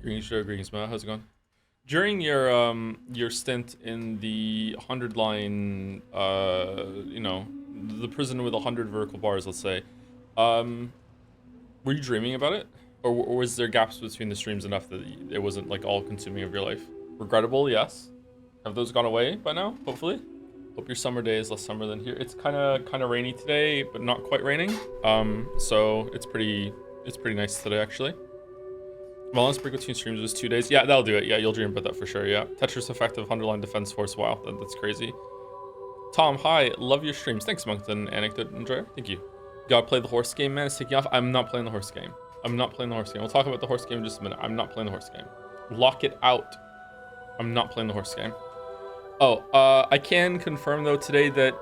Greetings, Matt. How's it going? During your stint in the 100 line, the prison with 100 vertical bars, let's say, um, were you dreaming about it, or was there gaps between the streams enough that it wasn't like all consuming of your life? Regrettable, yes. Have those gone away by now? Hopefully. Hope your summer day is less summer than here. It's kind of rainy today, but not quite raining. So it's pretty nice today actually. Wellness break between streams was 2 days. Yeah, that'll do it. Yeah, you'll dream about that for sure. Yeah. Tetris effective underline defense force. Wow, that's crazy. Tom, hi. Love your streams. Thanks, Moncton. Anecdote enjoyer. Thank you. Gotta play the horse game, man. It's taking off. I'm not playing the horse game. I'm not playing the horse game. We'll talk about the horse game in just a minute. I'm not playing the horse game. Lock it out. I'm not playing the horse game. Oh, I can confirm though today that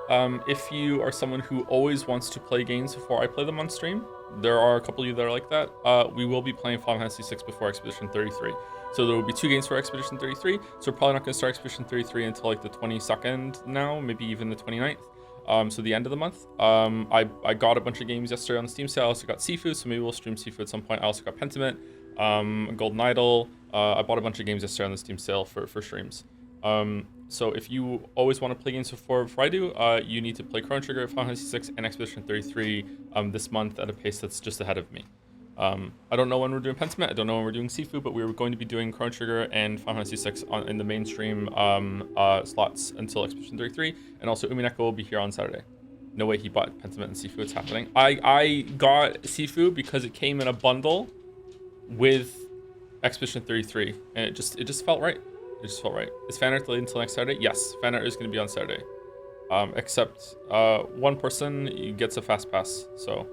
if you are someone who always wants to play games before I play them on stream, there are a couple of you that are like that. We will be playing Final Fantasy 6 before Expedition 33. So there will be 2 games for Expedition 33. So we're probably not going to start Expedition 33 until like the 22nd now, maybe even the 29th. So the end of the month. I got a bunch of games yesterday on the Steam sale. I also got Sifu, so maybe we'll stream Sifu at some point. I also got Pentiment, Golden Idol. I bought a bunch of games yesterday on the Steam sale for streams. So if you always want to play games before I do, you need to play Chrono Trigger, Final Fantasy 6, and Expedition 33 this month at a pace that's just ahead of me. I don't know when we're doing Pentiment, I don't know when we're doing Sifu, but we were going to be doing Chrono Trigger and Final Fantasy 6 in the mainstream slots until Expedition 33, and also Umineko will be here on Saturday. No way he bought Pentiment and Sifu, it's happening. I got Sifu because it came in a bundle with Expedition 33, and it just felt right. It just felt right. Is fan art delayed until next Saturday? Yes, fan art is going to be on Saturday. Except one person gets a fast pass, so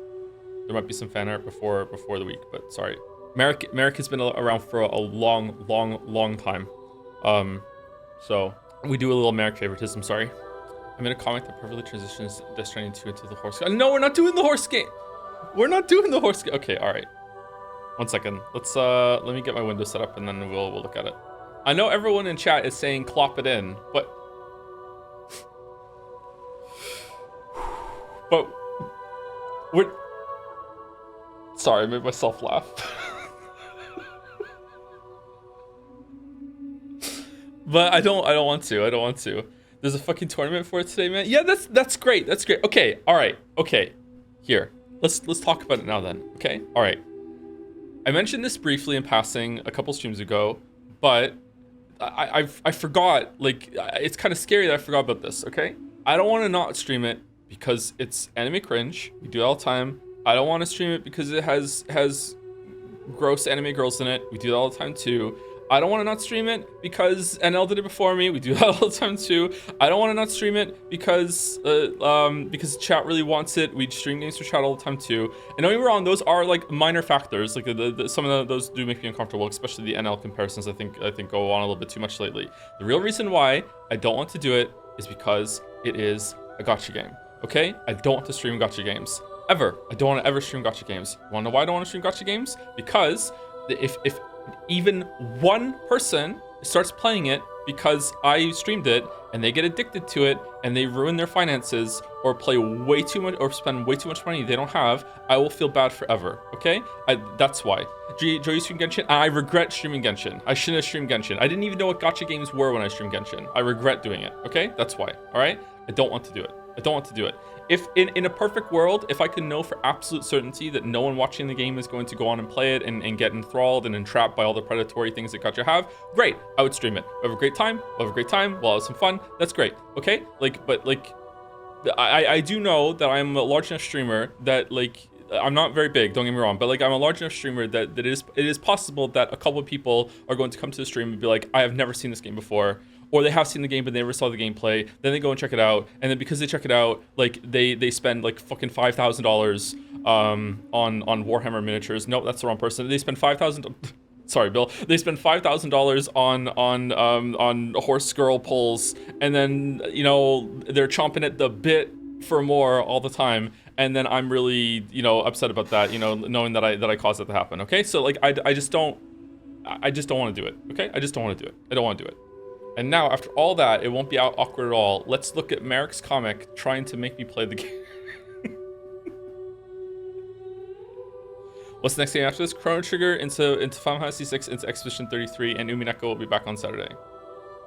there might be some fan art before the week. But sorry, Merrick has been around for a long time. So we do a little Merrick favoritism. Sorry. I'm in a comic that perfectly transitions Death Stranding 2 into the horse game. No, we're not doing the horse game. We're not doing the horse game. Okay, all right. 1 second. Let me get my window set up and then we'll look at it. I know everyone in chat is saying clop it in, but we're sorry, I made myself laugh. But I don't want to. There's a fucking tournament for it today, man. Yeah, that's great. That's great. Okay, all right. Okay. Here. Let's talk about it now then. Okay? All right. I mentioned this briefly in passing a couple streams ago, but I forgot, like, it's kind of scary that I forgot about this, okay? I don't want to not stream it because it's anime cringe. We do it all the time. I don't want to stream it because it has gross anime girls in it. We do that all the time too. I don't want to not stream it because NL did it before me. We do that all the time too. I don't want to not stream it because chat really wants it. We stream games for chat all the time too. And don't get me wrong, those are like minor factors. Like some of those do make me uncomfortable, especially the NL comparisons. I think go on a little bit too much lately. The real reason why I don't want to do it is because it is a gacha game. Okay? I don't want to stream gacha games ever. I don't want to ever stream gacha games. You want to know why I don't want to stream gacha games? Because if even one person starts playing it because I streamed it and they get addicted to it and they ruin their finances or play way too much or spend way too much money they don't have, I will feel bad forever, okay? That's why. Joe, you stream Genshin? I regret streaming Genshin. I shouldn't have streamed Genshin. I didn't even know what gacha games were when I streamed Genshin. I regret doing it, okay? That's why, all right? I don't want to do it. I don't want to do it. If in a perfect world, if I could know for absolute certainty that no one watching the game is going to go on and play it and get enthralled and entrapped by all the predatory things that gacha have, great, I would stream it. We'll have a great time. We'll have a great time. We'll have some fun. That's great. Okay? I do know that I'm a large enough streamer that, like, I'm not very big, don't get me wrong, but like I'm a large enough streamer that it is possible that a couple of people are going to come to the stream and be like, I have never seen this game before. Or they have seen the game but they never saw the gameplay. Then they go and check it out, and then because they check it out, like they spend like fucking $5,000 on Warhammer miniatures. Nope, that's the wrong person. They spend 5,000. Sorry, Bill. They spend $5,000 on horse girl pulls, and then they're chomping at the bit for more all the time. And then I'm really upset about that. Knowing that I caused that to happen. Okay, so like I just don't want to do it. Okay, I just don't want to do it. I don't want to do it. And now, after all that, it won't be awkward at all. Let's look at Merrick's comic trying to make me play the game. What's the next game after this? Chrono Trigger into Final Fantasy 6 into Expedition 33, and Umineko will be back on Saturday.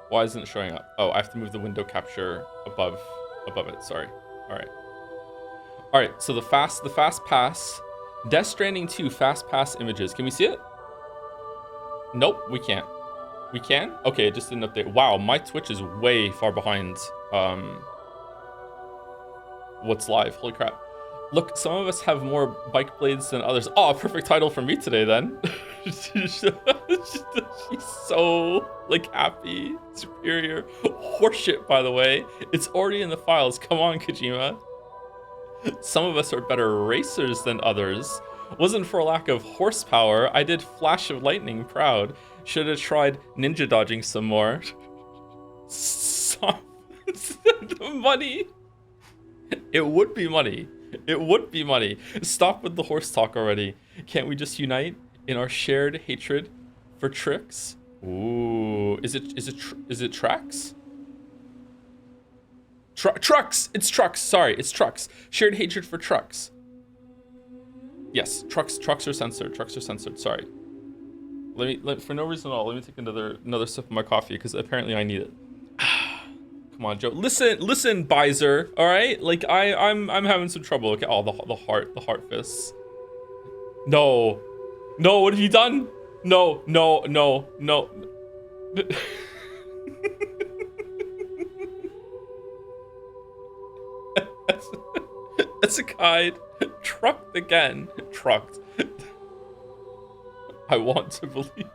Why isn't it showing up? Oh, I have to move the window capture above it. Sorry. All right. So the fast pass, Death Stranding 2 fast pass images. Can we see it? Nope, we can't. We can? Okay, it just didn't update. Wow, my Twitch is way far behind what's live. Holy crap. Look, some of us have more bike blades than others. Oh, perfect title for me today then. She's so like happy, superior. Horseshit, by the way. It's already in the files. Come on, Kojima. Some of us are better racers than others. Wasn't for a lack of horsepower. I did Flash of Lightning proud. Should have tried ninja dodging some more. The money. It would be money. It would be money. Stop with the horse talk already. Can't we just unite in our shared hatred for tricks? Ooh, is it tracks? Trucks. It's trucks. Sorry, it's trucks. Shared hatred for trucks. Yes, trucks are censored. Trucks are censored. Sorry. For no reason at all. Let me take another sip of my coffee because apparently I need it. Come on, Joe. Listen, Bizer. All right, like I'm having some trouble. Okay. Oh, the heart fists. No. What have you done? No. That's a guide. Trucked again. Trucked. I want to believe.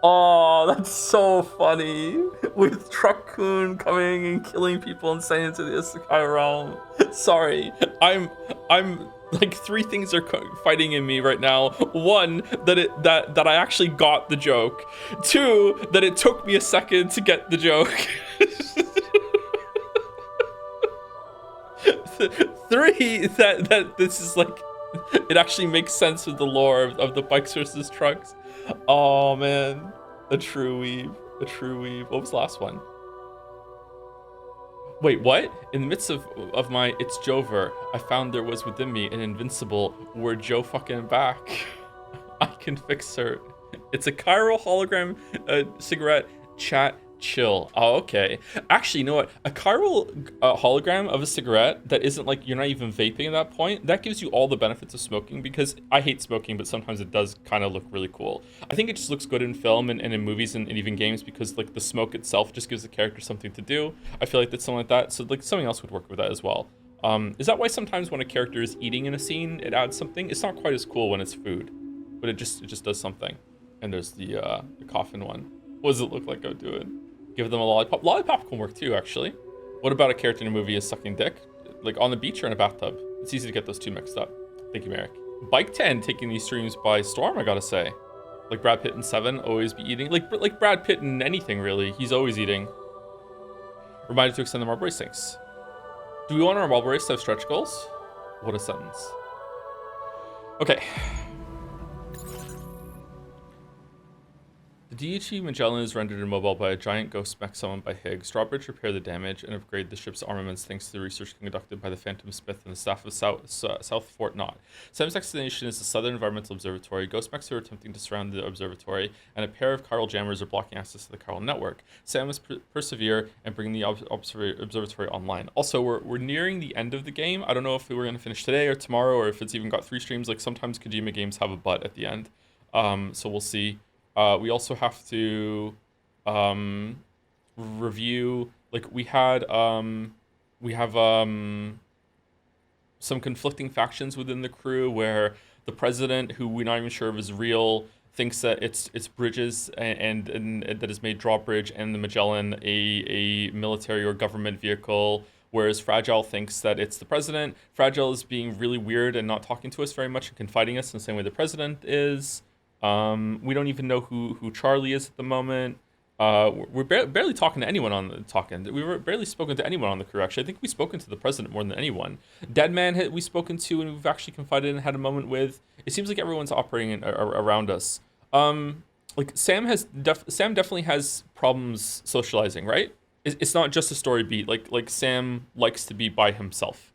Oh, that's so funny. With Truck-kun coming and killing people and sending to the Isekai realm. Sorry, I'm like three things are fighting in me right now. One, that I actually got the joke. Two, that it took me a second to get the joke. Three, that this is like, it actually makes sense with the lore of the bikes versus trucks. Oh man, a true weeb. What was the last one? Wait, what? In the midst of my It's Jover, I found there was within me an invincible, we're Joe fucking back. I can fix her. It's a chiral hologram cigarette chat chill. Oh, okay. Actually, you know what? A chiral hologram of a cigarette that isn't like, you're not even vaping at that point, that gives you all the benefits of smoking, because I hate smoking, but sometimes it does kind of look really cool. I think it just looks good in film and in movies and even games, because like the smoke itself just gives the character something to do. I feel like that's something like that. So like something else would work with that as well. Is that why sometimes when a character is eating in a scene, it adds something? It's not quite as cool when it's food, but it just does something. And there's the coffin one. What does it look like I'm doing? Give them a lollipop. Lollipop can work too, actually. What about a character in a movie is sucking dick? Like on the beach or in a bathtub? It's easy to get those two mixed up. Thank you, Merrick. Bike 10 taking these streams by storm, I gotta say. Like Brad Pitt in 7, always be eating. Like Brad Pitt in anything, really. He's always eating. Reminded to extend the Marble Race, thanks. Do we want our Marble Race to have stretch goals? What a sentence. Okay. The DHE Magellan is rendered immobile by a giant ghost mech summoned by Higgs. Drawbridge repair the damage and upgrade the ship's armaments thanks to the research conducted by the Phantom Smith and the staff of South Fort Knott. Sam's destination is the Southern Environmental Observatory. Ghost mechs are attempting to surround the observatory, and a pair of chiral jammers are blocking access to the chiral network. Sam must persevere and bring the observatory online. Also, we're nearing the end of the game. I don't know if we were going to finish today or tomorrow, or if it's even got 3 streams. Like sometimes Kojima games have a butt at the end. So we'll see. We also have to review, like we have some conflicting factions within the crew, where the president, who we're not even sure if is real, thinks that it's Bridges and that has made Drawbridge and the Magellan a military or government vehicle, whereas Fragile thinks that it's the president. Fragile is being really weird and not talking to us very much and confiding us in the same way the president is. We don't even know who Charlie is at the moment. We're barely talking to anyone on the We were barely spoken to anyone on the crew. Actually, I think we've spoken to the president more than anyone. Deadman we've spoken to and we've actually confided and had a moment with. It seems like everyone's operating around us. Like Sam definitely has problems socializing, right? It's not just a story beat. Like Sam likes to be by himself.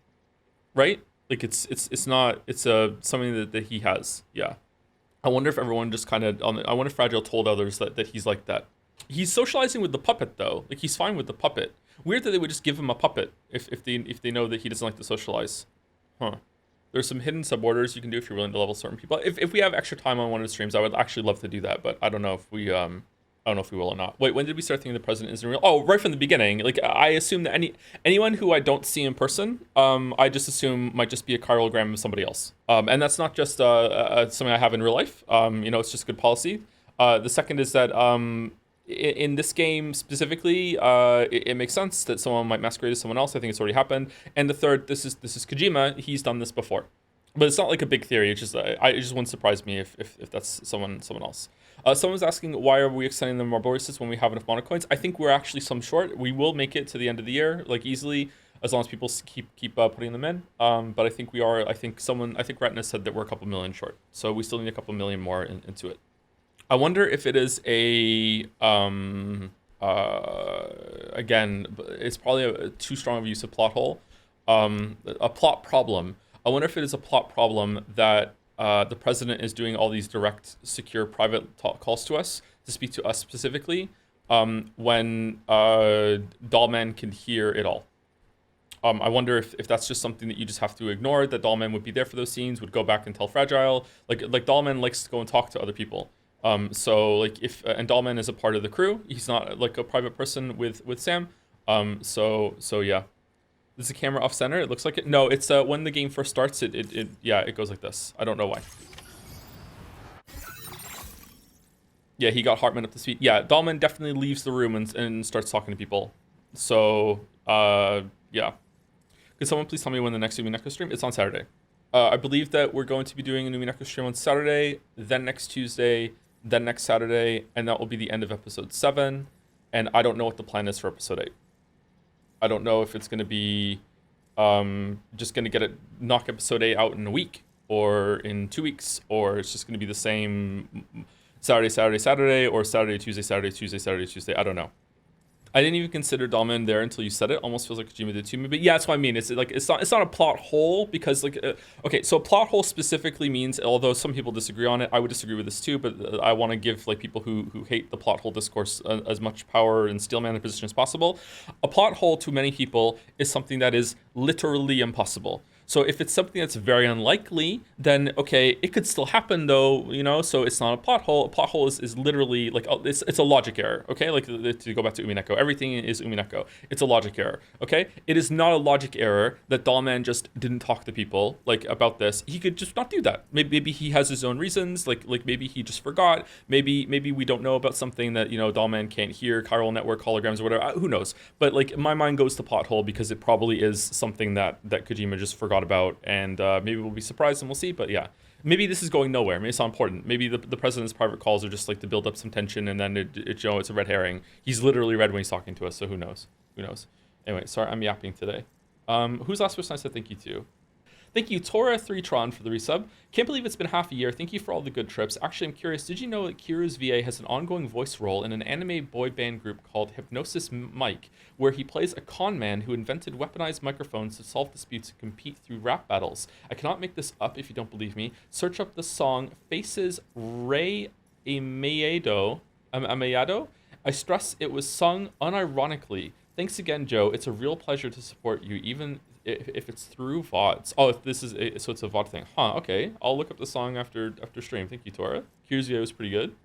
right? Like it's not it's something that he has. Yeah. I wonder if everyone just kind of I wonder if Fragile told others that he's like that. He's socializing with the puppet though. Like he's fine with the puppet. Weird that they would just give him a puppet if they know that he doesn't like to socialize. Huh. There's some hidden suborders you can do if you're willing to level certain people. If we have extra time on one of the streams, I would actually love to do that, but I don't know if we I don't know if we will or not. Wait, when did we start thinking the president isn't real? Oh, right from the beginning. Like I assume that anyone who I don't see in person, I just assume might just be a chiralogram of somebody else. And that's not just something I have in real life. It's just good policy. The second is that in this game specifically, it makes sense that someone might masquerade as someone else. I think it's already happened. And the third, this is Kojima. He's done this before, but it's not like a big theory. It's just it just wouldn't surprise me if that's someone else. Someone's asking why are we extending the Marboris when we have enough monocoins? I think we're actually some short. We will make it to the end of the year, like easily, as long as people keep putting them in. But I think we are. I think Retina said that we're a couple million short, so we still need a couple million more into it. I wonder if it is a again, it's probably too strong of a use of plot hole, a plot problem. I wonder if it is a plot problem that the president is doing all these direct, secure, private calls to us to speak to us specifically when Dollman can hear it all. I wonder if that's just something that you just have to ignore, that Dollman would be there for those scenes, would go back and tell Fragile. Like Dollman likes to go and talk to other people. So like and Dollman is a part of the crew. He's not like a private person with Sam. So yeah. Is the camera off center? It looks like it. No, it's when the game first starts, it goes like this. I don't know why. Yeah, he got Hartman up to speed. Yeah, Dahlman definitely leaves the room and starts talking to people. So, yeah. Could someone please tell me when the next Umineko stream? It's on Saturday. I believe that we're going to be doing an Umineko stream on Saturday, then next Tuesday, then next Saturday, and that will be the end of episode 7. And I don't know what the plan is for episode 8. I don't know if it's going to be just going to knock episode 8 out in a week or in 2 weeks, or it's just going to be the same Saturday, or Saturday, Tuesday. I don't know. I didn't even consider Dahlman there until you said it. Almost feels like Kojima did to me, but yeah, that's what I mean. It's like it's not a plot hole because okay, so a plot hole specifically means, although some people disagree on it, I would disagree with this too, but I want to give like people who hate the plot hole discourse as much power and steelman their position as possible. A plot hole to many people is something that is literally impossible. So if it's something that's very unlikely, then okay, it could still happen though, so it's not a plot hole. A plot hole is literally like, it's a logic error, okay? Like to go back to Umineko, everything is Umineko. It's a logic error, okay? It is not a logic error that Dahlman just didn't talk to people like about this. He could just not do that. Maybe he has his own reasons, like maybe he just forgot. Maybe we don't know about something that, Dahlman can't hear, chiral network, holograms or whatever, who knows? But like my mind goes to plot hole because it probably is something that Kojima just forgot about, and maybe we'll be surprised and we'll see. But yeah, maybe this is going nowhere. Maybe it's not important. Maybe the president's private calls are just like to build up some tension, and then it's a red herring. He's literally red when he's talking to us, so who knows? Anyway, sorry, I'm yapping today. Who's last person I said thank you to? Thank you, Tora3tron, for the resub. Can't believe it's been half a year. Thank you for all the good trips. Actually, I'm curious, did you know that Kiru's VA has an ongoing voice role in an anime boy band group called Hypnosis Mike, where he plays a con man who invented weaponized microphones to solve disputes and compete through rap battles? I cannot make this up if you don't believe me. Search up the song Faces Rey Ameyado. I stress it was sung unironically. Thanks again, Joe. It's a real pleasure to support you, even if it's through VODs. Oh, so it's a VOD thing. Huh, okay. I'll look up the song after stream. Thank you, Tora. Q's VO was pretty good.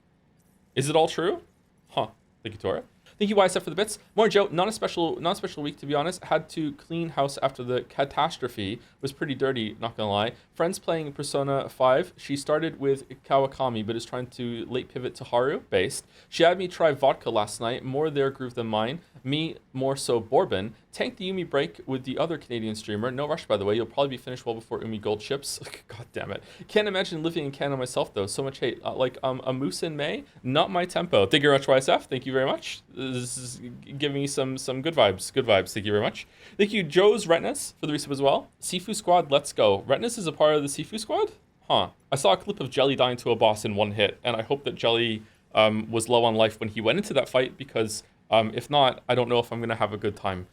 Is it all true? Huh. Thank you, Tora. Thank you, YSF, for the bits. More Joe, not a special week, to be honest. Had to clean house after the catastrophe. Was pretty dirty, not gonna lie. Friends playing Persona 5. She started with Kawakami, but is trying to late pivot to Haru based. She had me try vodka last night, more their groove than mine. Me, more so bourbon. Tanked the Umi break with the other Canadian streamer. No rush, by the way. You'll probably be finished well before Umi Gold ships. God damn it. Can't imagine living in Canada myself, though. So much hate. A moose in May? Not my tempo. Thank you very much, YSF. Thank you very much. This is giving me some good vibes. Good vibes. Thank you very much. Thank you, Joe's Retinas, for the resub as well. Sifu Squad, let's go. Retinas is a part of the Sifu Squad? Huh. I saw a clip of Jelly dying to a boss in one hit, and I hope that Jelly was low on life when he went into that fight, because if not, I don't know if I'm going to have a good time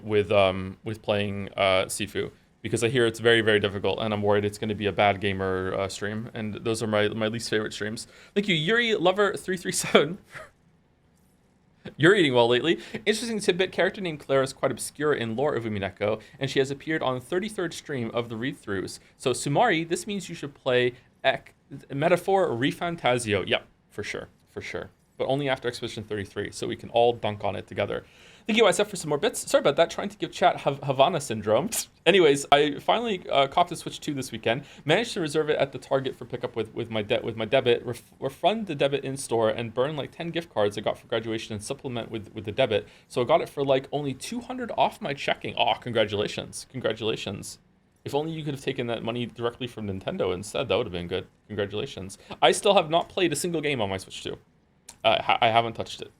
with playing Sifu. because I hear it's very, very difficult, and I'm worried it's going to be a bad gamer stream. And those are my least favorite streams. Thank you, Yuri Lover 337. You're eating well lately. Interesting tidbit, character named Claire is quite obscure in lore of Umineko, and she has appeared on the 33rd stream of the read-throughs. So Sumari, this means you should play Metaphor Refantasio. Yep, for sure, for sure. But only after Expedition 33, so we can all dunk on it together. Thank you, ISF, for some more bits. Sorry about that, trying to give chat Havana syndrome. Anyways, I finally copped a Switch 2 this weekend. Managed to reserve it at the Target for pickup with my debit. Refund the debit in store and burn like 10 gift cards I got for graduation and supplement with the debit. So I got it for like only 200 off my checking. Oh, congratulations. Congratulations. If only you could have taken that money directly from Nintendo instead. That would have been good. Congratulations. I still have not played a single game on my Switch 2. I haven't touched it.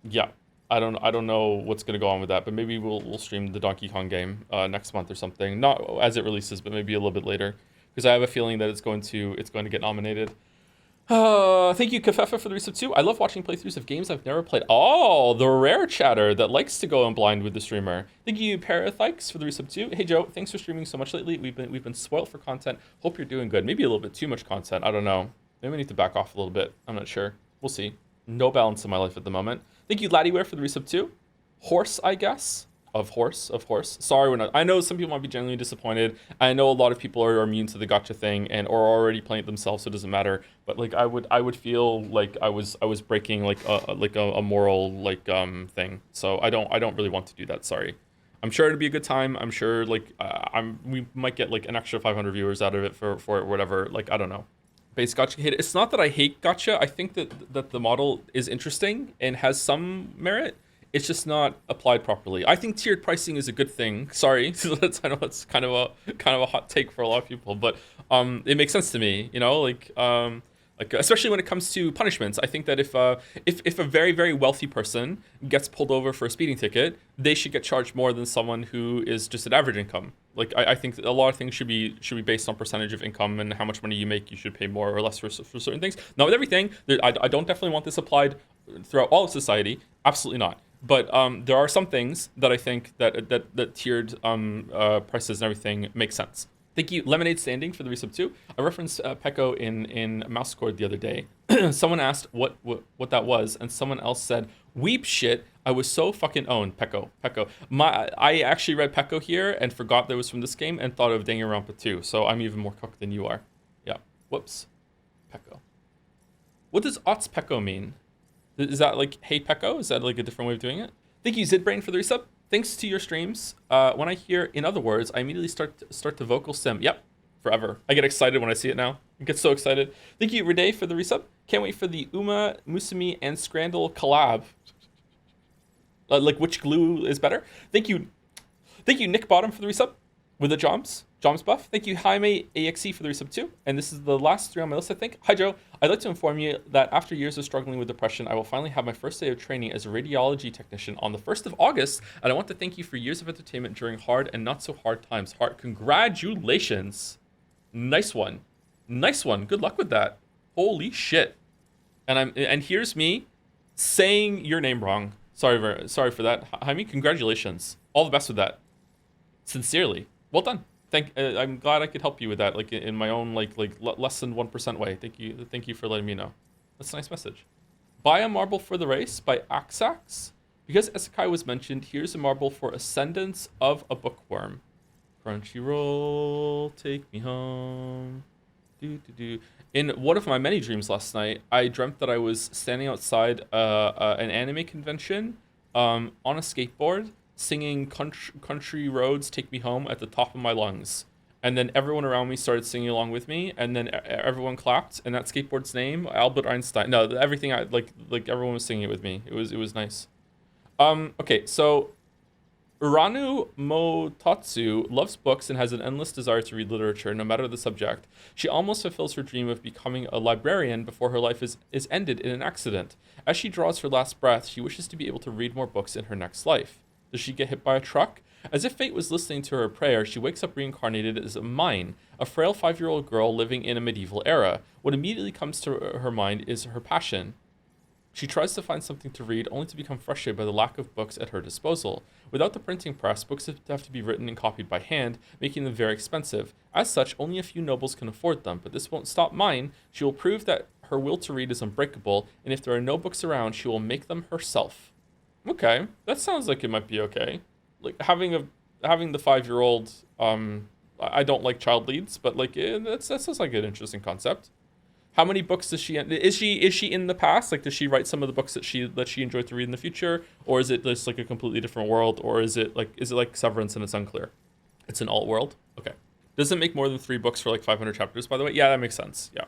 Yeah. I don't know what's gonna go on with that, but maybe we'll stream the Donkey Kong game next month or something. Not as it releases, but maybe a little bit later, because I have a feeling that it's going to get nominated. Thank you, Kafefa, for the resub too. I love watching playthroughs of games I've never played. Oh, the rare chatter that likes to go in blind with the streamer. Thank you, Parathikes, for the resub too. Hey Joe, thanks for streaming so much lately. We've been spoiled for content. Hope you're doing good. Maybe a little bit too much content. I don't know. Maybe we need to back off a little bit. I'm not sure. We'll see. No balance in my life at the moment. Thank you, Laddieware, for the resub too. Horse, I guess. Of horse. Sorry, we're not. I know some people might be genuinely disappointed. I know a lot of people are immune to the gotcha thing and or already playing it themselves, so it doesn't matter. But like, I would feel like I was breaking like a moral thing. So I don't really want to do that. Sorry. I'm sure it'd be a good time. I'm sure like we might get like an extra 500 viewers out of it for it, whatever. Like, I don't know. Base gotcha hate. It's not that I hate gotcha. I think that the model is interesting and has some merit. It's just not applied properly. I think tiered pricing is a good thing. Sorry, I know that's kind of a hot take for a lot of people, but it makes sense to me. You know, like especially when it comes to punishments. I think that if a very, very wealthy person gets pulled over for a speeding ticket, they should get charged more than someone who is just at average income. Like I think a lot of things should be based on percentage of income and how much money you make. You should pay more or less for certain things. Not with everything. I don't definitely want this applied throughout all of society. Absolutely not. But there are some things that I think that tiered prices and everything make sense. Thank you, Lemonade Standing, for the resub too. I referenced Pecco in Mouse Squad the other day. Someone asked what that was, and someone else said, "Weep shit. I was so fucking owned." Pecco. I actually read Pecco here and forgot that it was from this game and thought of Danganronpa 2. So I'm even more cooked than you are. Yeah. Whoops. Pecco. What does Ots Pecco mean? Is that like hey Pecco? Is that like a different way of doing it? Thank you, Zidbrain, for the resub. Thanks to your streams, when I hear "in other words," I immediately start to vocal sim. Yep, forever. I get excited when I see it now. I get so excited. Thank you, Rede, for the resub. Can't wait for the Uma, Musumi, and Scrandal collab. Like which glue is better? Thank you, Nick Bottom, for the resub with the Joms buff. Thank you, Jaime AXE, for the resub too. And this is the last three on my list, I think. Hi, Joe. I'd like to inform you that after years of struggling with depression, I will finally have my first day of training as a radiology technician on the 1st of August. And I want to thank you for years of entertainment during hard and not so hard times. Congratulations. Nice one. Good luck with that. Holy shit. And here's me saying your name wrong. Sorry for that, Jaime. Congratulations. All the best with that. Sincerely. Well done. I'm glad I could help you with that, like in my own like less than 1% way. Thank you for letting me know. That's a nice message. Buy a marble for the race by Axax. Because Isekai was mentioned, here's a marble for Ascendance of a Bookworm. Crunchyroll, take me home. In one of my many dreams last night, I dreamt that I was standing outside an anime convention on a skateboard, singing country roads take me home at the top of my lungs, and then everyone around me started singing along with me, and then everyone clapped, and that skateboard's name, Albert Einstein. No, everything I like everyone was singing it with me. It was nice. Okay, so Uranu Motatsu loves books and has an endless desire to read literature, no matter the subject. She almost fulfills her dream of becoming a librarian before her life is ended in an accident. As she draws her last breath, she wishes to be able to read more books in her next life. Does she get hit by a truck? As if fate was listening to her prayer, she wakes up reincarnated as a Mine, a frail 5-year-old girl living in a medieval era. What immediately comes to her mind is her passion. She tries to find something to read, only to become frustrated by the lack of books at her disposal. Without the printing press, books have to be written and copied by hand, making them very expensive. As such, only a few nobles can afford them, but this won't stop mine. She will prove that her will to read is unbreakable, and if there are no books around, she will make them herself. Okay, that sounds like it might be okay. Like having the 5-year-old, I don't like child leads, but like that sounds like an interesting concept. How many books does she? Is she in the past? Like, does she write some of the books that she enjoyed to read in the future, or is it just like a completely different world, or is it like Severance and it's unclear? It's an alt world. Okay. Does it make more than 3 books for like 500 chapters? By the way, yeah, that makes sense. Yeah,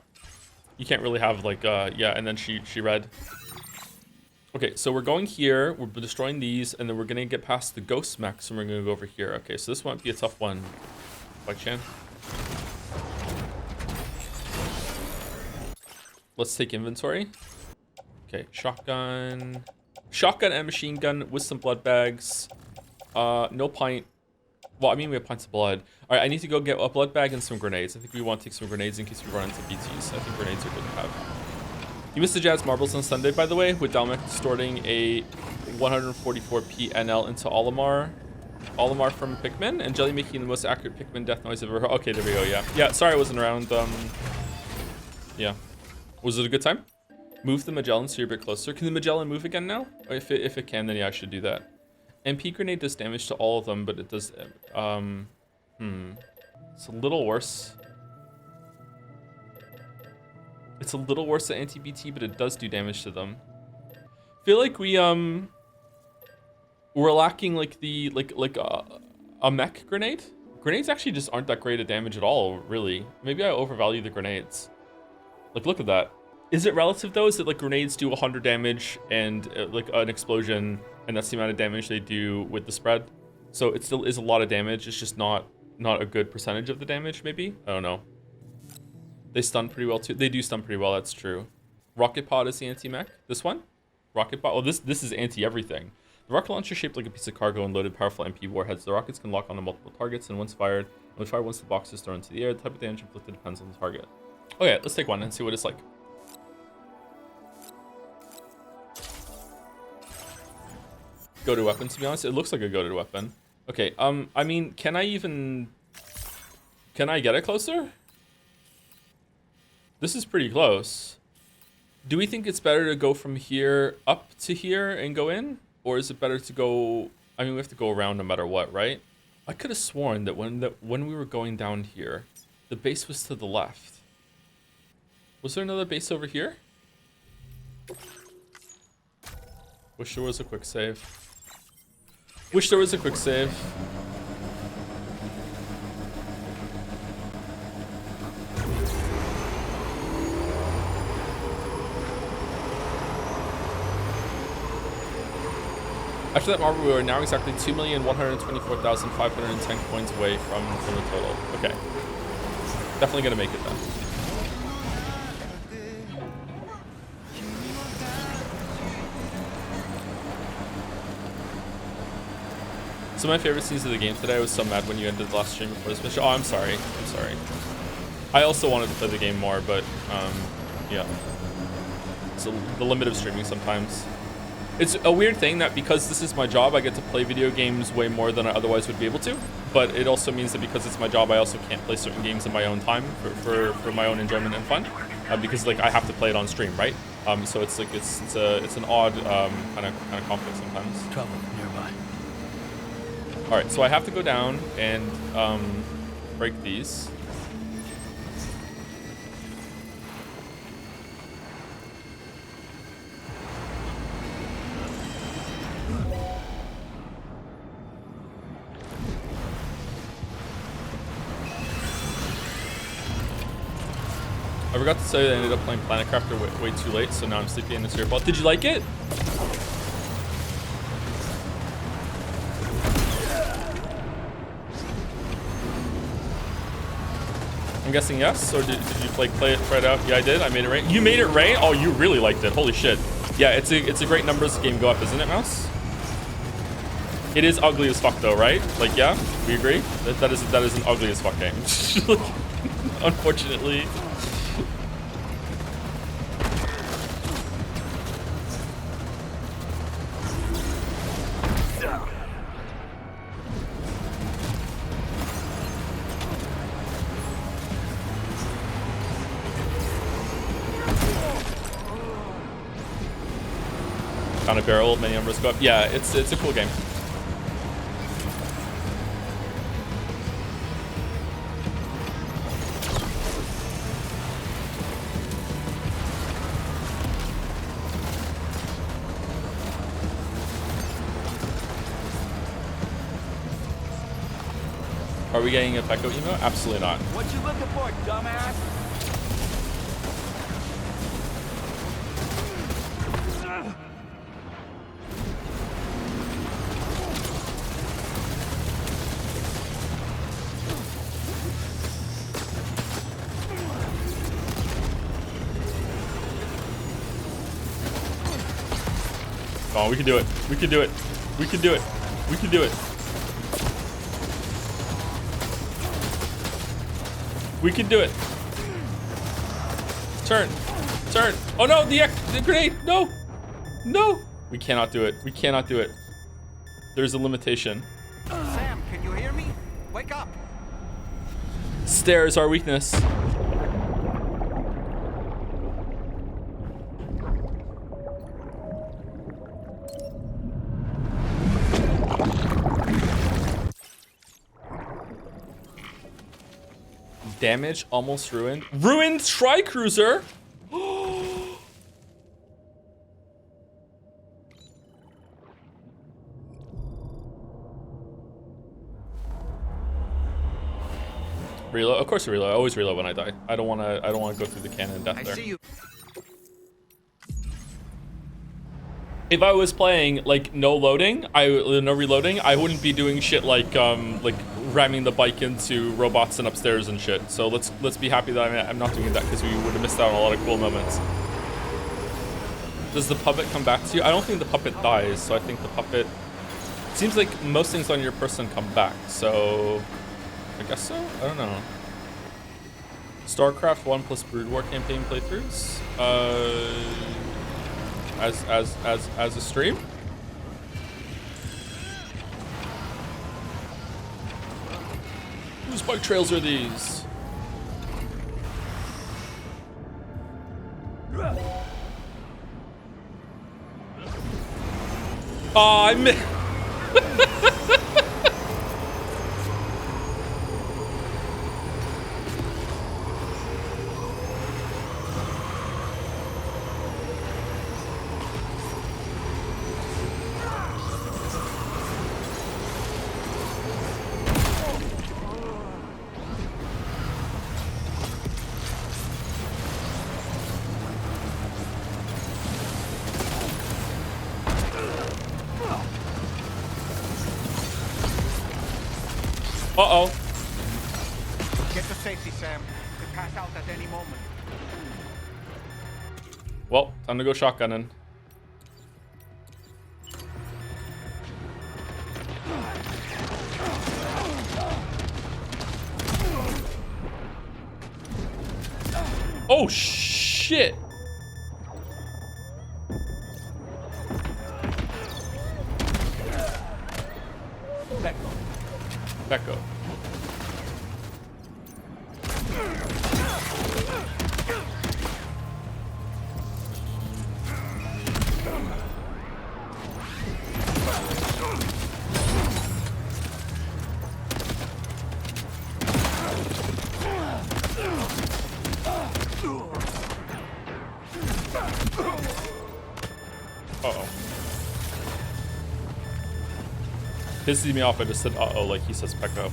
you can't really have like yeah, and then she read. Okay, so we're going here. We're destroying these, and then we're gonna get past the ghost mechs, and we're gonna go over here. Okay, so this might be a tough one. By Chan. Let's take inventory. Okay, shotgun and machine gun with some blood bags. No pint. Well, I mean, we have pints of blood. All right, I need to go get a blood bag and some grenades. I think we want to take some grenades in case we run into BTs. I think grenades are good to have. You missed the Jazz Marbles on Sunday, by the way, with Dalmec distorting a 144p NL into Olimar from Pikmin, and Jelly making the most accurate Pikmin death noise I've ever heard. Okay, there we go, yeah. Yeah, sorry I wasn't around. Yeah. Was it a good time? Move the Magellan so you're a bit closer. Can the Magellan move again now? Or if it can, then yeah, I should do that. MP grenade does damage to all of them, but it does, it's a little worse. It's a little worse than anti-BT, but it does do damage to them. I feel like we're lacking like a mech grenade. Grenades actually just aren't that great at damage at all, really. Maybe I overvalue the grenades. Like, look at that. Is it relative though? Is it like grenades do 100 damage and like an explosion, and that's the amount of damage they do with the spread? So it still is a lot of damage. It's just not a good percentage of the damage, maybe? I don't know. They stun pretty well too. They do stun pretty well, that's true. Rocket pod is the anti-mech. This one? Rocket pod. Oh, this is anti-everything. The rocket launcher shaped like a piece of cargo and loaded powerful MP warheads. The rockets can lock onto multiple targets, and once fired once the box is thrown into the air. The type of damage inflicted depends on the target. Okay, let's take one and see what it's like. Go-to weapon, to be honest. It looks like a go-to weapon. Okay, I mean, can I get it closer? This is pretty close. Do we think it's better to go from here up to here and go in? Or is it better to go... I mean, we have to go around no matter what, right? I could have sworn that when we were going down here, the base was to the left. Was there another base over here? Wish there was a quick save. Wish there was a quick save. After that marble, we are now exactly 2,124,510 coins away from the total. Okay. Definitely gonna make it then. So my favorite scenes of the game today, I was so mad when you ended the last stream before this mission. Oh, I'm sorry. I'm sorry. I also wanted to play the game more, but yeah. It's the limit of streaming sometimes. It's a weird thing that because this is my job, I get to play video games way more than I otherwise would be able to. But it also means that because it's my job, I also can't play certain games in my own time for my own enjoyment and fun, because like I have to play it on stream, right? So it's like it's an odd kind of conflict sometimes. Trouble nearby. All right, so I have to go down and break these. I forgot to say that I ended up playing Planet Crafter way too late, so now I'm sleepy in this your fault. Did you like it? I'm guessing yes, or did you play it right out? Yeah, I did. I made it rain. You made it rain? Oh, you really liked it. Holy shit. Yeah, it's a great numbers game go up, isn't it, Mouse? It is ugly as fuck though, right? Like, yeah, we agree? That is an ugly as fuck game. Unfortunately. Found a barrel, many numbers go up. Yeah, it's a cool game. Are we getting a Pecco emo? Absolutely not. What you looking for, dumbass? Come on, we can do it. We can do it. We can do it. We can do it. We can do it. Turn. Turn. Oh no, the grenade. No. No. We cannot do it. We cannot do it. There's a limitation. Sam, can you hear me? Wake up. Stairs are weakness. Damage almost ruined. Ruined Tri-Cruiser? Reload? Of course I reload. I always reload when I die. I don't wanna go through the cannon death there. I see you. If I was playing like no loading, no reloading, I wouldn't be doing shit like ramming the bike into robots and upstairs and shit. So let's be happy that I'm not doing that, because we would have missed out on a lot of cool moments. Does the puppet come back to you? I don't think the puppet dies, so I think the puppet... Seems like most things on your person come back, so... I guess so? I don't know. StarCraft 1 plus Brood War campaign playthroughs? As a stream? Whose bike trails are these? Oh, I missed. Uh-oh. Get to safety, Sam. You could pass out at any moment. Well, time to go shotgunning. Oh, shit. Pecco. Uh-oh. Pisses me off, I just said uh-oh like he says Pecco.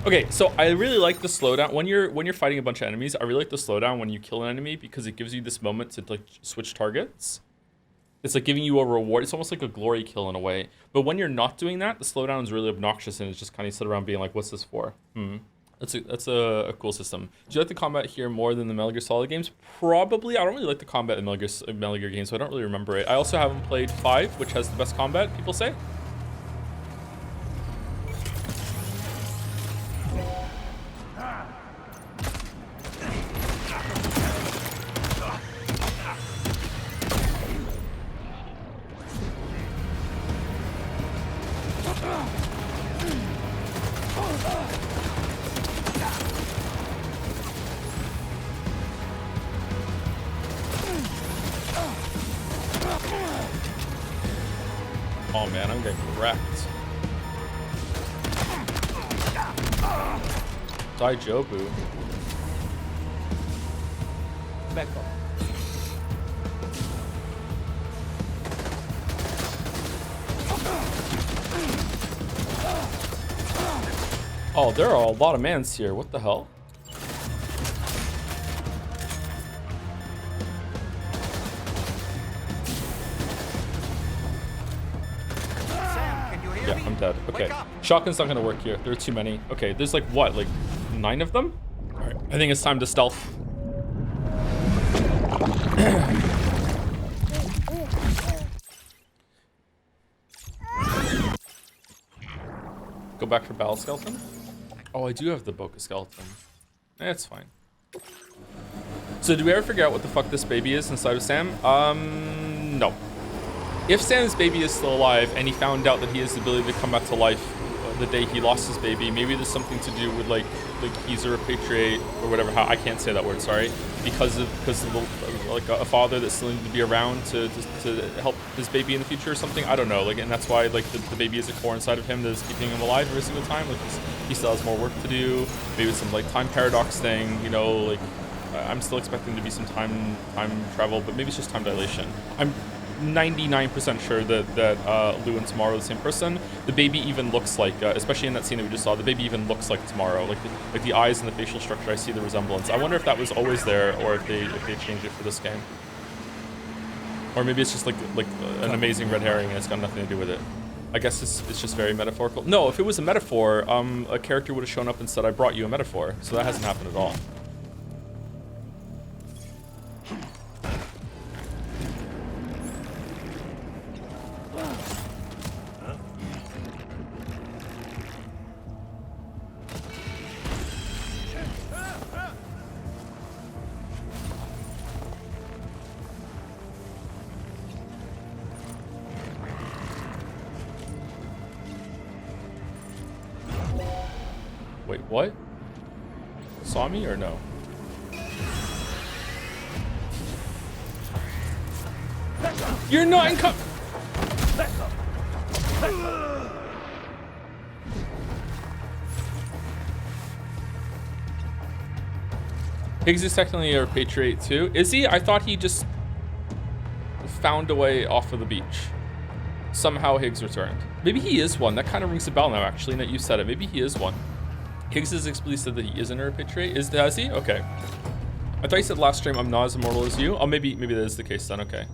Okay, so I really like the slowdown when you're fighting a bunch of enemies. I really like the slowdown when you kill an enemy, because it gives you this moment to like switch targets. It's like giving you a reward. It's almost like a glory kill in a way. But when you're not doing that, the slowdown is really obnoxious, and it's just kind of sit around being like, "What's this for?" That's a cool system. Do you like the combat here more than the Metal Gear Solid games? Probably. I don't really like the combat in Metal Gear games, so I don't really remember it. I also haven't played 5, which has the best combat, people say. Oh man, I'm getting wrecked. Die Jobu. Back up. Oh, there are a lot of mans here. What the hell? Sam, can you hear Yeah, me? I'm dead. Okay. Wake up. Shotgun's not gonna work here. There are too many. Okay, there's like what? Like 9 of them? Alright, I think it's time to stealth. Go back for Battle Skeleton? Oh, I do have the Boca Skeleton. It's fine. So did we ever figure out what the fuck this baby is inside of Sam? No. If Sam's baby is still alive and he found out that he has the ability to come back to life the day he lost his baby, maybe there's something to do with like he's a repatriate or whatever. How I can't say that word, sorry, because of the, like a father that still needs to be around to help his baby in the future or something. I don't know. Like, and that's why like the baby is a core inside of him that is keeping him alive every single time. Like he still has more work to do. Maybe some like time paradox thing. You know, like I'm still expecting to be some time travel, but maybe it's just time dilation. I'm 99% sure that Lou and Tomorrow are the same person. The baby even looks like, especially in that scene that we just saw, the baby even looks like Tomorrow. Like the eyes and the facial structure, I see the resemblance. I wonder if that was always there, or if they changed it for this game, or maybe it's just like an amazing red herring and it's got nothing to do with it. I guess it's just very metaphorical. No, if it was a metaphor, a character would have shown up and said, "I brought you a metaphor." So that hasn't happened at all. Wait, what? Saw me or no? You're not in Higgs is technically a repatriate too. Is he? I thought he just found a way off of the beach. Somehow Higgs returned. Maybe he is one. That kind of rings a bell now, actually, that you said it. Maybe he is one. Higgs has explicitly said that he isn't a repatriate. Has he? Okay. I thought you said last stream, I'm not as immortal as you. Oh, maybe that is the case then. Okay.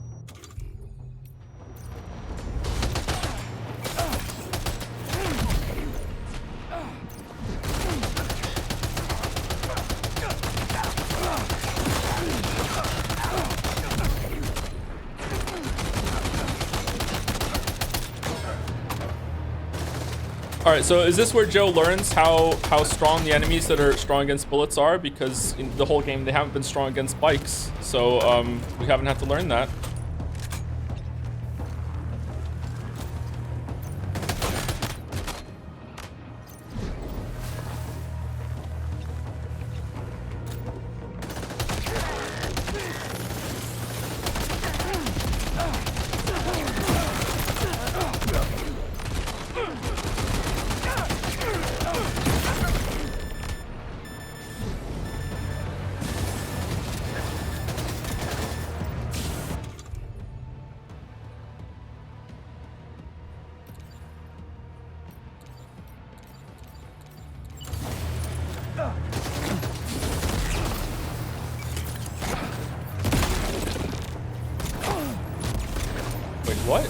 All right, so is this where Joe learns how strong the enemies that are strong against bullets are? Because in the whole game, they haven't been strong against bikes. So we haven't had to learn that. Wait, what?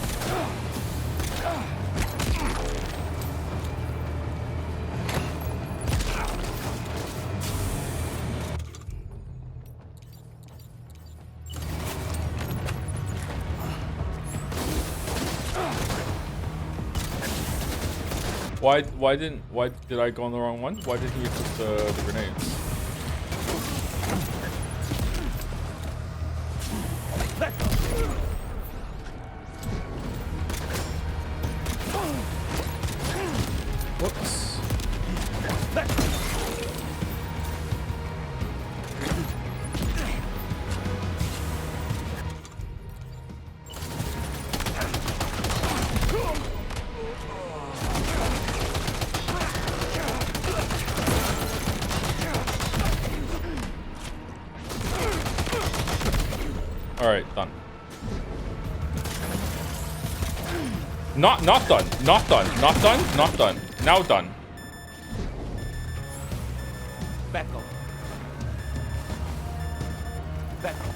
Why did I go on the wrong one? Why did he put the grenades? Whoops. All right, done. Not done. Not done. Not done. Not done. Now done. Back up. Back up.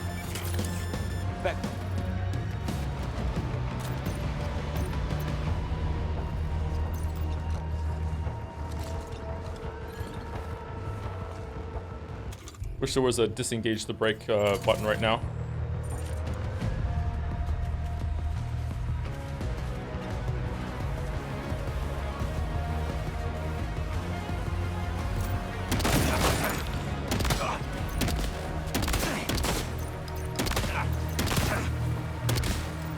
Back up. Wish there was a disengage the brake button right now.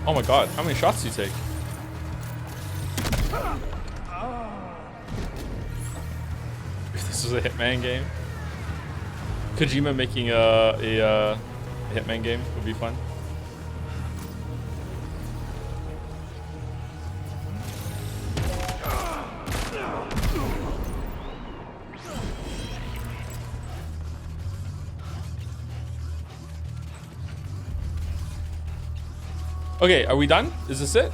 Oh my god, how many shots do you take? If this was a Hitman game. Kojima making a Hitman game would be fun. Okay, are we done? Is this it?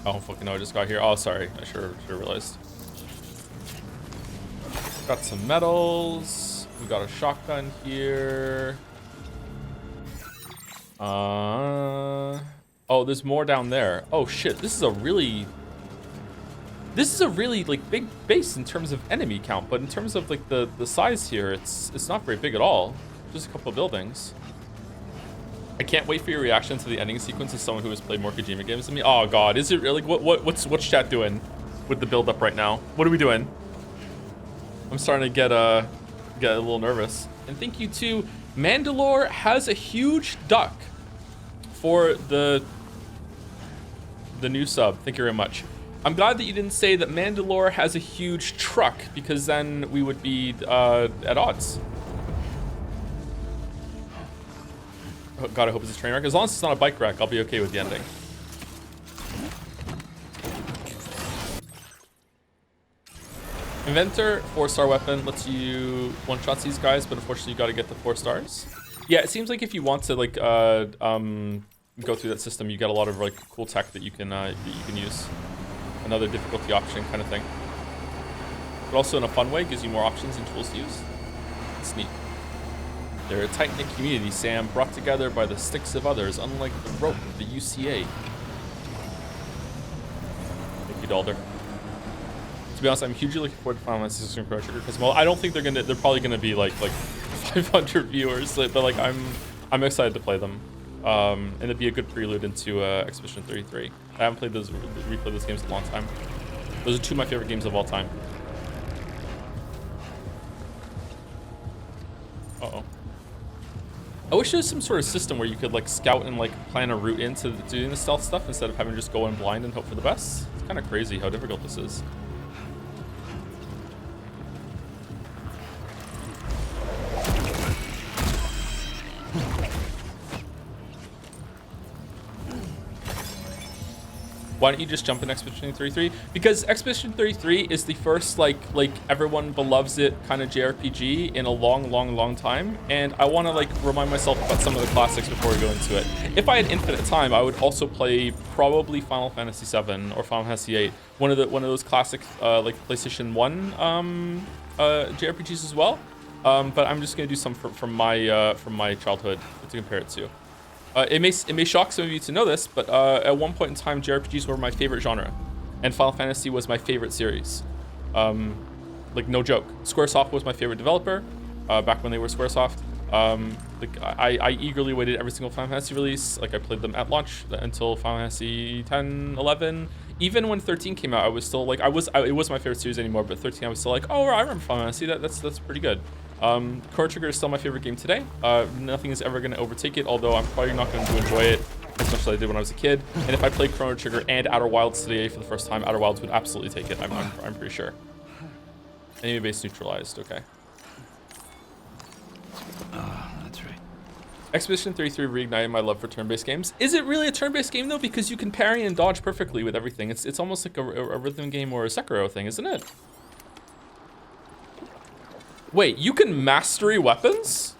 I don't fucking know, I just got here. Oh, sorry, I should have realized. Got some medals. We got a shotgun here. Oh, there's more down there. Oh shit, this is a really like big base in terms of enemy count, but in terms of like the size here, it's not very big at all. Just a couple of buildings. I can't wait for your reaction to the ending sequence as someone who has played more Kojima games than me. Oh god, is it really? What's chat doing with the build up right now? What are we doing? I'm starting to get a little nervous. And thank you to Mandalore has a huge duck for the new sub. Thank you very much. I'm glad that you didn't say that Mandalore has a huge truck, because then we would be at odds. Oh, god, I hope it's a train wreck. As long as it's not a bike wreck, I'll be okay with the ending. Inventor, 4-star weapon, lets you one-shot these guys, but unfortunately you gotta get the 4 stars. Yeah, it seems like if you want to like go through that system, you get a lot of like cool tech that you can use. Another difficulty option kind of thing. But also in a fun way, gives you more options and tools to use. It's neat. They're a tight-knit community, Sam, brought together by the sticks of others, unlike the rope of the UCA. Thank you, Dalder. To be honest, I'm hugely looking forward to Final Fantasy 16 Chrono Trigger, because well, I don't think they're probably gonna be like 500 viewers, but like I'm excited to play them. And it'd be a good prelude into Expedition 33. I haven't replayed those games in a long time. Those are 2 of my favorite games of all time. Uh-oh. I wish there was some sort of system where you could like scout and like plan a route into doing the stealth stuff instead of having to just go in blind and hope for the best. It's kind of crazy how difficult this is. Why don't you just jump in Expedition 33? Because Expedition 33 is the first like everyone beloves it kind of JRPG in a long time, and I want to like remind myself about some of the classics before we go into it. If I had infinite time, I would also play probably Final Fantasy 7 or Final Fantasy 8, one of those classic like PlayStation 1 JRPGs as well. But I'm just gonna do some from my childhood to compare it to. It may shock some of you to know this, but at one point in time, JRPGs were my favorite genre, and Final Fantasy was my favorite series. Like no joke. Squaresoft was my favorite developer back when they were Squaresoft. Like I eagerly waited every single Final Fantasy release. Like I played them at launch until Final Fantasy 10, 11. Even when 13 came out, I was still like it wasn't my favorite series anymore. But 13, I was still like, oh, I remember Final Fantasy. That's pretty good. Chrono Trigger is still my favorite game today. Nothing is ever going to overtake it, although I'm probably not going to enjoy it as much as I did when I was a kid. And if I played Chrono Trigger and Outer Wilds today for the first time, Outer Wilds would absolutely take it. I'm pretty sure. Enemy base neutralized. Okay. That's right. Expedition 33 reignited my love for turn-based games. Is it really a turn-based game though? Because you can parry and dodge perfectly with everything. It's almost like a rhythm game or a Sekiro thing, isn't it? Wait, you can mastery weapons?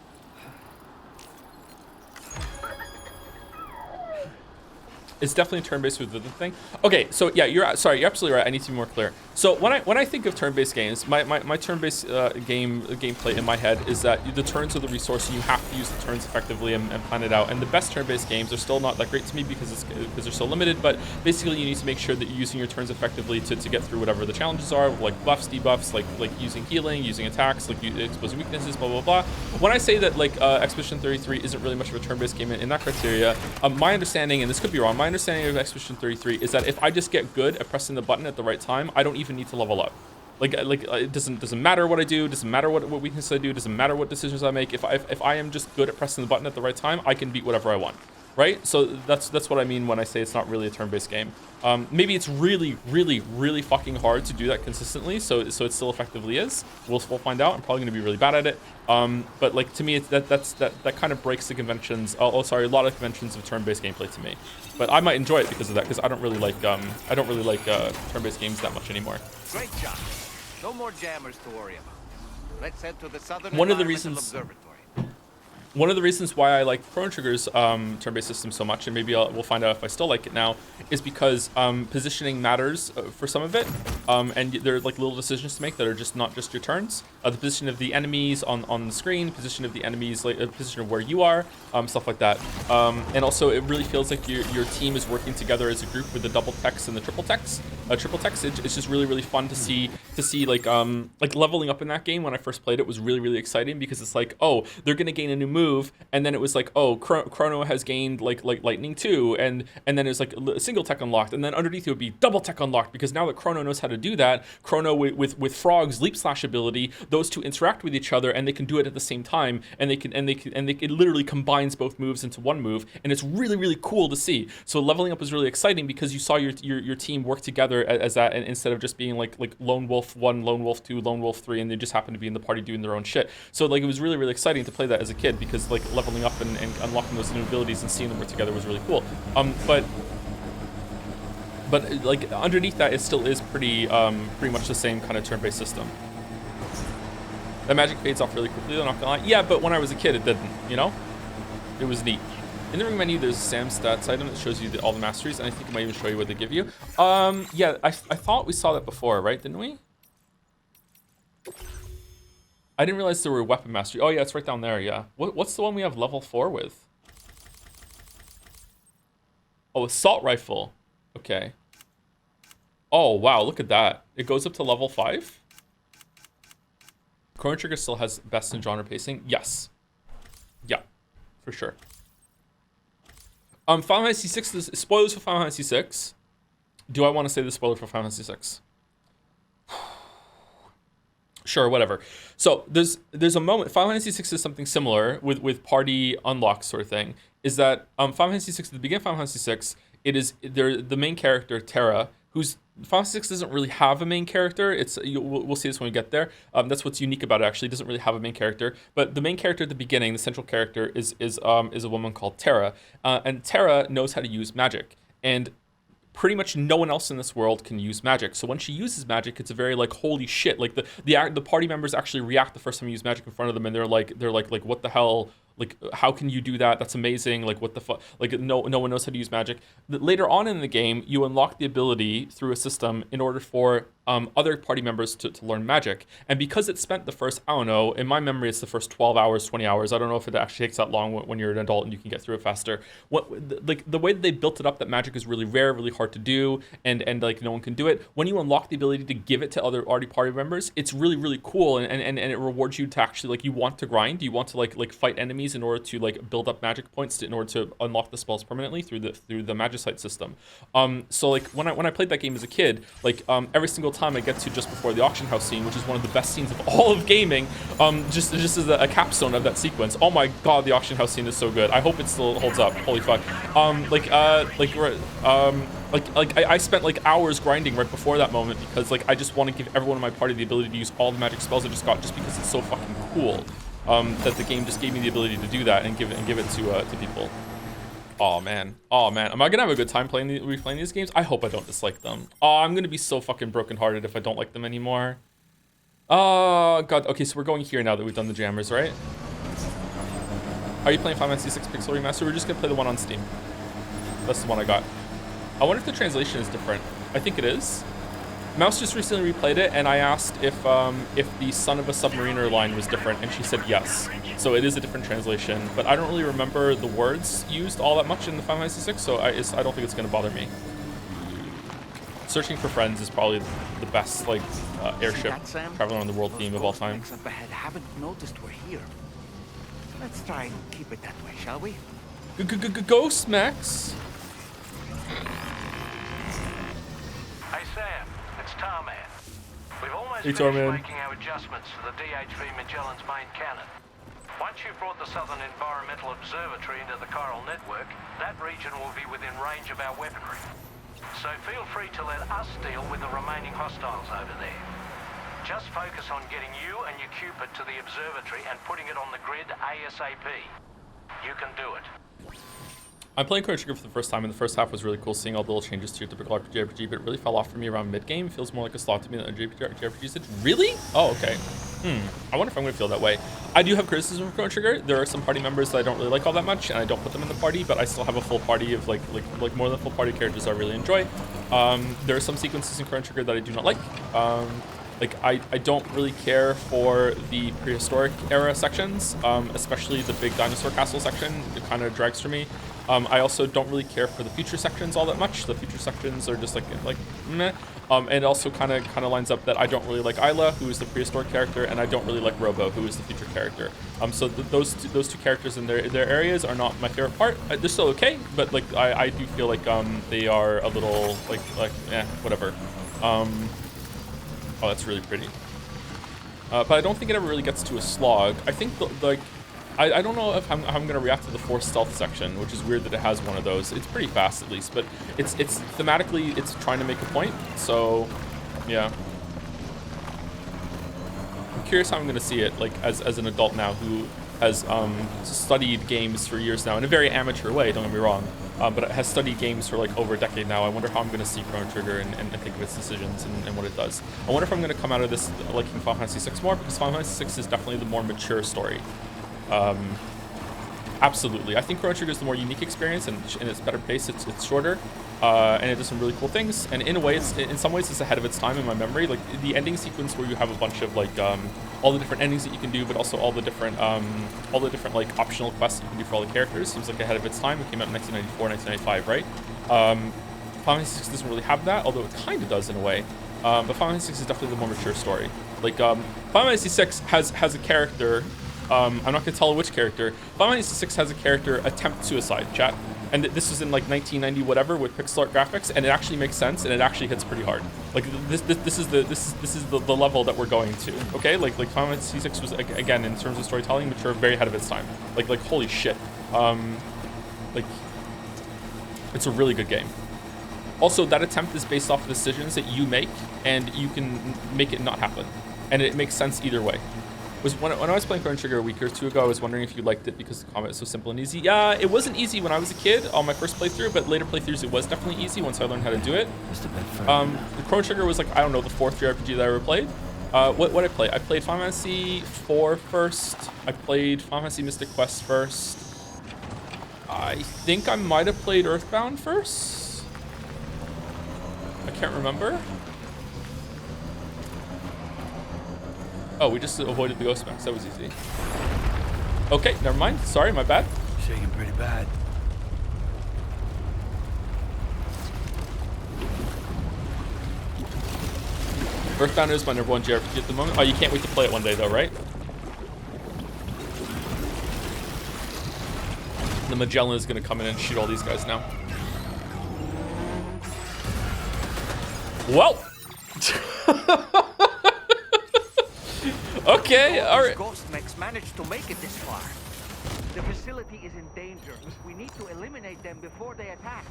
It's definitely a turn-based with the thing. Okay, so yeah, you're absolutely right. I need to be more clear. So when I think of turn-based games, my turn-based gameplay in my head is that the turns are the resource, and you have to use the turns effectively and plan it out. And the best turn-based games are still not that great to me because they're so limited. But basically, you need to make sure that you're using your turns effectively to get through whatever the challenges are, like buffs, debuffs, like using healing, using attacks, like exposing weaknesses, blah blah blah. When I say that like Expedition 33 isn't really much of a turn-based game in that criteria, my understanding, and this could be wrong, my understanding of Expedition 33 is that if I just get good at pressing the button at the right time, I don't even need to level up. Like it doesn't matter what I do, doesn't matter what weaknesses I do, doesn't matter what decisions I make. If I am just good at pressing the button at the right time, I can beat whatever I want, right? So that's what I mean when I say it's not really a turn-based game. Maybe it's really fucking hard to do that consistently, so it still effectively is. We'll find out. I'm probably gonna be really bad at it. But like to me, it's that kind of breaks the conventions. A lot of conventions of turn-based gameplay to me. But I might enjoy it because of that, because I don't really like turn-based games that much anymore. Great job. No more jammers to worry about. Let's head to the southern One of the Environmental reasons why I like Chrono Trigger's turn-based system so much, and maybe we'll find out if I still like it now, is because positioning matters for some of it, and there are like little decisions to make that are just not just your turns. The position of the enemies on the screen, position of the enemies, like position of where you are, stuff like that. And also, it really feels like your team is working together as a group with the double text and the triple text. Triple text, it's just really fun to see like leveling up in that game. When I first played it, was really exciting because it's like, oh, they're gonna gain a new move, and then it was like, oh, Chrono has gained like lightning too, and then it was like a single tech unlocked, and then underneath it would be double tech unlocked, because now that Chrono knows how to do that, Chrono with Frog's leap slash ability, those two interact with each other and they can do it at the same time, and it literally combines both moves into one move, and it's really cool to see. So leveling up was really exciting because you saw your team work together as that, and instead of just being like Lone Wolf 1, Lone Wolf 2, Lone Wolf 3, and they just happen to be in the party doing their own shit. So like it was really exciting to play that as a kid, because like leveling up and unlocking those new abilities and seeing them work together was really cool. But like underneath that, it still is pretty much the same kind of turn-based system. That magic fades off really quickly, I'm not gonna lie. Yeah, but when I was a kid, it didn't, you know? It was neat. In the ring menu, there's a Sam stats item that shows you all the masteries, and I think it might even show you what they give you. Yeah, I thought we saw that before, right? Didn't we? I didn't realize there were weapon mastery. Oh yeah, it's right down there, yeah. What's the one we have level 4 with? Oh, assault rifle. Okay. Oh, wow, look at that. It goes up to level 5? Chrono Trigger still has best in genre pacing? Yes. Yeah, for sure. Final Fantasy 6, spoilers for Final Fantasy 6. Do I want to say the spoiler for Final Fantasy 6? Sure, whatever. So there's a moment. Final Fantasy 6 is something similar with party unlock sort of thing. Is that Final Fantasy 6 at the beginning of Final Fantasy 6, the main character Terra, who's Final Fantasy 6 doesn't really have a main character. We'll see this when we get there. That's what's unique about it. Actually, it doesn't really have a main character. But the main character at the beginning, the central character, is a woman called Terra, and Terra knows how to use magic, and pretty much no one else in this world can use magic. So when she uses magic, it's a very like holy shit. Like the party members actually react the first time you use magic in front of them, and they're like what the hell? Like, how can you do that? That's amazing. Like, what the fuck? Like, no one knows how to use magic. Later on in the game, you unlock the ability through a system in order for other party members to learn magic. And because it spent the first, I don't know, in my memory, it's the first 12 hours, 20 hours. I don't know if it actually takes that long when you're an adult and you can get through it faster. Like, the way that they built it up, that magic is really rare, really hard to do, and like, no one can do it. When you unlock the ability to give it to other party members, it's really cool, and it rewards you to actually, like, you want to grind, you want to, like fight enemies in order to, like, build up magic points in order to unlock the spells permanently through the magicite system. So, like, when I played that game as a kid, like, every single time I get to just before the auction house scene, which is one of the best scenes of all of gaming, just as a capstone of that sequence. Oh my god, the auction house scene is so good. I hope it still holds up. Holy fuck. I spent like hours grinding right before that moment because, like, I just want to give everyone in my party the ability to use all the magic spells I just got, just because it's so fucking cool. that the game just gave me the ability to do that and give it to people. Oh man, am I gonna have a good time replaying these games? I hope I don't dislike them. Oh, I'm gonna be so fucking brokenhearted if I don't like them anymore. Oh god. Okay, so we're going here now that we've done the jammers, right? Are you playing Final Fantasy VI Pixel Remaster? We're just gonna play the one on Steam. That's the one I got. I wonder if the translation is different. I think it is. Mouse just recently replayed it, and I asked if the son of a submariner line was different, and she said yes. So it is a different translation, but I don't really remember the words used all that much in the Final Fantasy VI, so I don't think it's gonna bother me. Searching for Friends is probably the best like airship traveling around the world theme of all time. Up ahead haven't noticed we're here. Let's try and keep it that way, shall we? Ghost Max. Hey Sam, it's Tarman. We've almost Hey, finished Tarman. making our adjustments to the DHV Magellan's main cannon. Once you've brought the Southern Environmental Observatory into the Chiral network, that region will be within range of our weaponry. So feel free to let us deal with the remaining hostiles over there. Just focus on getting you and your Cupid to the observatory and putting it on the grid ASAP. You can do it. I'm playing Chrono Trigger for the first time, and the first half was really cool, seeing all the little changes to your typical RPG, but it really fell off for me around mid-game. It feels more like a slot to me than a JRPG did. Really? Oh, okay. I wonder if I'm going to feel that way. I do have criticism of Chrono Trigger. There are some party members that I don't really like all that much, and I don't put them in the party, but I still have a full party of like more than full party characters I really enjoy. There are some sequences in Chrono Trigger that I do not like. I don't really care for the prehistoric era sections, especially the big dinosaur castle section. It kind of drags for me. I also don't really care for the future sections all that much. The future sections are just like meh. And it also kind of lines up that I don't really like Isla, who is the prehistoric character, and I don't really like Robo, who is the future character. So those two characters in their areas are not my favorite part. They're still okay, but like I do feel like they are a little whatever. Oh, that's really pretty. But I don't think it ever really gets to a slog. I think I don't know if how I'm gonna react to the forced stealth section, which is weird that it has one of those. It's pretty fast at least, but it's thematically it's trying to make a point. So yeah, I'm curious how I'm gonna see it like as an adult now who has studied games for years now in a very amateur way. Don't get me wrong, but has studied games for like over a decade now. I wonder how I'm gonna see Chrono Trigger and think of its decisions and what it does. I wonder if I'm gonna come out of this liking Final Fantasy VI more, because Final Fantasy VI is definitely the more mature story. Absolutely. I think Chrono Trigger is the more unique experience, and it's better paced. It's shorter, and it does some really cool things. And in a way, in some ways, it's ahead of its time in my memory. Like the ending sequence where you have a bunch of like all the different endings that you can do, but also all the different like optional quests you can do for all the characters seems like ahead of its time. It came out in 1994, 1995, right? Final Fantasy VI doesn't really have that, although it kind of does in a way. But Final Fantasy VI is definitely the more mature story. Like Final Fantasy VI has a character. I'm not going to tell which character. Final Fantasy VI has a character attempt suicide, chat. And this was in like 1990 whatever with pixel art graphics, and it actually makes sense, and it actually hits pretty hard. Like this is the level that we're going to. Okay, like Final Fantasy VI was again in terms of storytelling mature, very ahead of its time. Like holy shit. Like it's a really good game. Also, that attempt is based off of decisions that you make, and you can make it not happen, and it makes sense either way. When I was playing Chrono Trigger a week or two ago, I was wondering if you liked it because the combat is so simple and easy. Yeah, it wasn't easy when I was a kid on my first playthrough, but later playthroughs it was definitely easy once I learned how to do it. The Chrono Trigger was like, I don't know, the fourth JRPG that I ever played. What did I play? I played Final Fantasy IV first. I played Final Fantasy Mystic Quest first. I think I might have played Earthbound first. I can't remember. Oh, we just avoided the ghost max. That was easy. Okay, never mind. Sorry, my bad. Shaking pretty bad. Earthbound is my #1 JRPG at the moment. Oh, you can't wait to play it one day though, right? The Magellan is gonna come in and shoot all these guys now. Well. Okay, all right. Ghost mechs managed to make it this far. The facility is in danger. We need to eliminate them before they attack.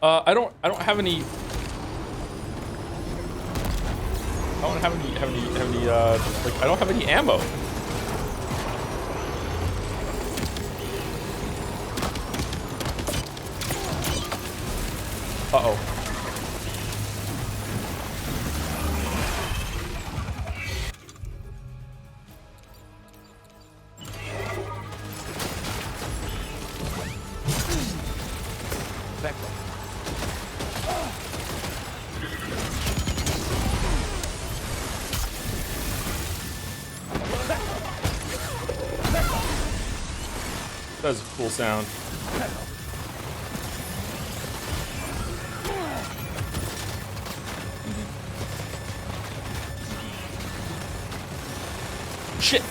I don't have any. I don't have any like I don't have any ammo. Uh-oh. That's a cool sound. Shit.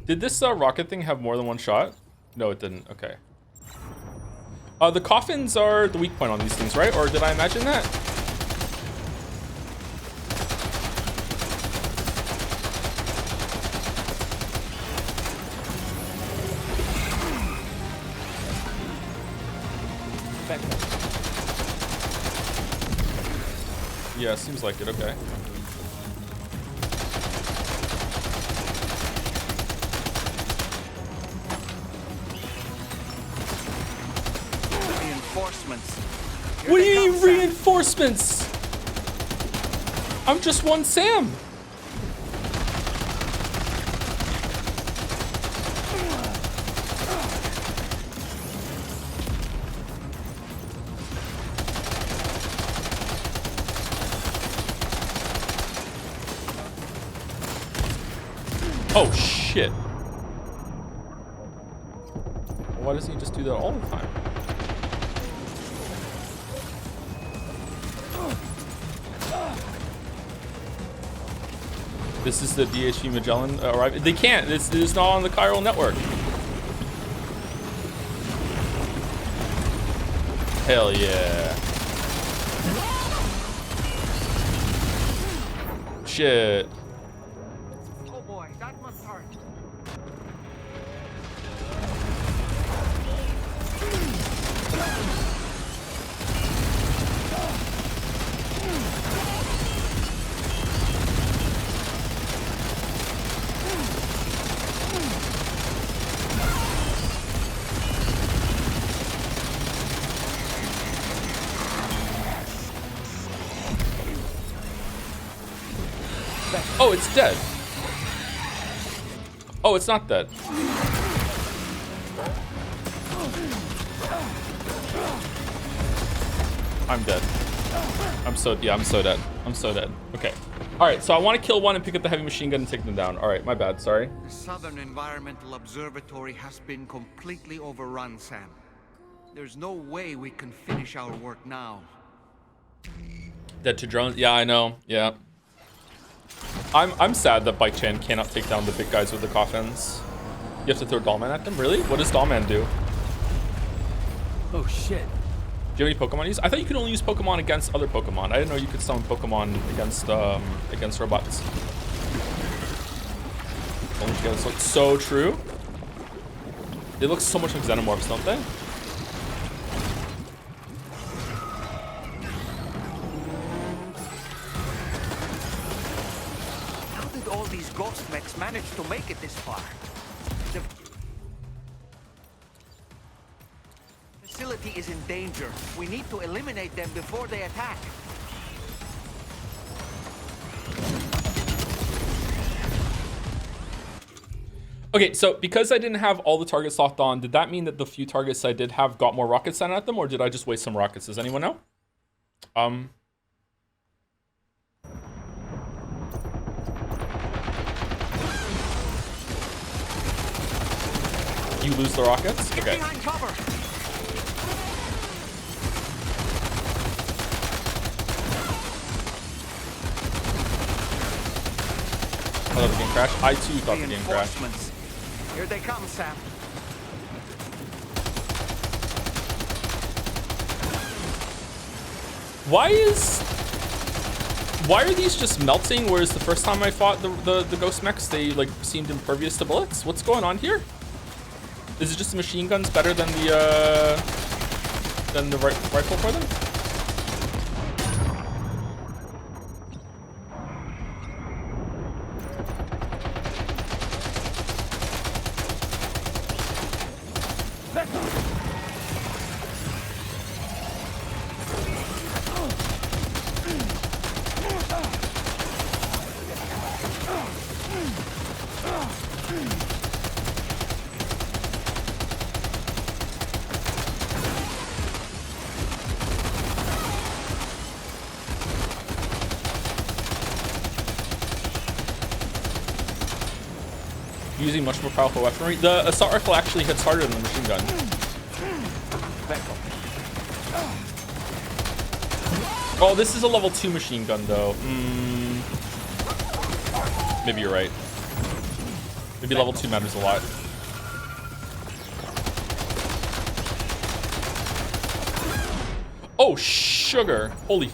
Did this rocket thing have more than one shot? No, it didn't. Okay. The coffins are the weak point on these things, right? Or did I imagine that? Yeah, seems like it. Okay. What do you mean reinforcements? I'm just one Sam. Oh shit. Why doesn't he just do that all the time? This is the DHV Magellan arriving. They can't. This is not on the chiral network. Hell yeah. Shit. Oh boy, that must hurt. Oh, it's dead. Oh, it's not dead. I'm dead. I'm so dead. I'm so dead. Okay. All right, so I want to kill one and pick up the heavy machine gun and take them down. All right, my bad. Sorry. The Southern Environmental Observatory has been completely overrun, Sam. There's no way we can finish our work now. Dead to drones. Yeah, I know. Yeah. I'm sad that Bike Chan cannot take down the big guys with the coffins. You have to throw Dollman at them? Really? What does Dollman do? Oh shit. Do you have any Pokemon use? I thought you could only use Pokemon against other Pokemon. I didn't know you could summon Pokemon against robots. Only together. So it's so true. They look so much like Xenomorphs, don't they? How did all these ghost mechs manage to make it this far? The facility is in danger. We need to eliminate them before they attack. Okay, so because I didn't have all the targets locked on, did that mean that the few targets I did have got more rockets sent at them, or did I just waste some rockets? Does anyone know? You lose the rockets? Get Okay. behind cover. I thought the game crashed. I too thought the game crashed. Reinforcements. Here they come, Sam. Why are these just melting, whereas the first time I fought the ghost mechs, they like seemed impervious to bullets? What's going on here? Is it just the machine guns better than the rifle for them? Using much more powerful weaponry. The assault rifle actually hits harder than the machine gun. Oh, this is a level 2 machine gun though. Maybe you're right. Maybe level 2 matters a lot. Oh, sugar. Holy.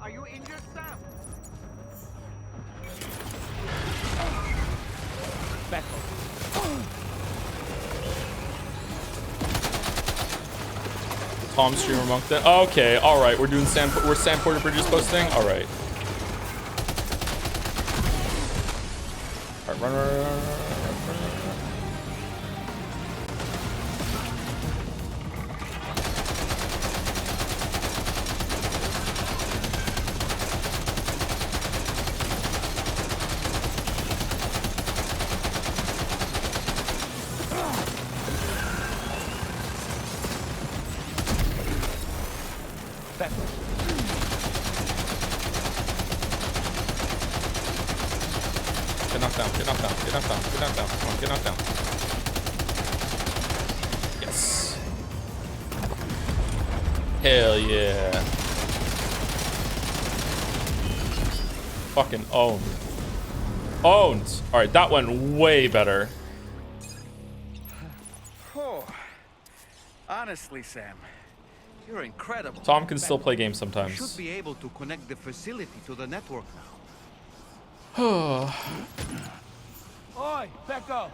Are you injured, Sam? Back Tom streamer monk then. Okay, all right. We're doing we're Sandporter Bridges posting. All right. All right, run. Get knocked down. Come on, get knocked down. Yes. Hell yeah. Fucking owned. Owned. All right, that went way better. Oh, honestly, Sam, you're incredible. Tom can still play games You sometimes. should be able to connect the facility to the network now. Oi, Becco!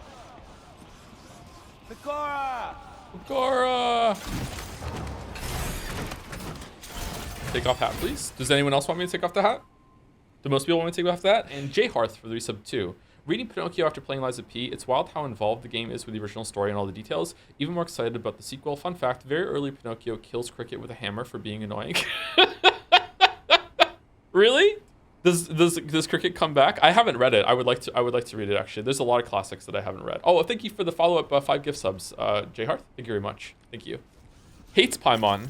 Pecora! Gora! Take off hat, please. Does anyone else want me to take off the hat? Do most people want me to take off the hat? And J Hearth for the resub 2. Reading Pinocchio after playing Lies of P, it's wild how involved the game is with the original story and all the details. Even more excited about the sequel. Fun fact, very early Pinocchio kills Cricket with a hammer for being annoying. Really? Does Cricket come back? I haven't read it. I would like to read it actually. There's a lot of classics that I haven't read. Oh, thank you for the follow-up 5 gift subs, J Hearth. Thank you very much. Thank you. Hates Paimon.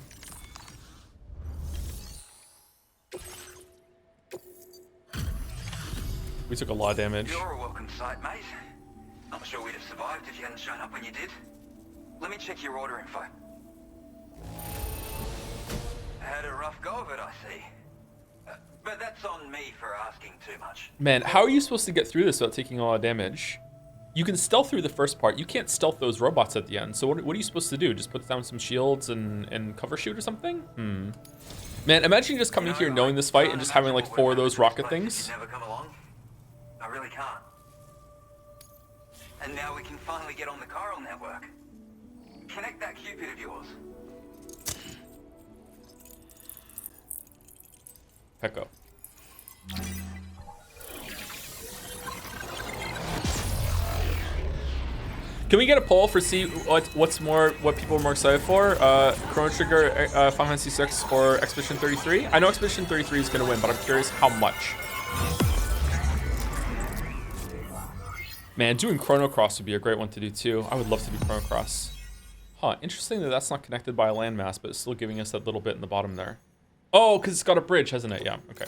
We took a lot of damage. You're a welcome sight, mate. Not sure we'd have survived if you hadn't shown up when you did. Let me check your order info. Had a rough go of it, I see. But that's on me for asking too much. Man, how are you supposed to get through this without taking a lot of damage? You can stealth through the first part. You can't stealth those robots at the end. So what are you supposed to do? Just put down some shields and cover shoot or something? Man, imagine just coming here knowing this fight and just having like 4 of those rocket things. Never come along. I really can't. And now we can finally get on the chiral network. Connect that Cupid of yours. Pecco. Can we get a poll for see what people are more excited for? Chrono Trigger, Final Fantasy 6 or Expedition 33? I know Expedition 33 is gonna win, but I'm curious how much. Man, doing Chrono Cross would be a great one to do too. I would love to do Chrono Cross. Huh, interesting that that's not connected by a landmass, but it's still giving us that little bit in the bottom there. Oh, because it's got a bridge, hasn't it? Yeah, okay.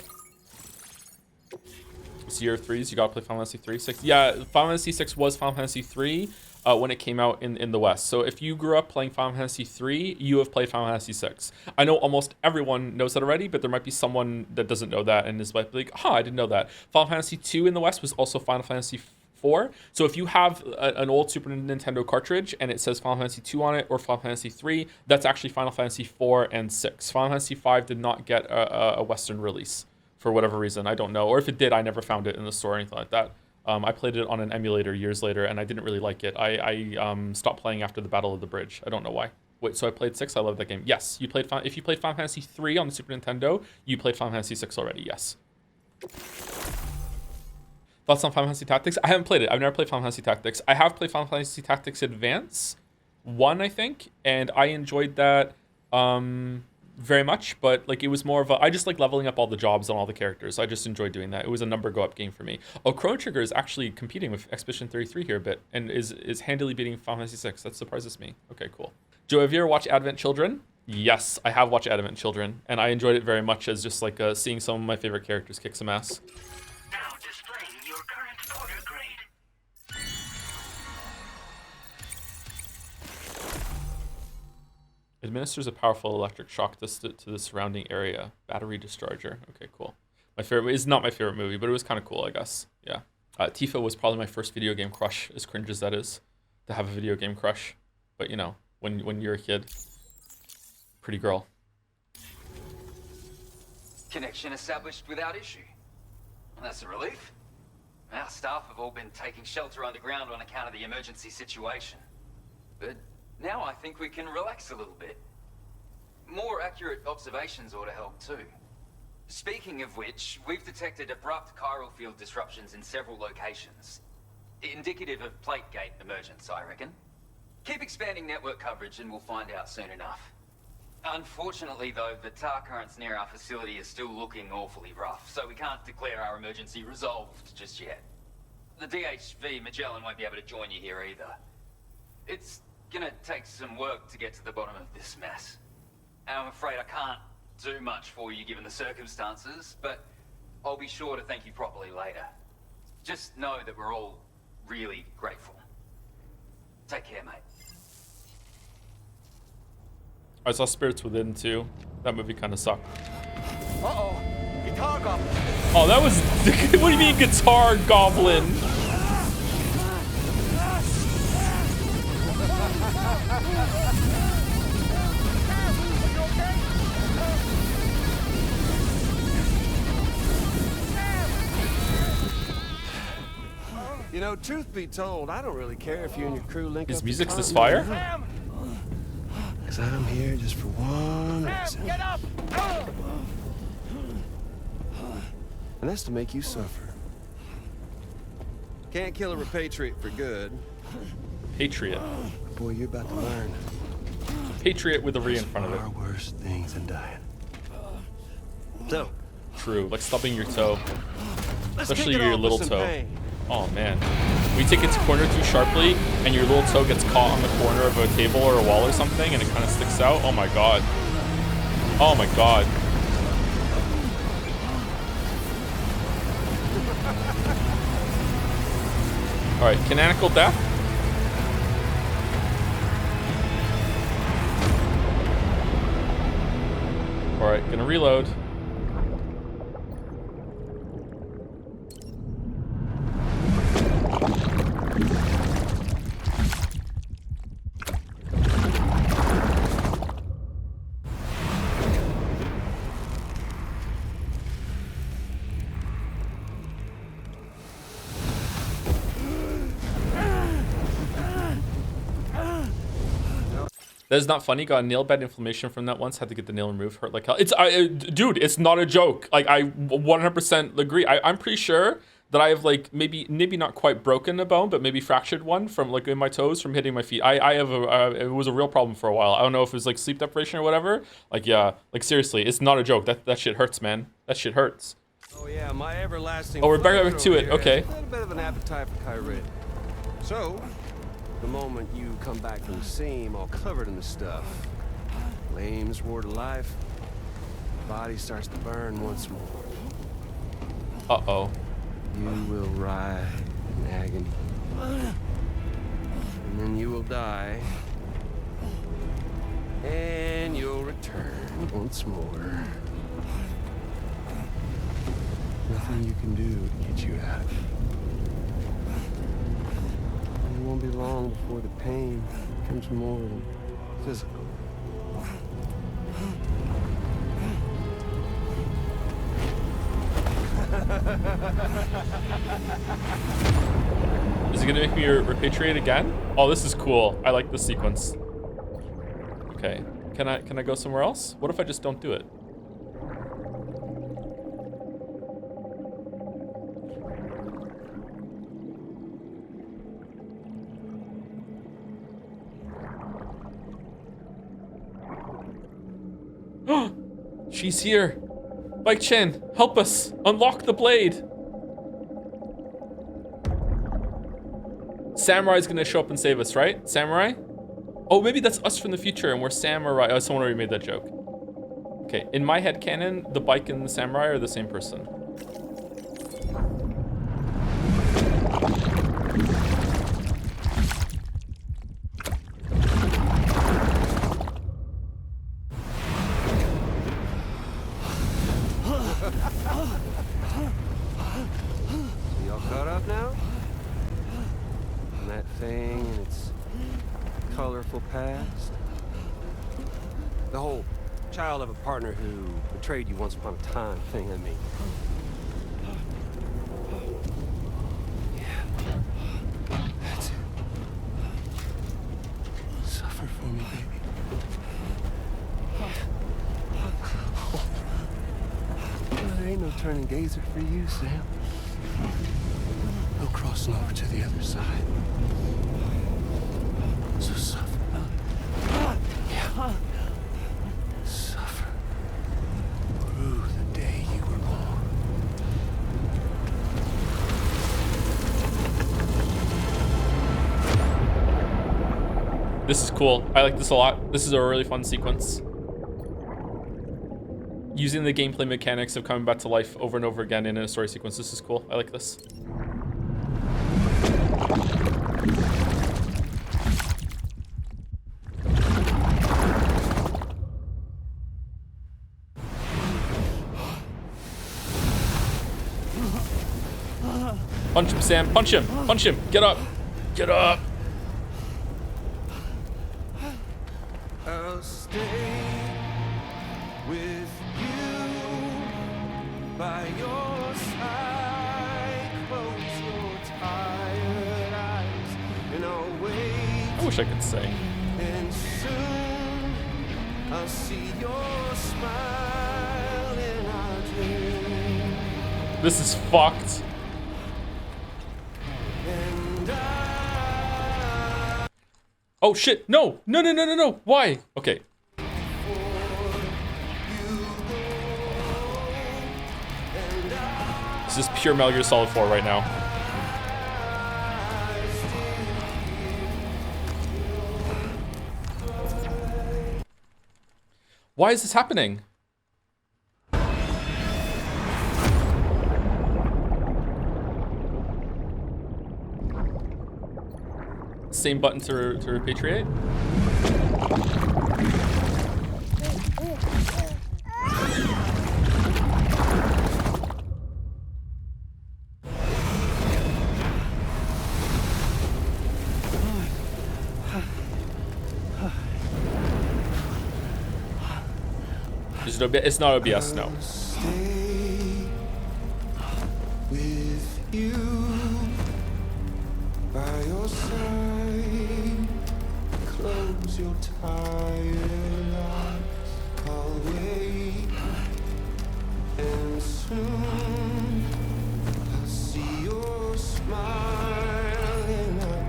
It's year 3s, you gotta play Final Fantasy 3, 6. Yeah, Final Fantasy 6 was Final Fantasy 3 when it came out in the West. So if you grew up playing Final Fantasy 3, you have played Final Fantasy 6. I know almost everyone knows that already, but there might be someone that doesn't know that and is like, huh, I didn't know that. Final Fantasy 2 in the West was also Final Fantasy 4. So if you have an old Super Nintendo cartridge and it says Final Fantasy 2 on it or Final Fantasy 3, that's actually Final Fantasy 4 and 6. Final Fantasy 5 did not get a Western release for whatever reason. I don't know. Or if it did, I never found it in the store or anything like that. I played it on an emulator years later and I didn't really like it. I stopped playing after the Battle of the Bridge. I don't know why. Wait, so I played 6? I love that game. Yes, you played. If you played Final Fantasy 3 on the Super Nintendo, you played Final Fantasy 6 already, yes. Thoughts on Final Fantasy Tactics? I haven't played it. I've never played Final Fantasy Tactics. I have played Final Fantasy Tactics Advance 1, I think, and I enjoyed that very much, but like it was more of a, I just like leveling up all the jobs on all the characters. I just enjoyed doing that. It was a number go up game for me. Oh, Chrono Trigger is actually competing with Expedition 33 here a bit and is handily beating Final Fantasy 6. That surprises me. Okay, cool. Joe, have you ever watched Advent Children? Yes, I have watched Advent Children, and I enjoyed it very much as just like seeing some of my favorite characters kick some ass. Now displaying your current order grade. Administers a powerful electric shock to the surrounding area. Battery discharger. Okay, cool. My favorite is not my favorite movie, but it was kind of cool, I guess. Yeah. Tifa was probably my first video game crush, as cringe as that is, to have a video game crush. But you know, when you're a kid, pretty girl. Connection established without issue. Well, that's a relief. Our staff have all been taking shelter underground on account of the emergency situation. But now I think we can relax a little bit. More accurate observations ought to help too. Speaking of which, we've detected abrupt chiral field disruptions in several locations. Indicative of plate gate emergence, I reckon. Keep expanding network coverage and we'll find out soon enough. Unfortunately though, the tar currents near our facility are still looking awfully rough, so we can't declare our emergency resolved just yet. The DHV Magellan won't be able to join you here either. It's gonna take some work to get to the bottom of this mess. And I'm afraid I can't do much for you given the circumstances, but I'll be sure to thank you properly later. Just know that we're all really grateful. Take care, mate. I saw Spirits Within too. That movie kind of sucked. Uh-oh. Guitar goblin. Oh, that was... What do you mean Guitar Goblin? You know, truth be told, I don't really care if you and your crew link His up. music's this fire? Because I'm here just for one reason. Get up! And that's to make you suffer. Can't kill a repatriate for good. Patriot. Boy, you're about to learn. Patriot with a re in front of Far it. worse things than dying. So, True, like stubbing your toe. let's Especially kick it your off little with some toe. pain. Oh man. When you take its corner too sharply and your little toe gets caught on the corner of a table or a wall or something and it kind of sticks out. Oh my god. Oh my god. Alright, canonical death. Alright, gonna reload. That is not funny. Got a nail bed inflammation from that once. Had to get the nail removed. Hurt like hell. It's dude. It's not a joke. Like I 100% agree. I'm pretty sure that I have like maybe not quite broken a bone, but maybe fractured one from like in my toes from hitting my feet. I have a it was a real problem for a while. I don't know if it was like sleep deprivation or whatever. Like yeah, like seriously, it's not a joke. That shit hurts, man. That shit hurts. Oh yeah, my everlasting. Oh, we're back friend to over it. here Okay. has a little bit of an appetite for Kyrie. So, The moment you come back from the seam all covered in the stuff, flames roar to life, the body starts to burn once more. Uh-oh. You will writhe in agony. And then you will die. And you'll return once more. Nothing you can do to get you out. It won't be long before the pain becomes more than physical. Is it gonna make me repatriate again? Oh, this is cool. I like this sequence. Okay, can I go somewhere else? What if I just don't do it? She's here. Bike Chen, help us. Unlock the blade. Samurai's gonna show up and save us, right? Samurai? Oh, maybe that's us from the future and we're samurai. Oh, someone already made that joke. Okay, in my head canon, the bike and the samurai are the same person. You all caught up now? And that thing and its colorful past? The whole child of a partner who betrayed you once upon a time thing, I mean. Yeah. That's it. Suffer for me, baby. There ain't no turning gazer for you, Sam. No crossing over to the other side. So suffer. Yeah. Suffer. Through the day you were born. This is cool. I like this a lot. This is a really fun sequence. Using the gameplay mechanics of coming back to life over and over again in a story sequence. This is cool. I like this. Punch him, Sam. Punch him. Punch him. Get up. Get up. I'll stay with you by your side. Close your tired eyes and I'll wait. I wish I could sing. And soon I'll see your smile in our dream. This is fucked. And I Oh shit. No. No, no, no, no, no. Why? Okay. This is pure Metal Gear Solid 4 right now. Why is this happening? Same button to repatriate. Is it OBS? It's not OBS, no. stay with you by your side. Close your tired eyes. I'll wait, and soon I'll see your smile in our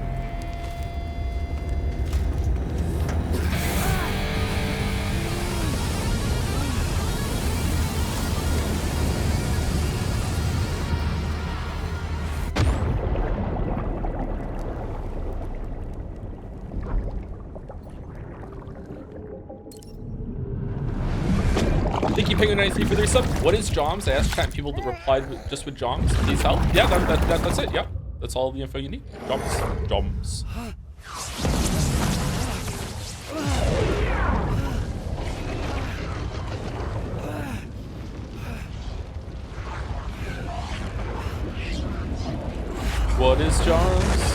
Penguin 93 for 3 sub. What is Joms? I asked chat and people that replied just with Joms. Please help. Yeah, that's it. Yeah, that's all the info you need. Joms. What is Joms?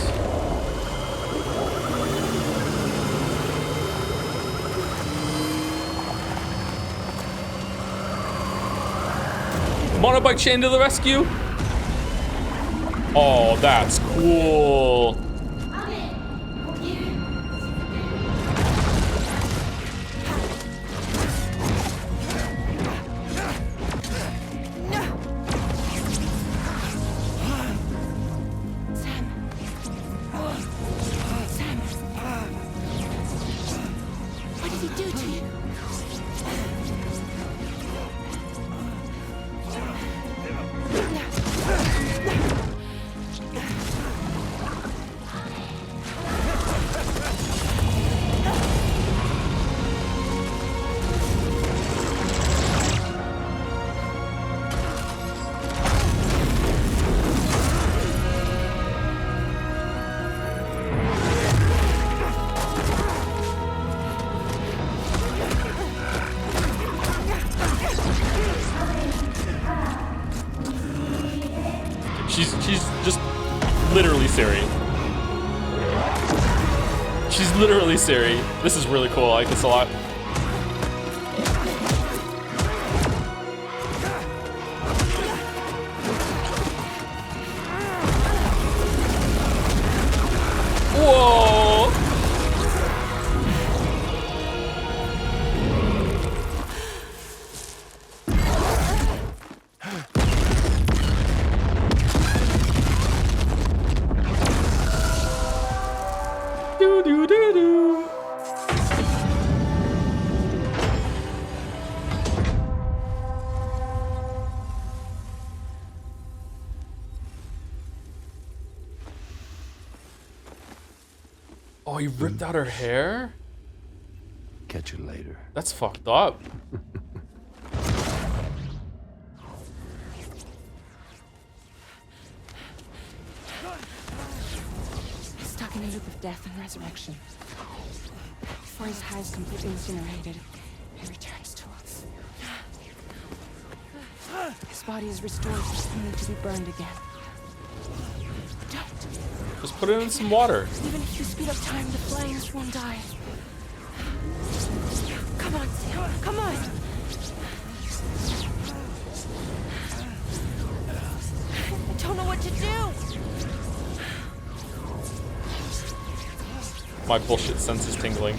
Monobike chain to the rescue. Oh, that's cool. What did he do to you? She's just literally Siri. She's literally Siri. This is really cool. I like this a lot. Whoa! Do do do do. Oh, he ripped out her hair? Catch you later. That's fucked up. Stuck in a loop of death and resurrection. Before his hair is completely incinerated, he returns to us. His body is restored, only to be burned again. Don't. Just put it in some water. Even if you speed up time, the flames won't die. Come on, Sam. Come on. I don't know what to do. My bullshit sense is tingling.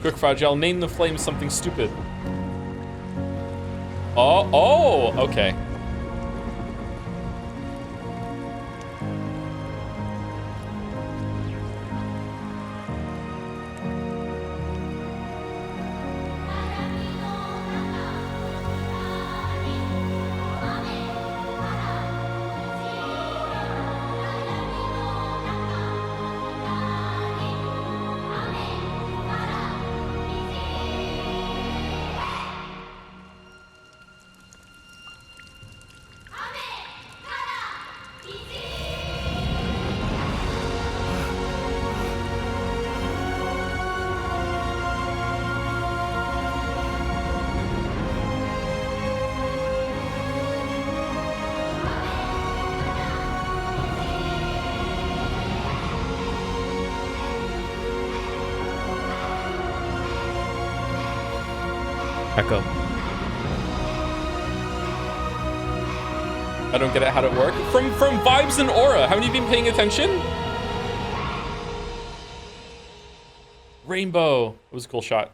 Quick, Fragile, name the flame something stupid. Oh, okay. Echo. I don't get it. How'd it work? From Vibes and Aura. Haven't you been paying attention? Rainbow. It was a cool shot.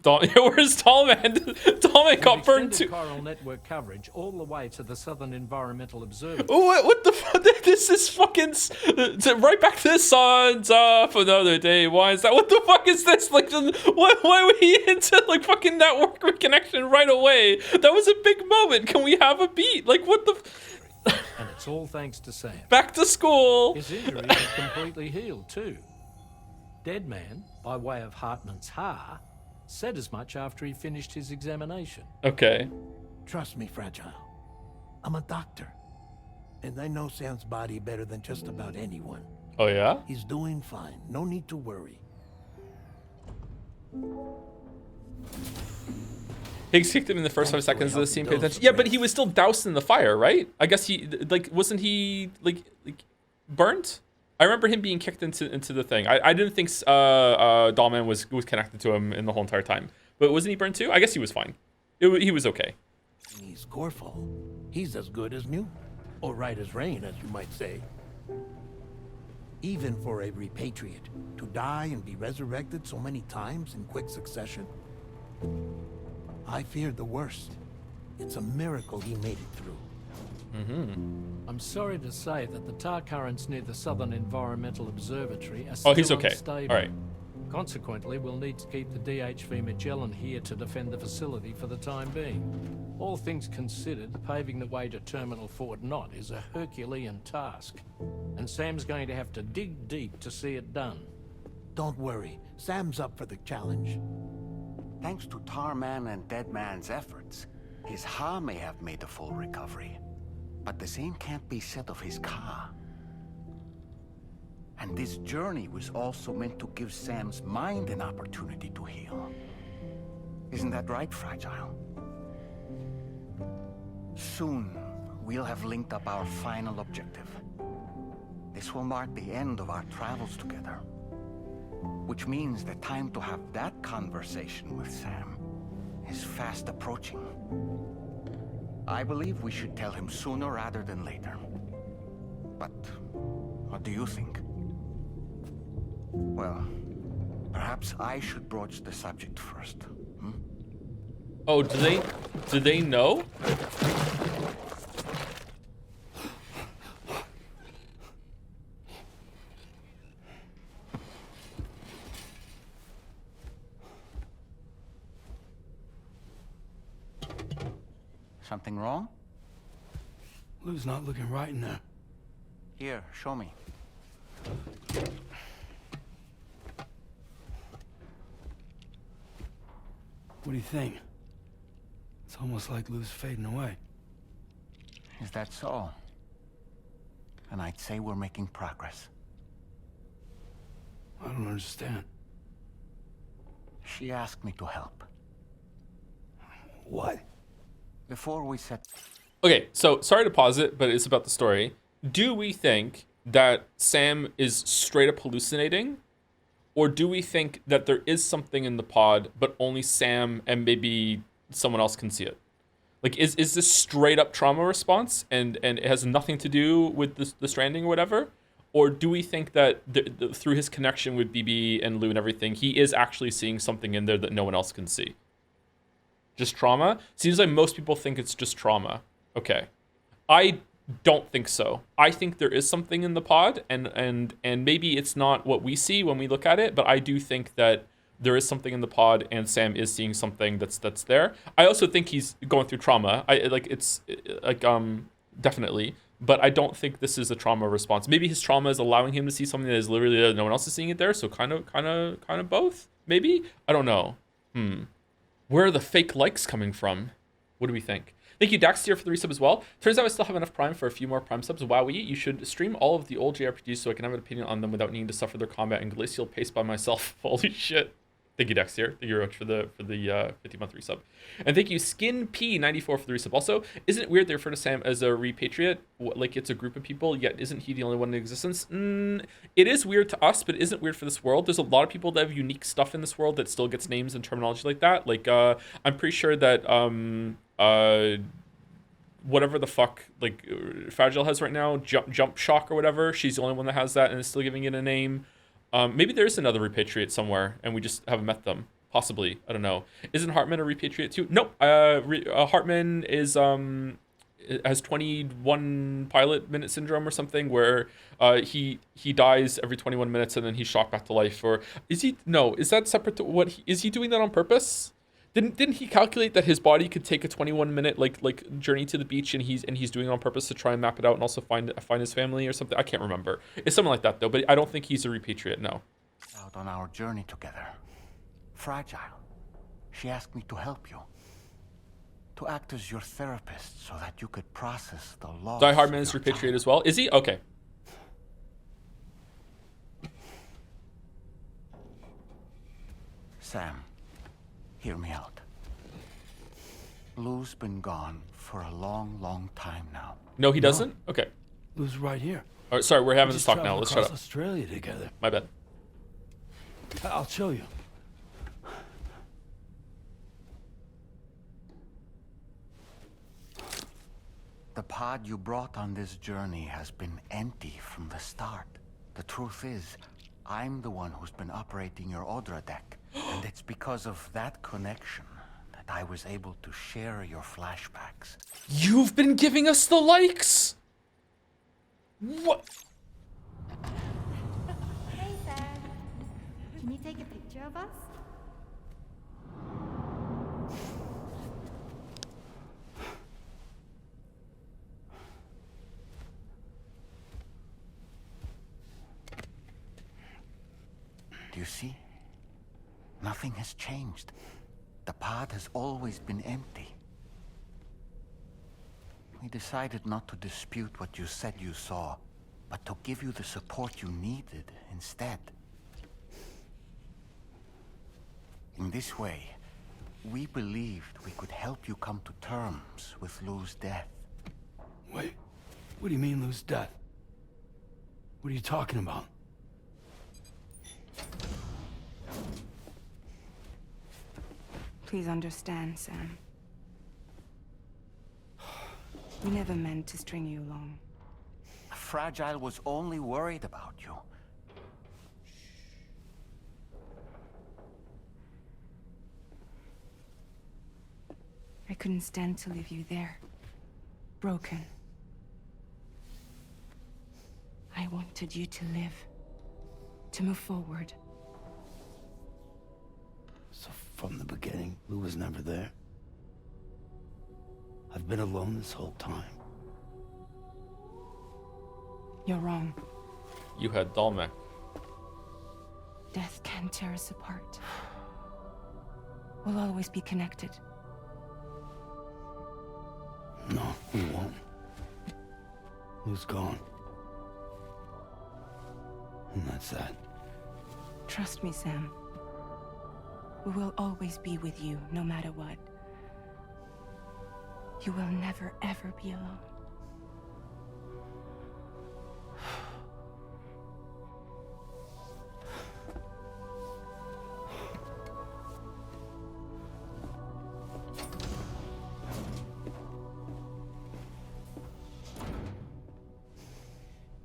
Where's Tallman? Tallman got burned too. Coral network coverage all the way to the Southern Environmental Observatory. Oh, what the fuck? This is fucking right back to the sun's off another day. Why is that? What the fuck is this? Like, why were he into like fucking network reconnection right away? That was a big moment. Can we have a beat? Like, what the? And it's all thanks to Sam. Back to school. His injury is completely healed too. Deadman, by way of Hartman's Ha, said as much after he finished his examination. Okay. Trust me, Fragile. I'm a doctor. And I know Sam's body better than just about anyone. Oh yeah? He's doing fine. No need to worry. Higgs kicked him in the first 5 seconds of the scene. Pay attention. Yeah, but he was still doused in the fire, right? I guess he wasn't he like burnt? I remember him being kicked into the thing. I didn't think Dollman was connected to him in the whole entire time. But wasn't he burned too? I guess he was fine. He was okay. He's Gorfall. He's as good as new. Or right as rain, as you might say. Even for a repatriate, to die and be resurrected so many times in quick succession. I feared the worst. It's a miracle he made it through. I'm sorry to say that the tar currents near the Southern Environmental Observatory are Oh, he's still okay. unstable. All right. Consequently, we'll need to keep the DHV Magellan here to defend the facility for the time being. All things considered, paving the way to Terminal Fort Knott is a Herculean task, and Sam's going to have to dig deep to see it done. Don't worry. Sam's up for the challenge. Thanks to Tarman and Deadman's efforts, his Ha may have made a full recovery. But the same can't be said of his Ka. And this journey was also meant to give Sam's mind an opportunity to heal. Isn't that right, Fragile? Soon, we'll have linked up our final objective. This will mark the end of our travels together. Which means the time to have that conversation with Sam is fast approaching. I believe we should tell him sooner rather than later. But what do you think? Well, perhaps I should broach the subject first. Oh, do they know? Something wrong? Lou's not looking right in there. Here, show me. What do you think? It's almost like Lou's fading away. Is that so? And I'd say we're making progress. I don't understand. She asked me to help. What? Before we set... Okay, so sorry to pause it, but it's about the story. Do we think that Sam is straight up hallucinating? Or do we think that there is something in the pod, but only Sam and maybe someone else can see it? Like, is this straight up trauma response and it has nothing to do with the Stranding or whatever? Or do we think that through his connection with BB and Lou and everything, he is actually seeing something in there that no one else can see? Just trauma? Seems like most people think it's just trauma. Okay. I don't think so. I think there is something in the pod, and maybe it's not what we see when we look at it, but I do think that there is something in the pod, and Sam is seeing something that's there. I also think he's going through trauma. Definitely, but I don't think this is a trauma response. Maybe his trauma is allowing him to see something that is literally there, no one else is seeing it there. So kind of both. Maybe, I don't know. Where are the fake likes coming from? What do we think? Thank you, Daxtier, for the resub as well. Turns out I still have enough Prime for a few more Prime subs. Wowee, you should stream all of the old JRPGs so I can have an opinion on them without needing to suffer their combat and glacial pace by myself. Holy shit. Thank you, Daxtier. Thank you very much for the 50-month resub. And thank you, Skin P94, for the resub. Also, isn't it weird they refer to Sam as a repatriate? Like it's a group of people, yet isn't he the only one in existence? It is weird to us, but it isn't weird for this world. There's a lot of people that have unique stuff in this world that still gets names and terminology like that. Like, I'm pretty sure that whatever the fuck like Fragile has right now, jump shock or whatever, she's the only one that has that and is still giving it a name. Maybe there is another repatriate somewhere and we just haven't met them. Possibly, I don't know. Isn't Hartman a repatriate too? Nope. Hartman is has 21 pilot minute syndrome or something, where he dies every 21 minutes and then he's shocked back to life. Or is he? No, is that separate to what? Is he doing that on purpose? Didn't he calculate that his body could take a 21-minute like journey to the beach, and he's doing it on purpose to try and map it out and also find his family or something? I can't remember. It's something like that though. But I don't think he's a repatriate. No. Out on our journey together. Fragile. She asked me to help you. To act as your therapist so that you could process the loss. Die Hard Man is repatriate as well. Is he? Okay. Sam, hear me out. Lou's been gone for a long, long time now. No, he doesn't? Okay. Lou's right here. All right, sorry, we're having We this just talk now. traveled Let's shut across up. Australia together. My bad. I'll show you. The pod you brought on this journey has been empty from the start. The truth is, I'm the one who's been operating your Odra deck. And it's because of that connection that I was able to share your flashbacks. You've been giving us the likes. What? Hey, Sam. Can you take a picture of us? Do you see? Nothing has changed. The pod has always been empty. We decided not to dispute what you said you saw, but to give you the support you needed instead. In this way, we believed we could help you come to terms with Lou's death. Wait, what do you mean Lou's death? What are you talking about? Please understand, Sam. We never meant to string you along. Fragile was only worried about you. I couldn't stand to leave you there, broken. I wanted you to live, to move forward. So from the beginning, Lou was never there? I've been alone this whole time. You're wrong. You had Dalmek. Death can tear us apart. We'll always be connected. No, we won't. Lou's gone. And that's that. Trust me, Sam. We will always be with you, no matter what. You will never, ever be alone.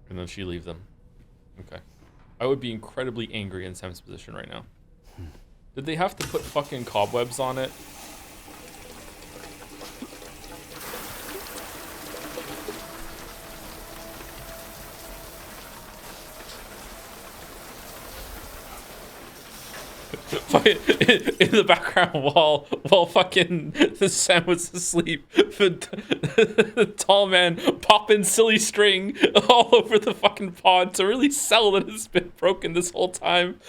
And then she leave them. Okay. I would be incredibly angry in Sam's position right now. Did they have to put fucking cobwebs on it? In the background while fucking Sam was asleep, the tall man popping silly string all over the fucking pod to really sell that it's been broken this whole time.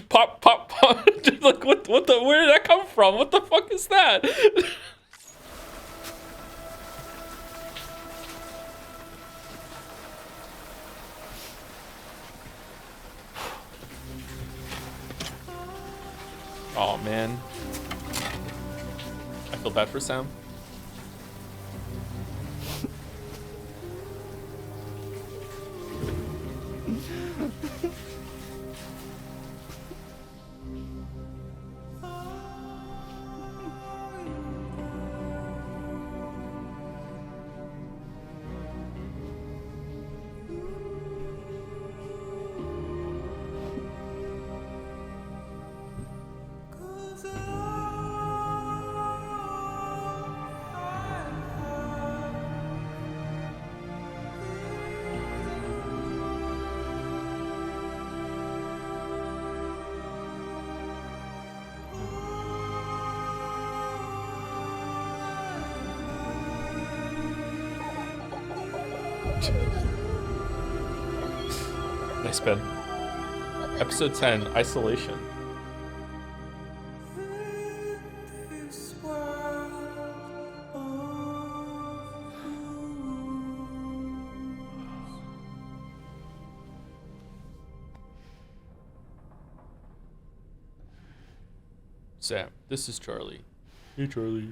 Pop, pop, pop. Like what the, where did that come from? What the fuck is that? Oh man, I feel bad for Sam. Nice pen. Episode 10, Isolation. Sam, this is Charlie. Hey, Charlie.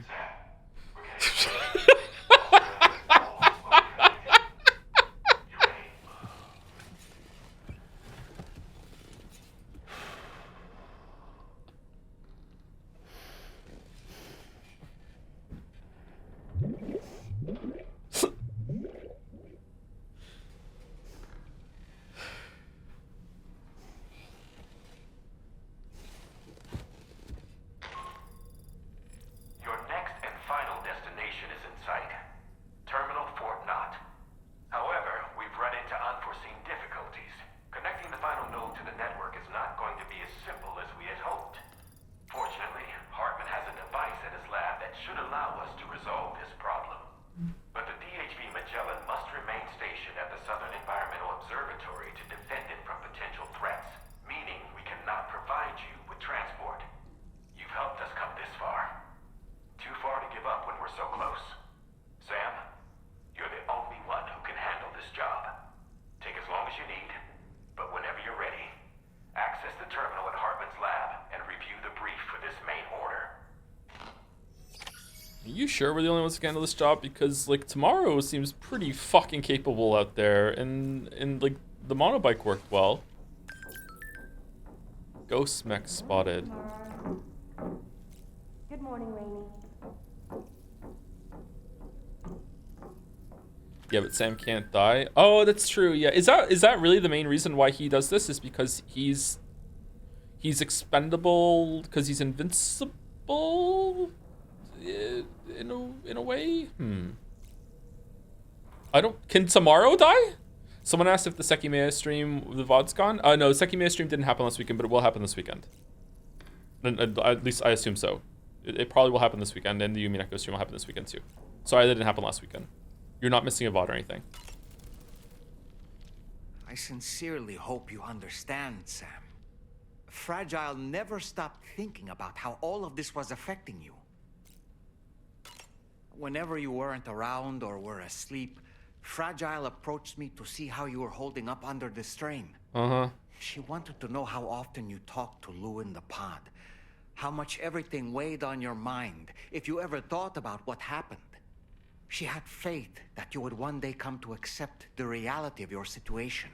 Your next and final destination is in sight. Terminal Fort Knott. However, we've run into unforeseen difficulties. Connecting the final node to the network is not going to be as simple as we had hoped. Fortunately, Hartman has a device at his lab that should allow us to resolve this problem. But the DHV Magellan must remain stationed at the Southern Environmental Observatory to defend it from potential threats, meaning we cannot provide you with transport. You've helped us come this far. Too far to give up when we're so close. Sam, you're the only one who can handle this job. Take as long as you need, but whenever you're ready, access the terminal at Hartman's lab and review the brief for this main order. Are you sure we're the only ones who can handle this job? Because, like, Tomorrow seems pretty fucking capable out there, and like, the monobike worked well. Ghost mech spotted. Good morning, Rainy. Yeah, but Sam can't die. Oh, that's true. Yeah, is that really the main reason why he does this? Is because he's expendable because he's invincible in a way? I don't. Can Tomorrow die? Someone asked if the Sekimea stream, the VOD's gone. No, the Sekimea stream didn't happen last weekend, but it will happen this weekend. And at least I assume so. It probably will happen this weekend, and the Yumineko stream will happen this weekend too. Sorry that didn't happen last weekend. You're not missing a VOD or anything. I sincerely hope you understand, Sam. Fragile never stopped thinking about how all of this was affecting you. Whenever you weren't around or were asleep, Fragile approached me to see how you were holding up under the strain. She wanted to know how often you talked to Lou in the pod, how much everything weighed on your mind, if you ever thought about what happened. She had faith that you would one day come to accept the reality of your situation.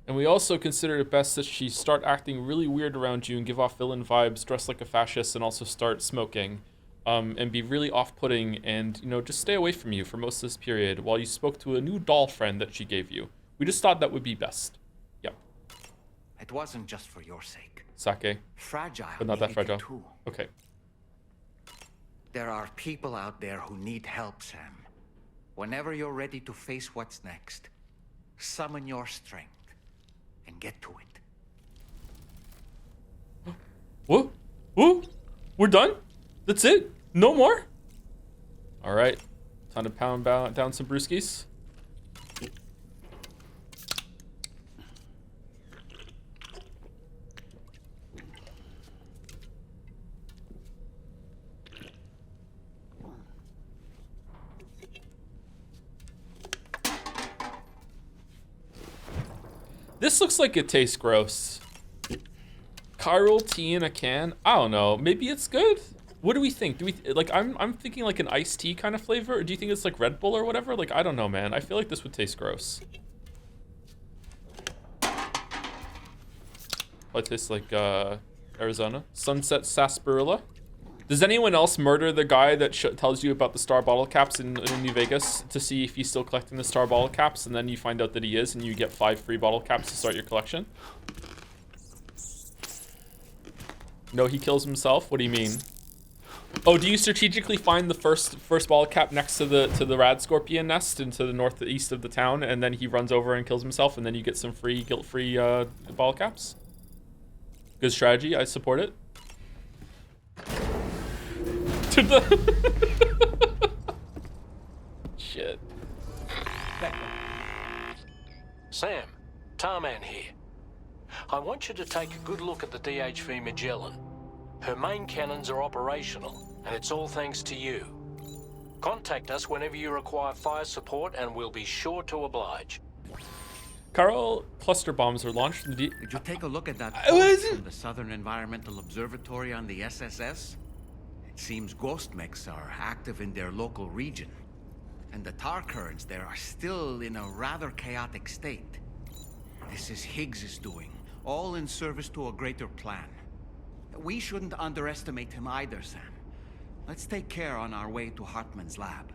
And we also considered it best that she start acting really weird around you and give off villain vibes, dress like a fascist, and also start smoking. And be really off-putting and, you know, just stay away from you for most of this period while you spoke to a new doll friend that she gave you. We just thought that would be best. Yep. It wasn't just for your sake. Sake. Fragile, but not that needed fragile. it too. Okay. There are people out there who need help, Sam. Whenever you're ready to face what's next, summon your strength and get to it. What? What? We're done? That's it? No more? All right. Time to pound down some brewskis. This looks like it tastes gross. Chiral tea in a can? I don't know. Maybe it's good? What do we think? Do we like? I'm thinking like an iced tea kind of flavor. Or do you think it's like Red Bull or whatever? Like, I don't know, man. I feel like this would taste gross. It tastes like Arizona Sunset Sarsaparilla. Does anyone else murder the guy that tells you about the star bottle caps in New Vegas to see if he's still collecting the star bottle caps, and then you find out that he is, and you get 5 free bottle caps to start your collection? No, he kills himself. What do you mean? Oh, do you strategically find the first bottle cap next to the rad scorpion nest and to the northeast of the town, and then he runs over and kills himself, and then you get some free guilt-free bottle caps? Good strategy. I support it. To the shit. Sam, Tarman here. I want you to take a good look at the DHV Magellan. Her main cannons are operational, and it's all thanks to you. Contact us whenever you require fire support, and we'll be sure to oblige. Carl cluster bombs are launched from the Did you take a look at that was post from the Southern Environmental Observatory on the SSS? It seems ghost mechs are active in their local region, and the tar currents there are still in a rather chaotic state. This is Higgs's doing, all in service to a greater plan. We shouldn't underestimate him either, Sam. Let's take care on our way to Hartman's lab.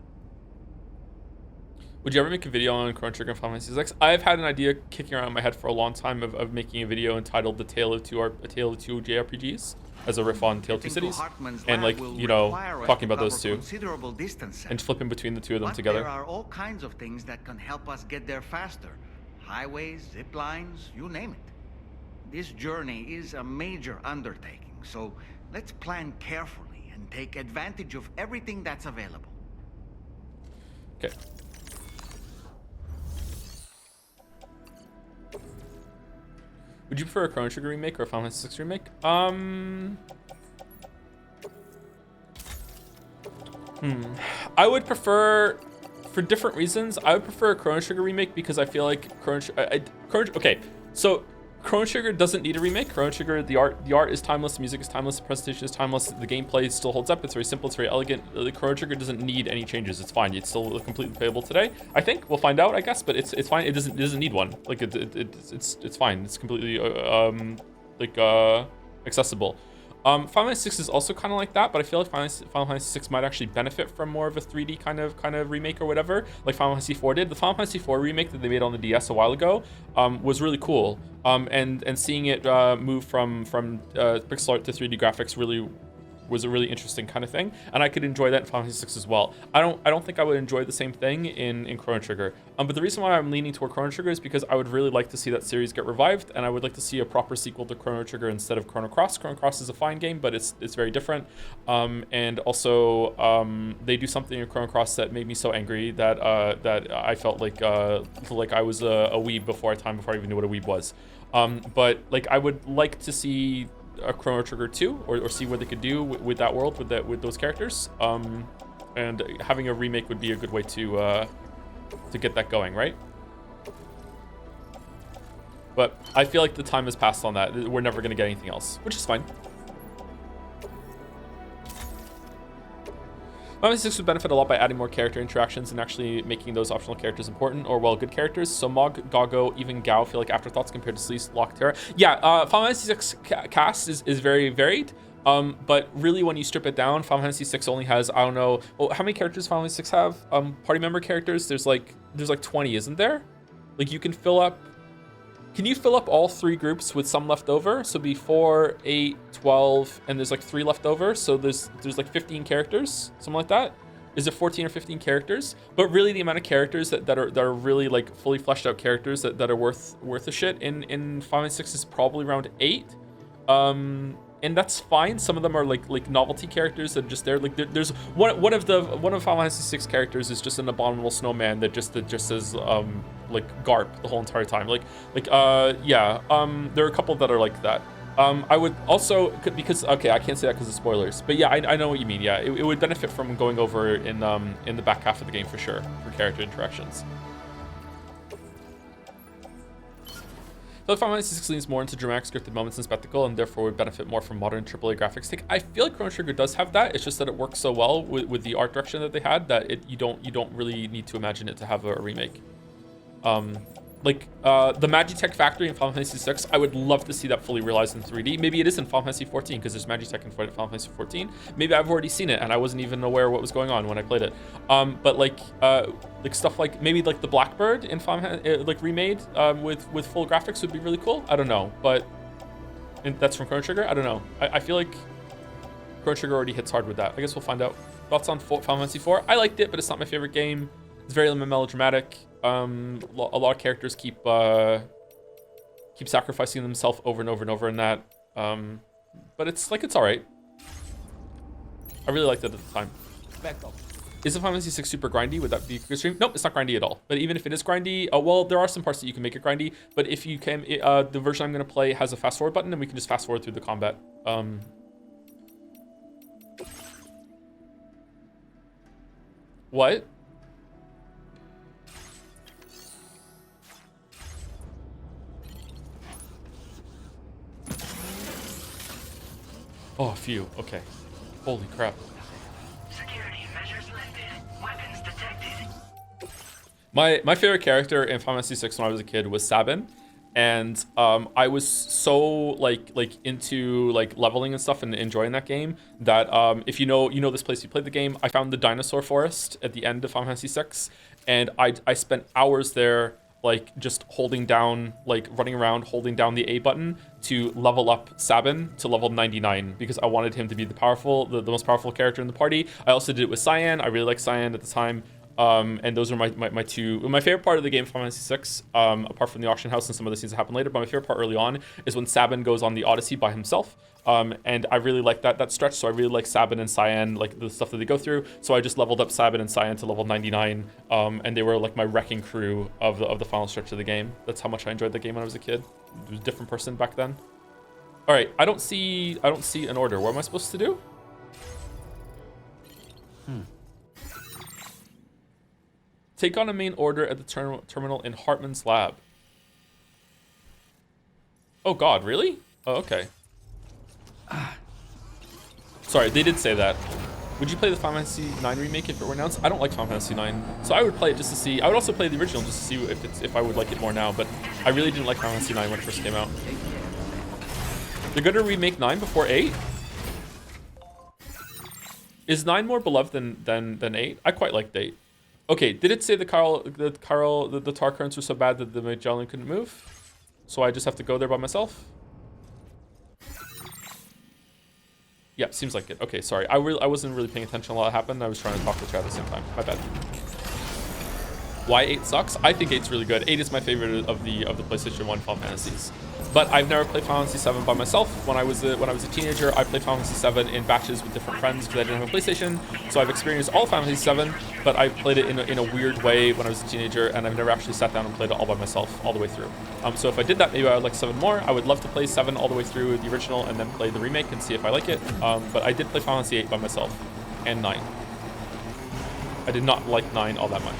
Would you ever make a video on Chrono Trigger and Final Fantasy VI? I've had an idea kicking around in my head for a long time of making a video entitled "A Tale of Two JRPGs" as a riff on Tale of Two Cities, and like talking about those two, and flipping between the two of them together. There are all kinds of things that can help us get there faster: highways, zip lines, you name it. This journey is a major undertaking, so let's plan carefully and take advantage of everything that's available. Okay. Would you prefer a Chrono Trigger remake or a Final Fantasy VI remake? I would prefer, for different reasons, I would prefer a Chrono Trigger remake because I feel like okay, so Chrono Trigger doesn't need a remake. Chrono Trigger, the art is timeless, the music is timeless, the presentation is timeless, the gameplay still holds up. It's very simple, it's very elegant. The Chrono Trigger doesn't need any changes. It's fine. It's still completely playable today. I think we'll find out, I guess, but it's fine. It doesn't need one. Like it's fine. It's completely accessible. Final Fantasy VI is also kind of like that, but I feel like Final Fantasy VI might actually benefit from more of a 3D kind of remake or whatever, like Final Fantasy IV did. The Final Fantasy IV remake that they made on the DS a while ago was really cool. And seeing it move from pixel art to 3D graphics really was a really interesting kind of thing, and I could enjoy that in Final Fantasy VI as well. I don't think I would enjoy the same thing in Chrono Trigger. But the reason why I'm leaning toward Chrono Trigger is because I would really like to see that series get revived, and I would like to see a proper sequel to Chrono Trigger instead of Chrono Cross. Chrono Cross is a fine game, but it's very different. And also they do something in Chrono Cross that made me so angry that I felt like I was a weeb before I even knew what a weeb was. But like I would like to see a Chrono Trigger 2 or see what they could do with that world with those characters. And having a remake would be a good way to get that going, right? But I feel like the time has passed on that. We're never going to get anything else, which is fine. Final Fantasy VI would benefit a lot by adding more character interactions and actually making those optional characters important, or well, good characters. So Mog, Gago, even Gao feel like afterthoughts compared to Sleece, Locke, Terra. Yeah, Final Fantasy VI cast is very varied. But really, when you strip it down, Final Fantasy VI only has, I don't know, how many characters Final Fantasy VI have? Party member characters? There's like 20, isn't there? Like you can fill up. Can you fill up all 3 groups with some left over? So it'd be 4, 8, 12, and there's like 3 left over. So there's like 15 characters, something like that. Is it 14 or 15 characters? But really, the amount of characters that are really like fully fleshed out characters that are worth a shit in Final Fantasy VI is probably around 8. And that's fine. Some of them are like novelty characters that are just there. Like there's one of Final Fantasy VI characters is just an abominable snowman that just says like Garp the whole entire time. There are a couple that are like that. I would also, because okay, I can't say that because of spoilers, but yeah, I know what you mean. Yeah, it would benefit from going over in the back half of the game for sure for character interactions. So Final Fantasy VI leans more into dramatic scripted moments and spectacle, and therefore would benefit more from modern AAA graphics. I feel like Chrono Trigger does have that. It's just that it works so well with the art direction that they had that you don't really need to imagine it to have a remake. The Magitech factory in Final Fantasy VI, I would love to see that fully realized in 3D. Maybe it is in Final Fantasy XIV because there's Magitech in Final Fantasy XIV. Maybe I've already seen it and I wasn't even aware what was going on when I played it. But like stuff like maybe like the Blackbird in Final like remade with full graphics would be really cool. I don't know, but that's from Chrono Trigger. I don't know. I feel like Chrono Trigger already hits hard with that. I guess we'll find out. Thoughts on Final Fantasy IV? I liked it, but it's not my favorite game. It's very melodramatic. A lot of characters keep sacrificing themselves over and over and over in that. But it's all right. I really liked it at the time. Is the Final Fantasy 6 super grindy? Would that be a good stream? Nope, it's not grindy at all. But even if it is grindy, well, there are some parts that you can make it grindy. But if you can, the version I'm going to play has a fast forward button, and we can just fast forward through the combat. What? Oh, phew. Okay. Holy crap. Security measures lifted. Weapons detected. My favorite character in Final Fantasy 6 when I was a kid was Sabin, and I was so like into like leveling and stuff and enjoying that game that if you know this place, you played the game. I found the dinosaur forest at the end of Final Fantasy 6, and I spent hours there, like just holding down, like running around, holding down the A button to level up Sabin to level 99 because I wanted him to be the most powerful character in the party. I also did it with Cyan. I really liked Cyan at the time. And those are my two. My favorite part of the game, Final Fantasy 6, apart from the auction house and some of the scenes that happen later, but my favorite part early on is when Sabin goes on the Odyssey by himself. And I really like that stretch, so I really like Sabin and Cyan, like the stuff that they go through. So I just leveled up Sabin and Cyan to level 99, and they were like my wrecking crew of the final stretch of the game. That's how much I enjoyed the game when I was a kid. It was a different person back then. All right, I don't see an order. What am I supposed to do? Take on a main order at the terminal in Hartman's lab. Oh God, really? Oh, okay. Sorry, they did say that. Would you play the Final Fantasy 9 remake if it were announced? I don't like Final Fantasy 9, so I would play it just to see. I would also play the original just to see if I would like it more now, but I really didn't like Final Fantasy 9 when it first came out. They're gonna remake 9 before 8? Is 9 more beloved than 8? I quite liked 8. Okay, did it say the tar currents were so bad that the Magellan couldn't move? So I just have to go there by myself? Yeah, seems like it. Okay, sorry. I wasn't really paying attention a lot happened. I was trying to talk to chat at the same time. My bad. Why 8 sucks? I think 8's really good. 8 is my favorite of the PlayStation 1 Final Fantasies. But I've never played Final Fantasy 7 by myself. When I was a teenager, I played Final Fantasy 7 in batches with different friends because I didn't have a PlayStation. So I've experienced all Final Fantasy 7, but I played it in a weird way when I was a teenager, and I've never actually sat down and played it all by myself all the way through. So if I did that, maybe I would like 7 more. I would love to play 7 all the way through the original and then play the remake and see if I like it. But I did play Final Fantasy 8 by myself, and 9. I did not like 9 all that much.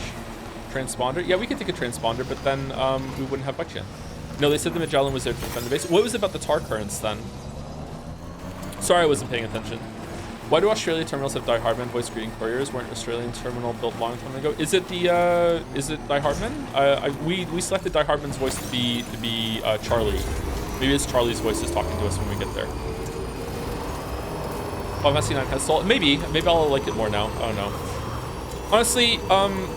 Transponder? Yeah, we could take a transponder, but then we wouldn't have much in. No, they said the Magellan was there to defend the base. What was it about the tar currents then? Sorry, I wasn't paying attention. Why do Australia terminals have Die Hardman voice greeting couriers? Weren't Australian terminal built long time ago? Is it Die Hardman? We selected Die Hardman's voice to be Charlie. Maybe it's Charlie's voice is talking to us when we get there. Final Fantasy 9 has salt. Maybe I'll like it more now. I don't know. Honestly,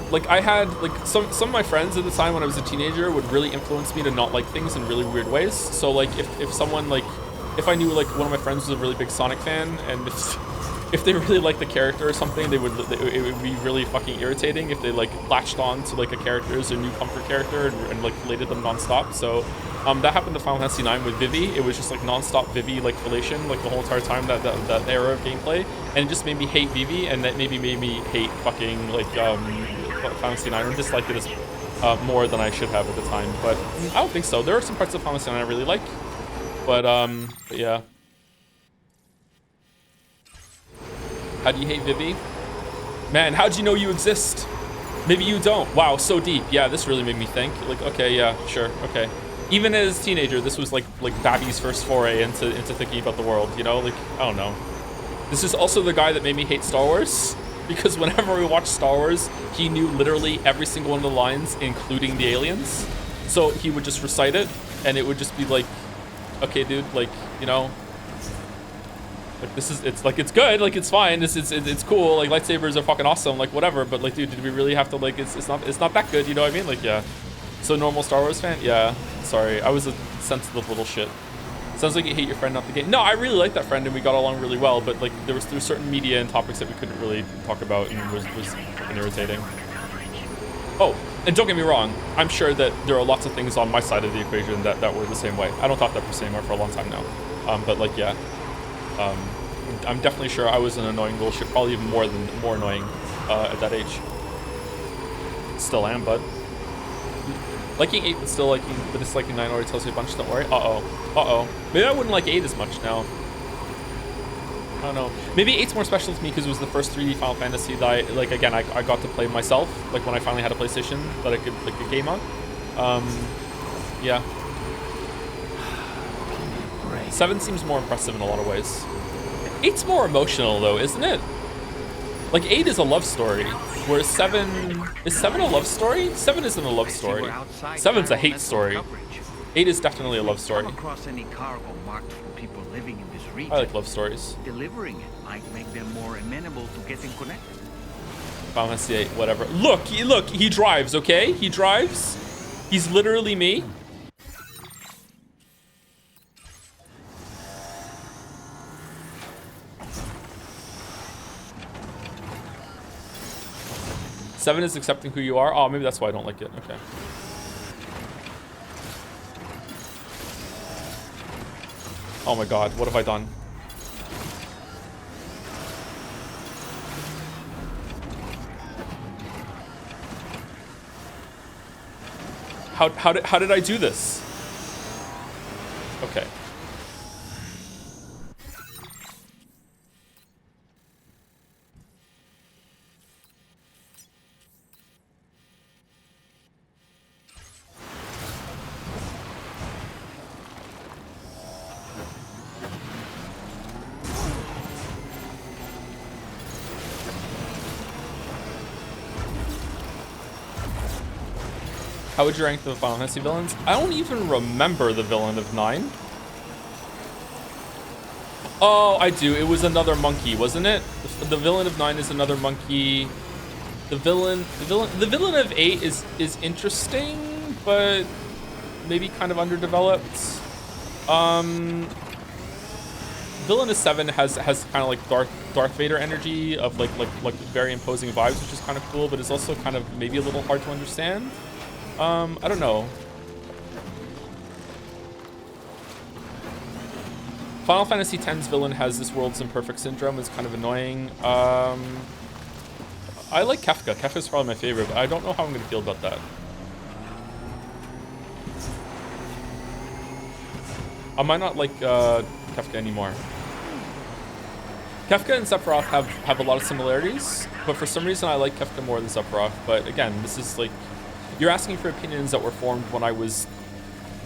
like I had like some of my friends at the time when I was a teenager would really influence me to not like things in really weird ways. So like if someone like if I knew like one of my friends was a really big Sonic fan, and if they really liked the character or something, it would be really fucking irritating if they like latched on to like a character as a new comfort character and like related them nonstop. So that happened to Final Fantasy 9 with Vivi. It was just like nonstop Vivi like relation like the whole entire time that era of gameplay, and it just made me hate Vivi, and that maybe made me hate fucking like Final Fantasy 9 and dislike it as more than I should have at the time. But I don't think so. There are some parts of Final Fantasy 9 I really like, but yeah. How do you hate Vivi? Man, how'd you know you exist? Maybe you don't. Wow, so deep. Yeah, this really made me think. Like, okay, yeah, sure, okay. Even as a teenager, this was like Babby's first foray into thinking about the world, you know? Like, I don't know. This is also the guy that made me hate Star Wars, because whenever we watched Star Wars, he knew literally every single one of the lines, including the aliens. So he would just recite it, and it would just be like, okay, dude, like, you know, like it's like it's good, like it's fine, it's cool, like lightsabers are fucking awesome, like whatever, but like dude, did we really have to like it's not that good, you know what I mean? Like yeah. So normal Star Wars fan? Yeah. Sorry, I was a sensitive little shit. Sounds like you hate your friend, not the game. No, I really like that friend and we got along really well, but like there was certain media and topics that we couldn't really talk about and was fucking irritating. Oh, and don't get me wrong, I'm sure that there are lots of things on my side of the equation that were the same way. I don't talk that person anymore for a long time now. But like yeah. I'm definitely sure I was an annoying little shit, probably even more annoying at that age. Still am, but liking 8, but disliking 9 already tells you a bunch. Don't worry. Maybe I wouldn't like 8 as much now. I don't know. Maybe 8's more special to me because it was the first 3D Final Fantasy that I got to play myself. Like when I finally had a PlayStation that I could like a game on. Yeah. 7 seems more impressive in a lot of ways. 8's more emotional though, isn't it? Like 8 is a love story, whereas 7 is 7 a love story? 7 isn't a love story. 7's a hate story. 8 is definitely a love story. Come across any cargo marked for people living in this region. I like love stories. Delivering it might make them more amenable to getting connected. Final Fantasy 8, whatever. Look, he drives, okay? He drives. He's literally me. Seven is accepting who you are. Oh, maybe that's why I don't like it. Okay. Oh my god, what have I done? How did I do this? Okay. How would you rank the Final Fantasy villains? I don't even remember the villain of 9. Oh, I do. It was another monkey, wasn't it? The villain of 9 is another monkey. The villain of 8 is interesting, but maybe kind of underdeveloped. Villain of 7 has kind of like Darth Vader energy of like very imposing vibes, which is kind of cool, but it's also kind of maybe a little hard to understand. I don't know. Final Fantasy X's villain has this world's imperfect syndrome. It's kind of annoying. I like Kefka. Kefka's probably my favorite, but I don't know how I'm going to feel about that. I might not like Kefka anymore. Kefka and Sephiroth have a lot of similarities, but for some reason I like Kefka more than Sephiroth. But again, this is like... You're asking for opinions that were formed when I was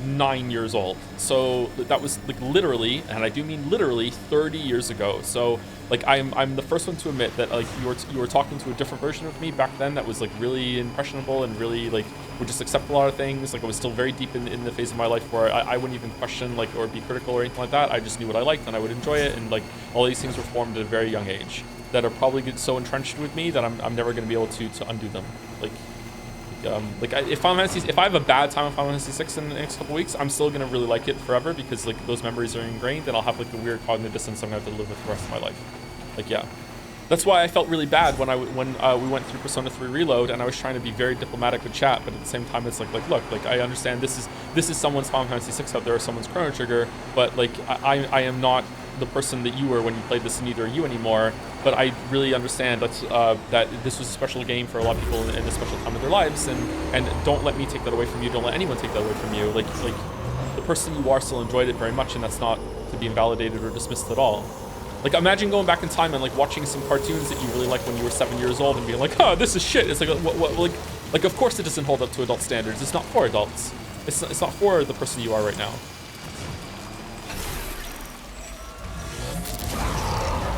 9 years old. So that was like literally, and I do mean literally, 30 years ago. So like I'm the first one to admit that like you were talking to a different version of me back then that was like really impressionable and really like would just accept a lot of things. Like I was still very deep in the phase of my life where I wouldn't even question like or be critical or anything like that. I just knew what I liked and I would enjoy it, and like all these things were formed at a very young age that are probably so entrenched with me that I'm never going to be able to undo them. If I have a bad time with Final Fantasy 6 in the next couple weeks, I'm still gonna really like it forever because like those memories are ingrained, and I'll have like the weird cognitive dissonance I'm gonna have to live with the rest of my life. Like yeah, that's why I felt really bad when we went through Persona 3 Reload, and I was trying to be very diplomatic with chat, but at the same time it's like look, like I understand this is someone's Final Fantasy 6 out there or someone's Chrono Trigger, but like I am not the person that you were when you played this, and neither are you anymore. But I really understand that this was a special game for a lot of people in a special time of their lives, and don't let me take that away from you. Don't let anyone take that away from you. Like the person you are still enjoyed it very much, and that's not to be invalidated or dismissed at all. Like imagine going back in time and like watching some cartoons that you really liked when you were 7 years old and being like, oh, this is shit. It's like like of course it doesn't hold up to adult standards. It's not for adults. It's not for the person you are right now.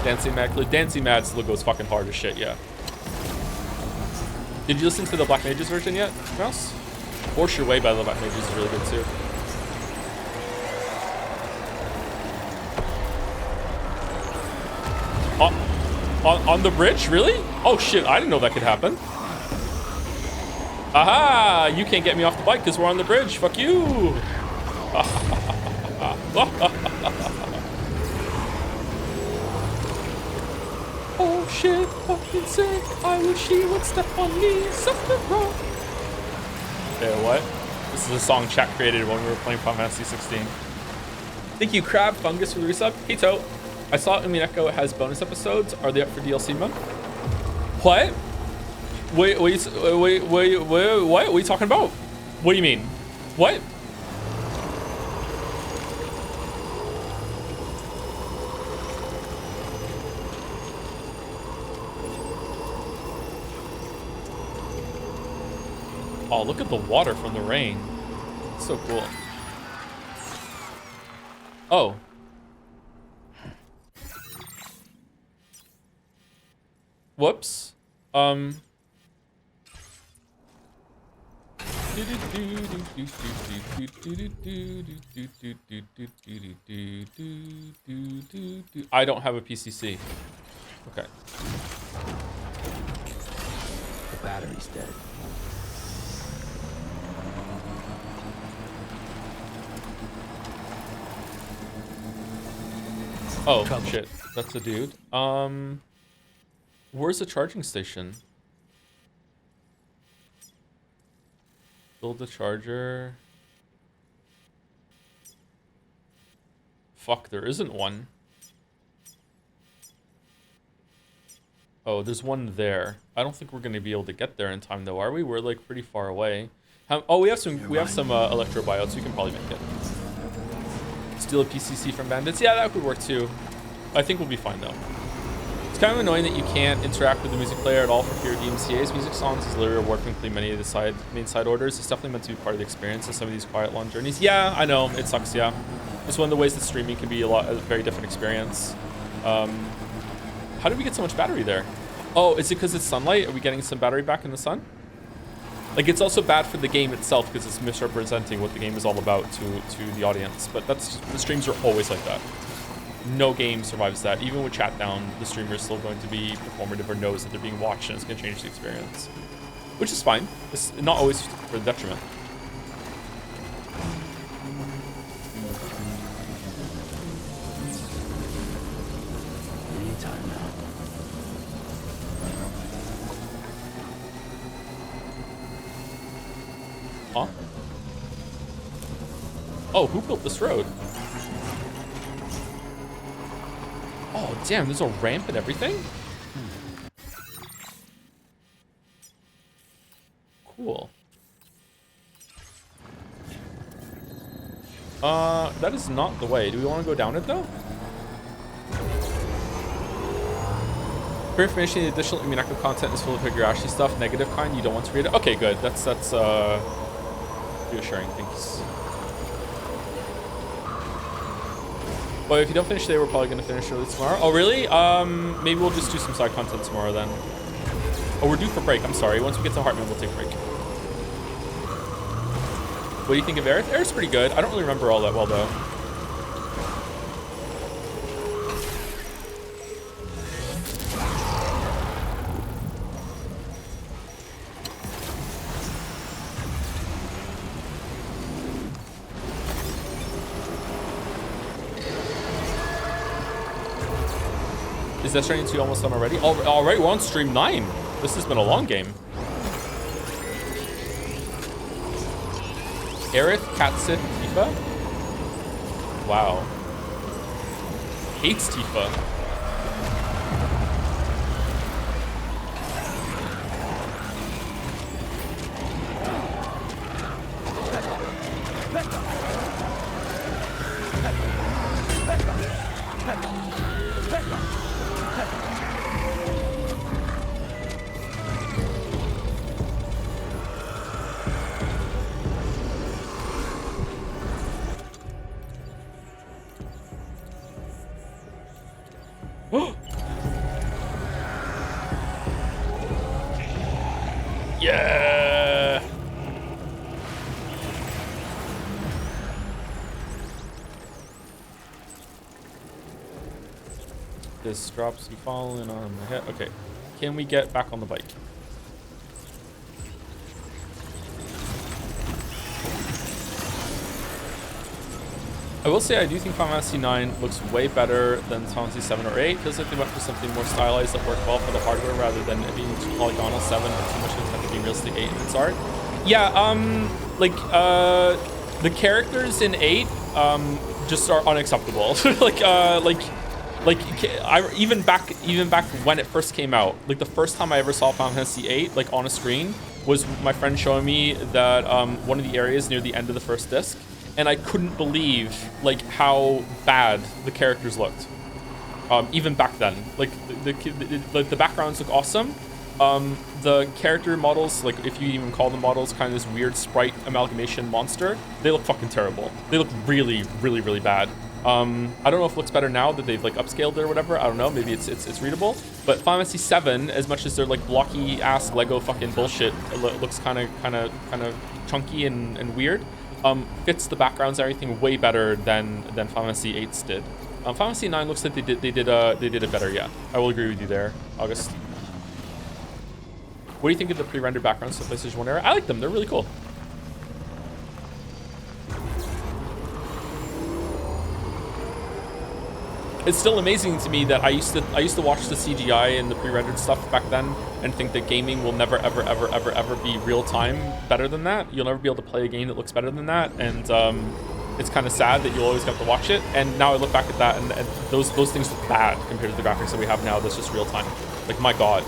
Dancing Mad still goes fucking hard as shit, yeah. Did you listen to the Black Mages version yet, Mouse? Force Your Way by the Black Mages is really good too. On the bridge, really? Oh shit, I didn't know that could happen. Aha! You can't get me off the bike because we're on the bridge. Fuck you! Oh shit, fucking sick. I wish he would step on me, something wrong. Okay, what? This is a song chat created when we were playing Final Fantasy 16. Thank you, Crab Fungus, for the resub. Hey, To. I saw Umineko has bonus episodes. Are they up for DLC mode? What? Wait, what are we talking about? What do you mean? What? Oh, look at the water from the rain. It's so cool. Oh. Whoops. I don't have a PCC. Okay. The battery's dead. Oh, shit. That's a dude. Where's the charging station? Build the charger. Fuck, there isn't one. Oh, there's one there. I don't think we're gonna be able to get there in time though, are we? We're like pretty far away. Oh, we have some electro buyouts. We can probably make it. Steal a PCC from bandits. Yeah, that could work too. I think we'll be fine though. It's kind of annoying that you can't interact with the music player at all for fear of DMCA's. Music songs is literally a reward for completing many of the main side orders. It's definitely meant to be part of the experience of some of these quiet long journeys. Yeah, I know, it sucks, yeah. It's one of the ways that streaming can be a very different experience. How did we get so much battery there? Oh, is it because it's sunlight? Are we getting some battery back in the sun? Like, it's also bad for the game itself because it's misrepresenting what the game is all about to the audience. But that's the streams are always like that. No game survives that. Even with chat down, the streamer is still going to be performative or knows that they're being watched and it's going to change the experience. Which is fine. It's not always for the detriment. Anytime now. Huh? Oh, who built this road? Oh, damn, there's a ramp and everything? Cool. That is not the way. Do we want to go down it, though? For information, the additional Umineko content is full of Higurashi stuff, negative kind. You don't want to read it? Okay, good. That's reassuring. Thanks. But if you don't finish today, we're probably going to finish early tomorrow. Oh, really? Maybe we'll just do some side content tomorrow then. Oh, we're due for break. I'm sorry. Once we get to Hartman, we'll take a break. What do you think of Aerith? Aerith's pretty good. I don't really remember all that well, though. Is Death Stranding 2 almost done already? All right, we're on stream 9. This has been a long game. Aerith, Katsit, Tifa? Wow. Hates Tifa. Yeah. This drops you falling on my head. Okay. Can we get back on the bike? I will say I do think Final Fantasy 9 looks way better than Final Fantasy 7 or 8. Feels like they went for something more stylized that worked well for the hardware rather than it being too polygonal 7 or too much intent to be realistic 8 in its art. Yeah, the characters in 8 just are unacceptable. like Like, even back when it first came out, like the first time I ever saw Final Fantasy VIII, like on a screen, was my friend showing me that one of the areas near the end of the first disc, and I couldn't believe like how bad the characters looked. Even back then, like the backgrounds look awesome. The character models, like if you even call them models, kind of this weird sprite amalgamation monster, they look fucking terrible. They look really, really, really bad. I don't know if it looks better now that they've like upscaled it or whatever. I don't know. Maybe it's readable. But Final Fantasy VII, as much as they're like blocky ass Lego fucking bullshit, it looks kind of chunky and weird. Fits the backgrounds and everything way better than Final Fantasy VIII's did. Final Fantasy IX looks like they did it better. Yeah, I will agree with you there, August. What do you think of the pre-rendered backgrounds to PlayStation 1 era? I like them. They're really cool. It's still amazing to me that I used to watch the CGI and the pre-rendered stuff back then and think that gaming will never ever be real time better than that. You'll never be able to play a game that looks better than that, and it's kind of sad that you'll always have to watch it. And now I look back at that, and those things look bad compared to the graphics that we have now. That's just real time. Like, my God.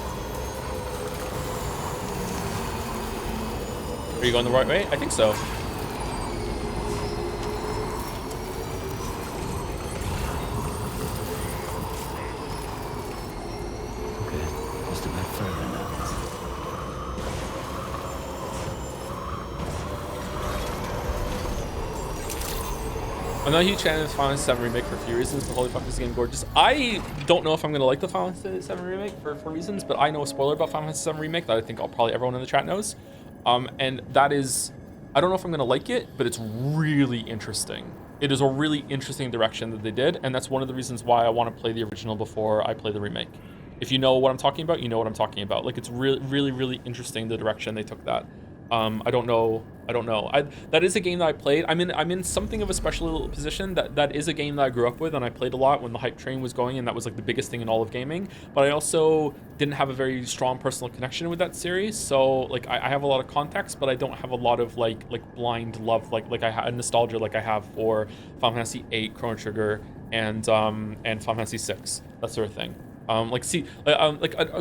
Are you going the right way? I think so. I'm not a huge fan of the Final Fantasy VII Remake for a few reasons, but holy fuck, this game gorgeous. I don't know if I'm going to like the Final Fantasy VII Remake for reasons, but I know a spoiler about Final Fantasy VII Remake that I think probably everyone in the chat knows. And that is, I don't know if I'm going to like it, but it's really interesting. It is a really interesting direction that they did, and that's one of the reasons why I want to play the original before I play the remake. If you know what I'm talking about, you know what I'm talking about. Like, it's really interesting, the direction they took that. I don't know. That is a game that I played. I'm in something of a special position. That is a game that I grew up with and I played a lot when the hype train was going, and that was like the biggest thing in all of gaming. But I also didn't have a very strong personal connection with that series. So like I have a lot of context, but I don't have a lot of like blind love like I had nostalgia like I have for Final Fantasy VIII, Chrono Trigger, and Final Fantasy VI, that sort of thing.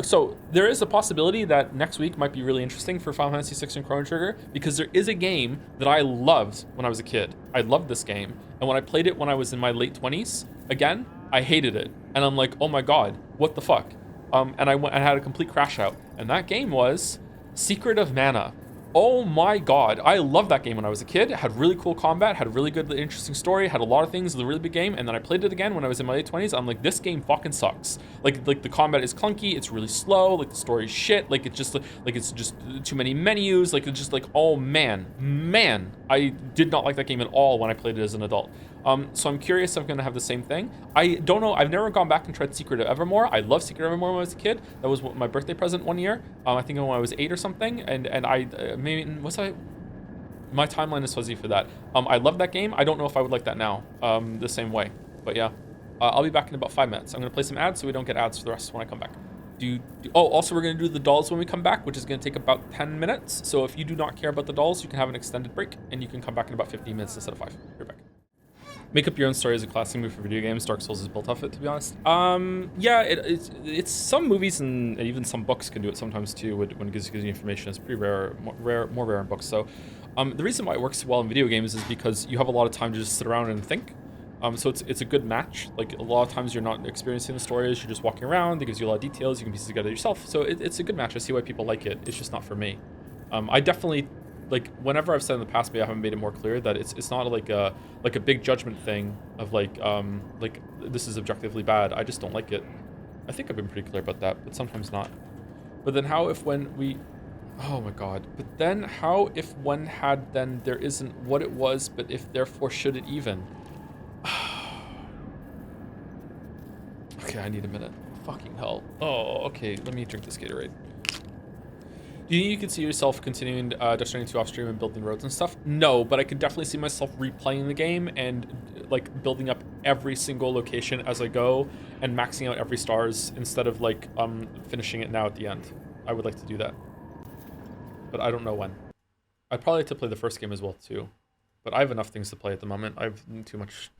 So there is a possibility that next week might be really interesting for Final Fantasy VI and Chrono Trigger, because there is a game that I loved when I was a kid. I loved this game, and when I played it when I was in my late 20s, again, I hated it, and I'm like, oh my God, what the fuck? And I went and had a complete crash out, and that game was Secret of Mana. Oh my God, I loved that game when I was a kid. It had really cool combat, had a really good, interesting story, had a lot of things, it was a really big game, and then I played it again when I was in my late 20s. I'm like, this game fucking sucks. Like the combat is clunky, it's really slow, like the story is shit, like it's just too many menus, like it's just like, oh man, I did not like that game at all when I played it as an adult. So I'm curious if I'm gonna have the same thing. I don't know, I've never gone back and tried Secret of Evermore. I loved Secret of Evermore when I was a kid. That was my birthday present one year. I think when I was 8 or something, and my timeline is fuzzy for that. I love that game. I don't know if I would like that now, the same way, but yeah. I'll be back in about 5 minutes. I'm gonna play some ads so we don't get ads for the rest when I come back. Also we're gonna do the dolls when we come back, which is gonna take about 10 minutes. So if you do not care about the dolls, you can have an extended break and you can come back in about 15 minutes instead of 5. You're back. Make up your own story is a classic move for video games. Dark Souls is built off it, to be honest. Yeah, it's some movies and even some books can do it sometimes too when it gives you information. It's pretty rare, more rare in books. So the reason why it works well in video games is because you have a lot of time to just sit around and think. So it's a good match. Like a lot of times you're not experiencing the stories, you're just walking around. It gives you a lot of details. You can piece it together yourself. So it's a good match. I see why people like it. It's just not for me. I definitely, like, whenever I've said in the past, maybe I haven't made it more clear that it's not like a big judgment thing of like this is objectively bad. I just don't like it. I think I've been pretty clear about that, but sometimes not. But then how if when we, oh my God, but then how if when had then there isn't what it was, but if therefore should it even? Okay, I need a minute. Fucking hell. Oh, okay, let me drink this Gatorade. Do you think you could see yourself continuing Death Stranding 2 off stream and building roads and stuff? No, but I could definitely see myself replaying the game and like building up every single location as I go and maxing out every stars instead of like finishing it now at the end. I would like to do that, but I don't know when. I'd probably like to play the first game as well too, but I have enough things to play at the moment. I have too much.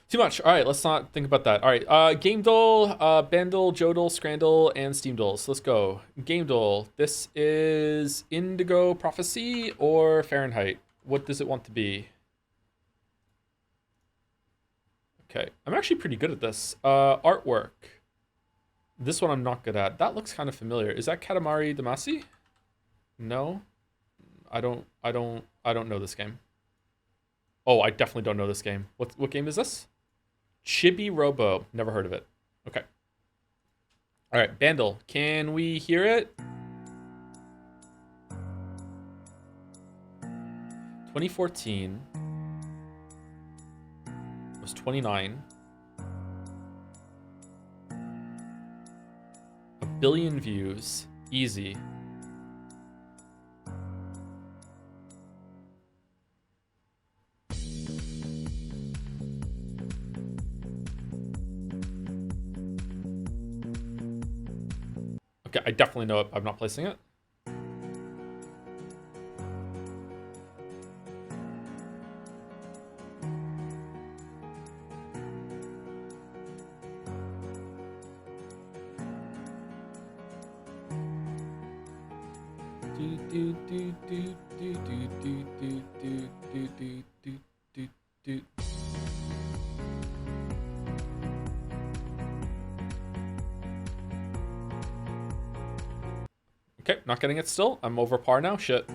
Too much. All right, let's not think about that. All right, Game Dole, Bandle, Jodel, Scrandle, and Steam Doles. Let's go. Game Dole. This is Indigo Prophecy or Fahrenheit? What does it want to be? Okay, I'm actually pretty good at this. Artwork. This one I'm not good at. That looks kind of familiar. Is that Katamari Damacy? No, I don't know this game. Oh, I definitely don't know this game. What game is this? Chibi Robo. Never heard of it. Okay. All right, Bandle. Can we hear it? 2014. It was 29. A billion views. Easy. Okay, I definitely know it. I'm not placing it. Okay, not getting it still. I'm over par now. Shit.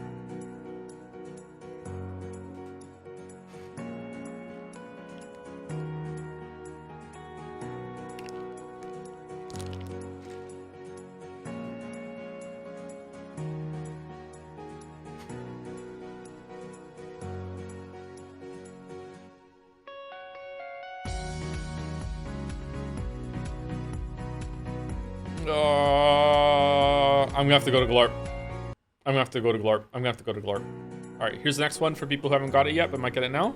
I'm gonna have to go to Glarp. I'm gonna have to go to Glarp. I'm gonna have to go to Glarp. All right, here's the next one for people who haven't got it yet, but might get it now.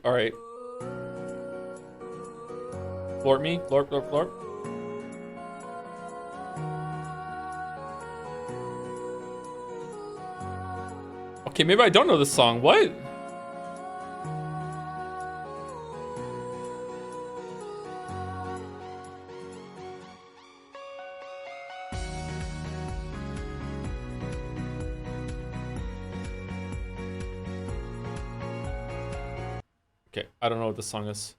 All right. Glorp me. Glorp, glorp, glorp. Okay, maybe I don't know this song. What? Okay, I don't know what this song is.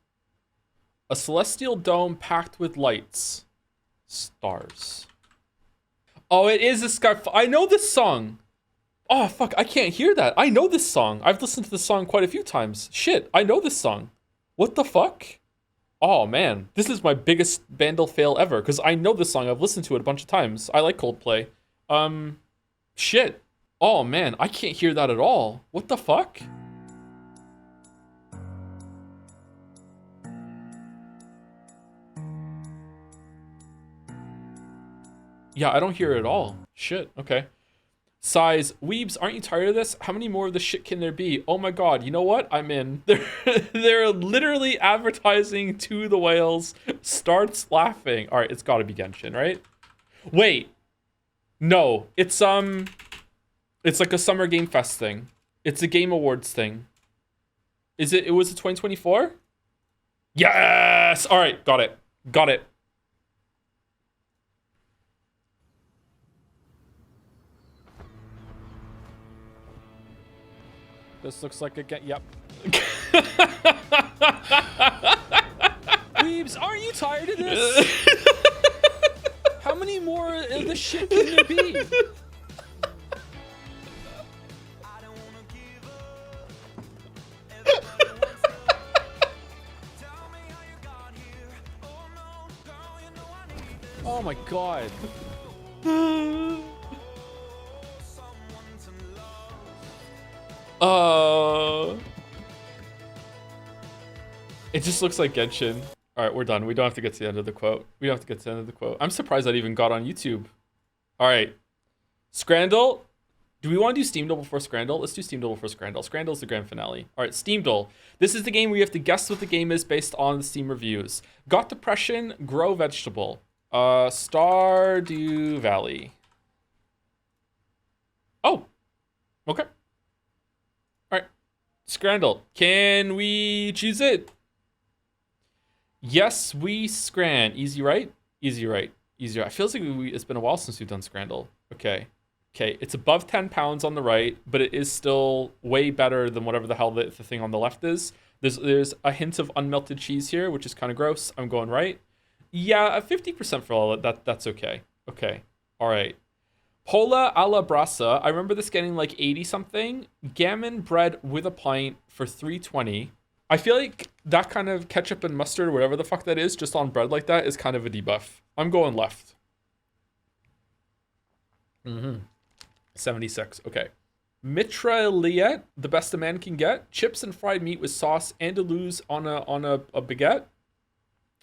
A celestial dome packed with lights. Stars. Oh, it is a sky. I know this song. Oh, fuck, I can't hear that. I know this song. I've listened to this song quite a few times. Shit, I know this song. What the fuck? Oh, man. This is my biggest Bandle fail ever, because I know this song. I've listened to it a bunch of times. I like Coldplay. Shit. Oh, man, I can't hear that at all. What the fuck? Yeah, I don't hear it at all. Shit, okay. Size, weebs, aren't you tired of this? How many more of this shit can there be? Oh my god, you know what? I'm in. They're literally advertising to the whales. Starts laughing. All right, it's gotta be Genshin, right? Wait. No, it's like a Summer Game Fest thing. It's a Game Awards thing. Was it 2024? Yes! All right, got it. Got it. This looks like a yep. Weebs, aren't you tired of this? How many more of this shit can there be? Oh my god. It just looks like Genshin. All All right, we're done. We don't have to get to the end of the quote. We don't have to get to the end of the quote. I'm surprised that even got on YouTube. All right. Scrandle. Do we want to do Steamdle before Scrandle? Let's do Steamdle before Scrandle. Scrandle's the grand finale. All right, Steamdle. This is the game where you have to guess what the game is based on the Steam reviews. Got depression, grow vegetable. Stardew Valley. Oh. Okay. All right. Scrandle. Can we choose it? Yes, we scran. Easy right? Easy right. Easy right. It feels like it's been a while since we've done Scrandle. Okay. Okay, it's above 10 pounds on the right, but it is still way better than whatever the hell the thing on the left is. There's a hint of unmelted cheese here, which is kind of gross. I'm going right. Yeah, 50% for all of that. That's okay. Okay. All right. Pola alla brasa. I remember this getting like 80 something. Gammon bread with a pint for 320. I feel like that kind of ketchup and mustard or whatever the fuck that is just on bread like that is kind of a debuff. I'm going left. 76. Okay. Mitraillette, the best a man can get. Chips and fried meat with sauce. Andalouse on a baguette.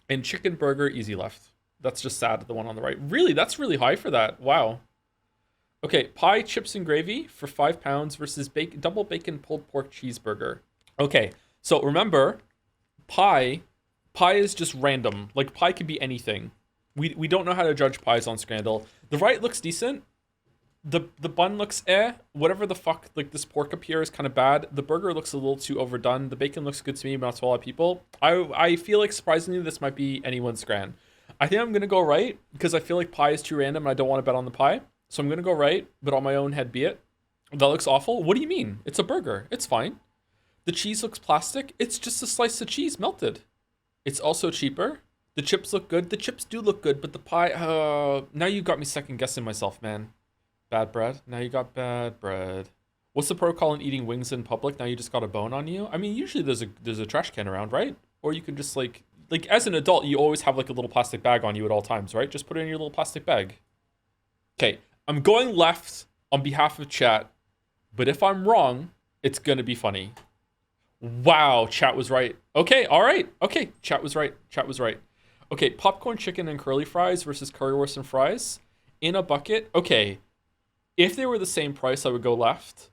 And chicken burger, easy left. That's just sad, the one on the right. Really? That's really high for that. Wow. Okay. Pie, chips, and gravy for 5 pounds versus double bacon pulled pork cheeseburger. Okay. So remember, pie is just random. Like, pie could be anything. We don't know how to judge pies on Scrandle. The right looks decent. The bun looks whatever the fuck, like this pork up here is kind of bad. The burger looks a little too overdone. The bacon looks good to me, but not to a lot of people. I feel like surprisingly this might be anyone's scran. I think I'm gonna go right because I feel like pie is too random and I don't want to bet on the pie. So I'm gonna go right, but on my own head be it. That looks awful. What do you mean? It's a burger. It's fine. The cheese looks plastic. It's just a slice of cheese melted. It's also cheaper. The chips look good. The chips do look good, but the pie, now you got me second guessing myself, man. Bad bread. Now you got bad bread. What's the protocol in eating wings in public? Now you just got a bone on you? I mean, usually there's a trash can around, right? Or you can just like as an adult, you always have like a little plastic bag on you at all times, right? Just put it in your little plastic bag. Okay, I'm going left on behalf of chat, but if I'm wrong, it's gonna be funny. Wow, chat was right. Okay, all right. Okay, chat was right. Chat was right. Okay, popcorn chicken and curly fries versus currywurst and fries in a bucket. Okay. If they were the same price, I would go left.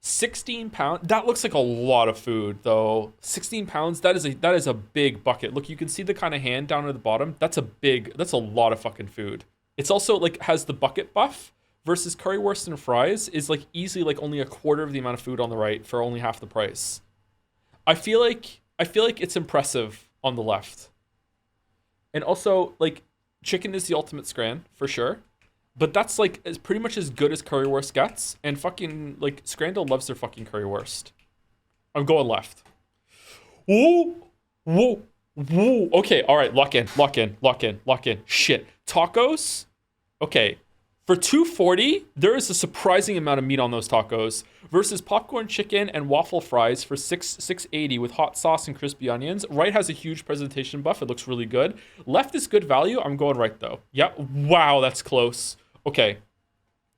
16 pounds. That looks like a lot of food, though. 16 pounds. That is a big bucket. Look, you can see the kind of hand down at the bottom. That's a lot of fucking food. It's also like has the bucket buff versus currywurst and fries is like easily like only a quarter of the amount of food on the right for only half the price. I feel like it's impressive on the left. And also like chicken is the ultimate scran for sure. But that's like as pretty much as good as currywurst gets, and fucking like Scrandle loves their fucking currywurst. I'm going left. Whoa, whoa, whoa. Okay, all right, lock in. Shit, tacos. Okay, for $2.40, there is a surprising amount of meat on those tacos. Versus popcorn chicken and waffle fries for $6.80 with hot sauce and crispy onions. Right has a huge presentation buff. It looks really good. Left is good value. I'm going right though. Yeah. Wow, that's close. Okay,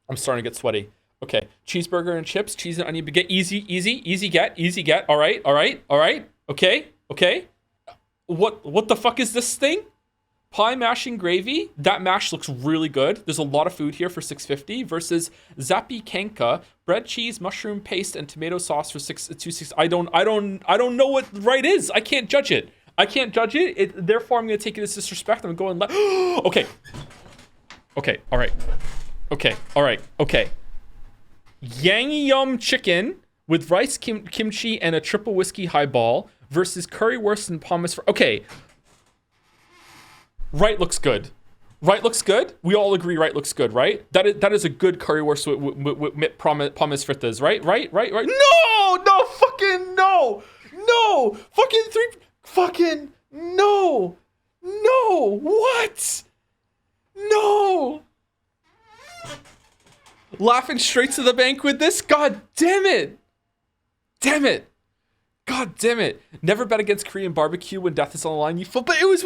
I'm starting to get sweaty. Okay, cheeseburger and chips, cheese and onion baguette, easy get. All right. Okay. What the fuck is this thing? Pie mash and gravy. That mash looks really good. There's a lot of food here for $6.50 versus Zapikanka, bread, cheese, mushroom paste, and tomato sauce for $2.60. I don't know what right is. I can't judge it. Therefore, I'm gonna take it as disrespect. I'm going left. Okay, all right. Yang Yum chicken with rice, kimchi, and a triple whiskey highball versus currywurst and pommes. Okay. Right looks good. We all agree right looks good, right? That is a good currywurst with pommes frites, right? No, fucking no. Fucking no. What? No. Laughing straight to the bank with this? God damn it. God damn it. Never bet against Korean barbecue when death is on the line. But it was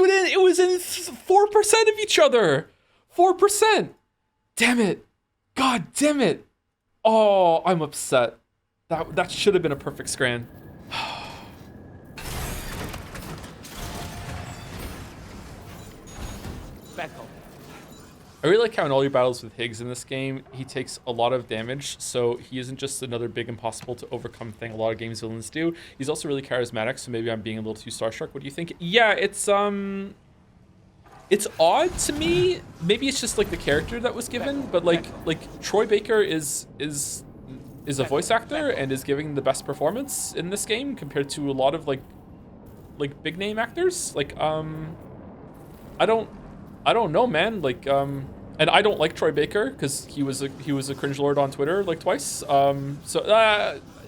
in 4% of each other. 4%. Damn it. God damn it. Oh, I'm upset. That should have been a perfect scran. Back up. I really like how in all your battles with Higgs in this game, he takes a lot of damage, so he isn't just another big impossible to overcome thing a lot of games villains do. He's also really charismatic, so maybe I'm being a little too starstruck. What do you think? Yeah, it's odd to me. Maybe it's just like the character that was given, but like Troy Baker is a voice actor and is giving the best performance in this game compared to a lot of like big name actors. Like I don't know, man. Like and I don't like Troy Baker because he was a cringe lord on Twitter like twice. I'm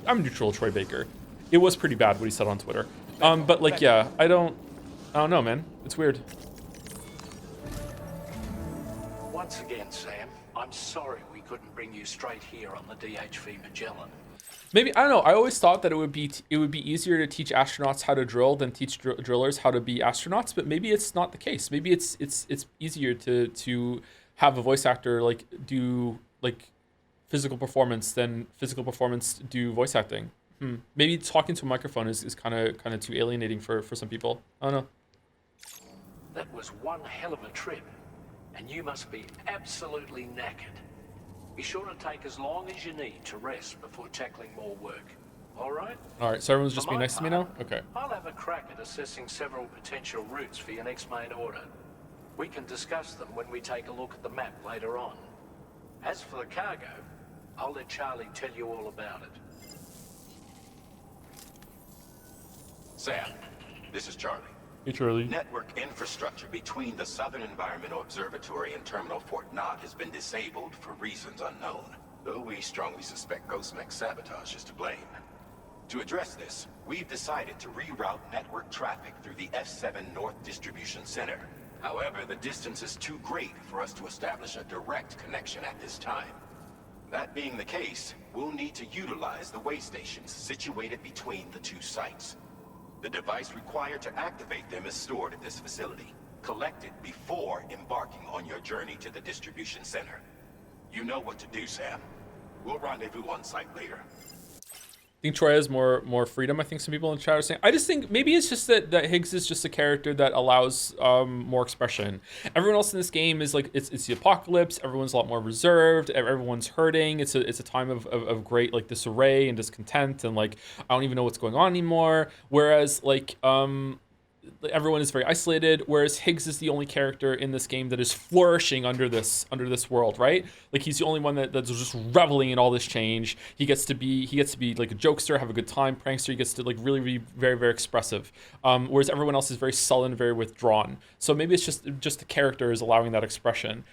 neutral Troy Baker. It was pretty bad what he said on Twitter. But like yeah, I don't know, man. It's weird. Once again, Sam, I'm sorry we couldn't bring you straight here on the DHV Magellan. Maybe, I don't know. I always thought that it would be easier to teach astronauts how to drill than teach drillers how to be astronauts, but maybe it's not the case. Maybe it's easier to have a voice actor like do like physical performance than physical performance do voice acting. Maybe talking to a microphone is kind of too alienating for some people. I don't know. That was one hell of a trip, and you must be absolutely knackered. Be sure to take as long as you need to rest before tackling more work. All right? All right, so everyone's just being nice to me now? Okay. I'll have a crack at assessing several potential routes for your next main order. We can discuss them when we take a look at the map later on. As for the cargo, I'll let Charlie tell you all about it. Sam, this is Charlie. Hey, Charlie. Network infrastructure between the Southern Environmental Observatory and Terminal Fort Knott has been disabled for reasons unknown, though we strongly suspect Ghostmech's sabotage is to blame. To address this, we've decided to reroute network traffic through the F7 North Distribution Center. However, the distance is too great for us to establish a direct connection at this time. That being the case, we'll need to utilize the way stations situated between the two sites. The device required to activate them is stored at this facility. Collect it before embarking on your journey to the distribution center. You know what to do, Sam. We'll rendezvous on site later. I think Troy has more freedom. I think some people in the chat are saying. I just think maybe it's just that Higgs is just a character that allows more expression. Everyone else in this game is like it's the apocalypse. Everyone's a lot more reserved. Everyone's hurting. It's a time of great like disarray and discontent and like I don't even know what's going on anymore. Whereas like everyone is very isolated, whereas Higgs is the only character in this game that is flourishing under this world, right? Like he's the only one that's just reveling in all this change. He gets to be like a jokester, have a good time, prankster. He gets to like really be very, very expressive. Whereas everyone else is very sullen, very withdrawn. So maybe it's just the character is allowing that expression.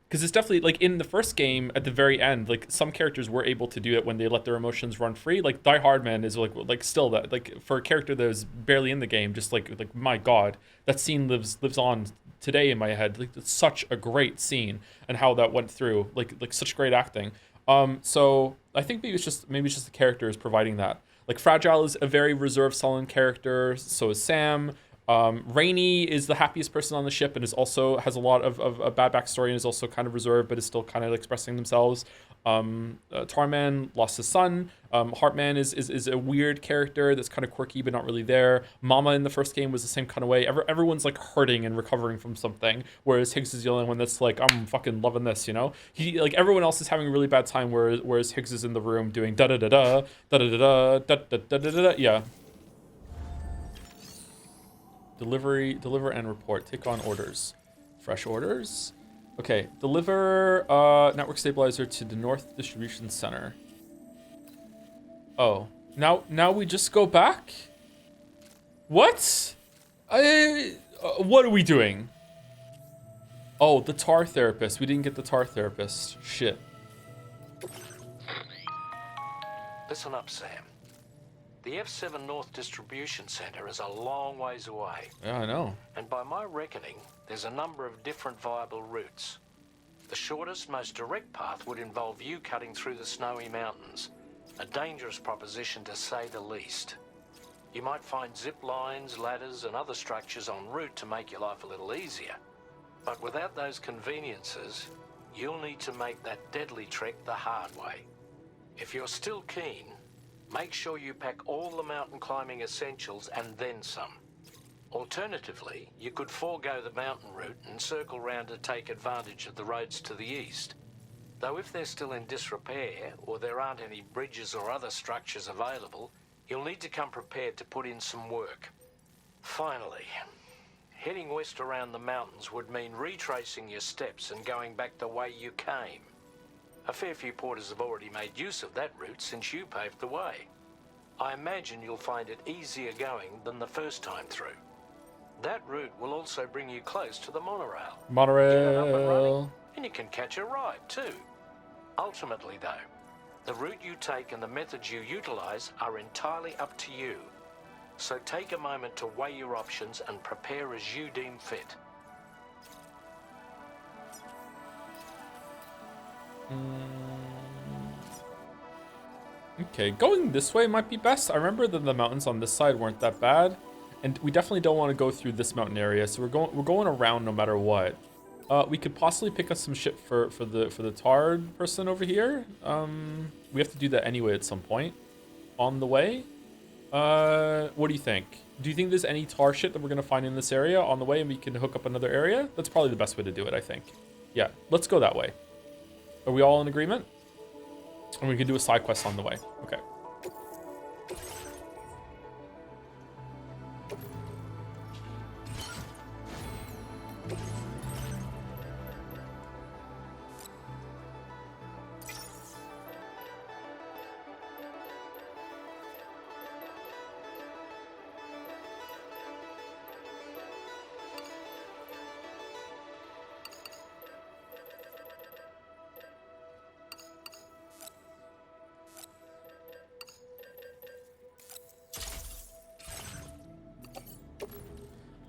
Because it's definitely like in the first game at the very end, like some characters were able to do it when they let their emotions run free. Like Die Hard Man is like still that like for a character that was barely in the game, just like my God, that scene lives on today in my head. Like it's such a great scene and how that went through. Like such great acting. So I think maybe it's just the character is providing that. Like Fragile is a very reserved, sullen character. So is Sam. Rainey is the happiest person on the ship and has a lot of a bad backstory and is also kind of reserved but is still kind of expressing themselves. Tarman lost his son. Heartman is a weird character that's kind of quirky but not really there. Mama in the first game was the same kind of way. Everyone's like hurting and recovering from something, whereas Higgs is the only one that's like, I'm fucking loving this, you know? He like everyone else is having a really bad time, whereas Higgs is in the room doing da da da da da da da da da da da da. Yeah. Deliver and report. Take on orders. Fresh orders. Okay, deliver network stabilizer to the North Distribution Center. Oh, now we just go back? What? What are we doing? Oh, the tar therapist. We didn't get the tar therapist. Shit. Listen up, Sam. The F7 North Distribution Center is a long ways away. Yeah, I know. And by my reckoning, there's a number of different viable routes. The shortest, most direct path would involve you cutting through the snowy mountains. A dangerous proposition to say the least. You might find zip lines, ladders, and other structures en route to make your life a little easier. But without those conveniences, you'll need to make that deadly trek the hard way. If you're still keen, make sure you pack all the mountain climbing essentials and then some. Alternatively, you could forego the mountain route and circle round to take advantage of the roads to the east. Though if they're still in disrepair, or there aren't any bridges or other structures available, you'll need to come prepared to put in some work. Finally, heading west around the mountains would mean retracing your steps and going back the way you came. A fair few porters have already made use of that route since you paved the way. I imagine you'll find it easier going than the first time through. That route will also bring you close to the monorail. Get it up and running, and you can catch a ride too. Ultimately though, the route you take and the methods you utilize are entirely up to you. So take a moment to weigh your options and prepare as you deem fit. Okay, going this way might be best. I remember that the mountains on this side weren't that bad, and we definitely don't want to go through this mountain area, so we're going around no matter what. We could possibly pick up some shit for the tarred person over here. We have to do that anyway at some point on the way. What do you think? Do you think there's any tar shit that we're gonna find in this area on the way, and we can hook up another area? That's probably the best way to do it, I think. Yeah, let's go that way. Are we all in agreement? And we can do a side quest on the way. Okay.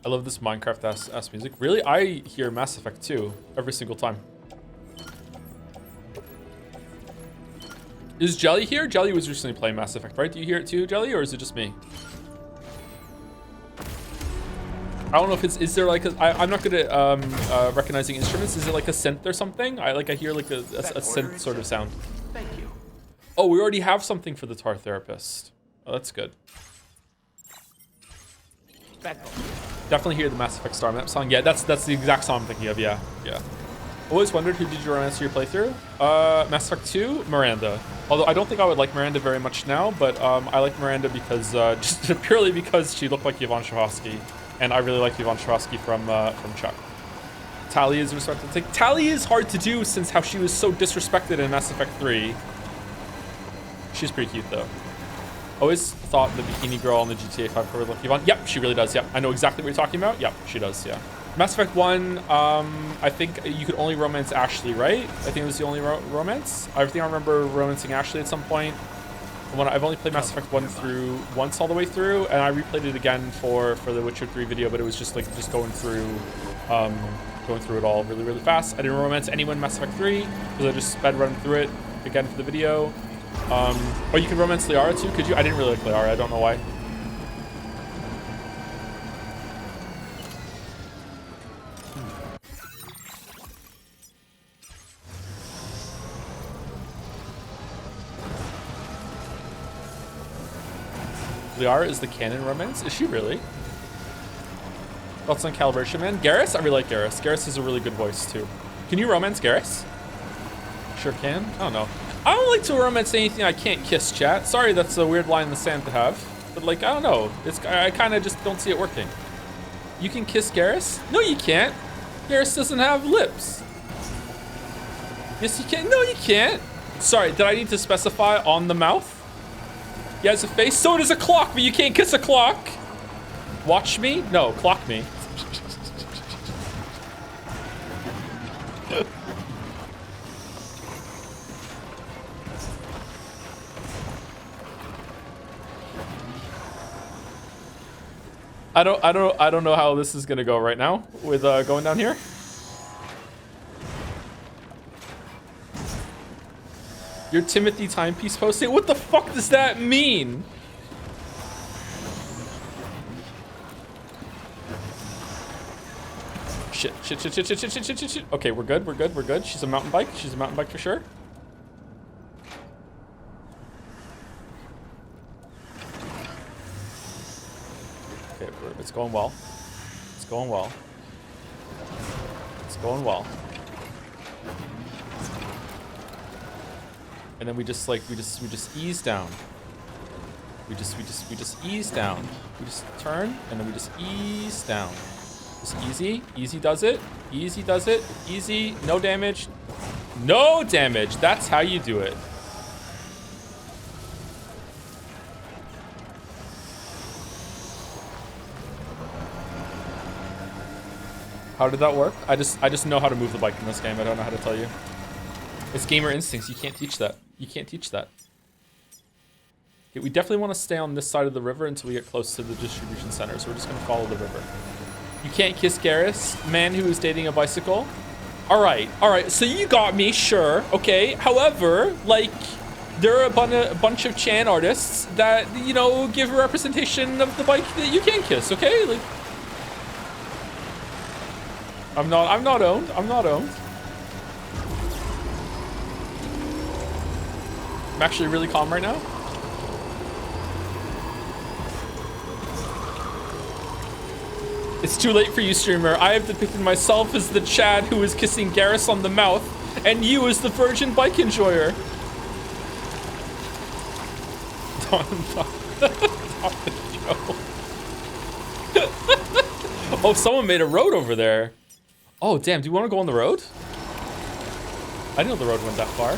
I love this Minecraft ass music. Really? I hear Mass Effect 2 every single time. Is Jelly here? Jelly was recently playing Mass Effect, right? Do you hear it too, Jelly, or is it just me? I don't know if it's, is there like a, I'm not good at recognizing instruments. Is it like a synth or something? I hear like a synth sort of sound. Thank you. Oh, we already have something for the tar therapist. Oh, that's good. Definitely hear the Mass Effect Star Map song. Yeah, that's the exact song I'm thinking of. Yeah. Always wondered who did you romance your playthrough? Mass Effect 2, Miranda. Although I don't think I would like Miranda very much now, but I like Miranda because just purely because she looked like Yvonne Strahovski, and I really like Yvonne Strahovski from Chuck. Tali is respected. Like, Tali is hard to do since how she was so disrespected in Mass Effect 3. She's pretty cute though. Always thought the bikini girl on the GTA 5 cover looked Yvonne. Yep, she really does. Yep, I know exactly what you're talking about. Yep, she does. Yeah. Mass Effect 1, I think you could only romance Ashley, right? I think it was the only romance. I think I remember romancing Ashley at some point. When I've only played Mass Effect 1 through once all the way through, and I replayed it again for the Witcher 3 video, but it was just going through it all really fast. I didn't romance anyone in Mass Effect 3 because I just sped running through it again for the video. Oh, you can romance Liara too? Could you? I didn't really like Liara. I don't know why. Liara is the canon romance? Is she really? Thoughts on Calibration Man? Garrus? I really like Garrus. Garrus has a really good voice too. Can you romance Garrus? Sure can. I don't know. I don't like to romance anything I can't kiss, chat. Sorry, that's a weird line in the sand to have. But like, I don't know. I kind of just don't see it working. You can kiss Garrus? No, you can't. Garrus doesn't have lips. Yes, you can. No, you can't. Sorry, did I need to specify on the mouth? He has a face. So does a clock, but you can't kiss a clock. Watch me? No, clock me. I don't know how this is gonna go right now with going down here. Your Timothy timepiece posting? What the fuck does that mean? Shit. Okay, we're good. She's a mountain bike for sure. Okay, it's going well. going well. It's going well. And then we just ease down. We just ease down. We just turn and then we just ease down. Just easy. Easy does it. Easy does it. Easy. No damage. No damage. That's how you do it. How did that work? I just know how to move the bike in this game. I don't know how to tell you. It's gamer instincts. You can't teach that. You can't teach that. Okay, we definitely want to stay on this side of the river until we get close to the distribution center. So we're just going to follow the river. You can't kiss Garrus, man who is dating a bicycle. All right. So you got me, sure. Okay. However, like, there are a bunch of Chan artists that, you know, give a representation of the bike that you can kiss. Okay. Like, I'm not owned. I'm not owned. I'm actually really calm right now. It's too late for you, streamer. I have depicted myself as the Chad who is kissing Garrus on the mouth, and you as the virgin bike enjoyer. Stop the joke. Oh, someone made a road over there. Oh, damn. Do you want to go on the road? I didn't know the road went that far.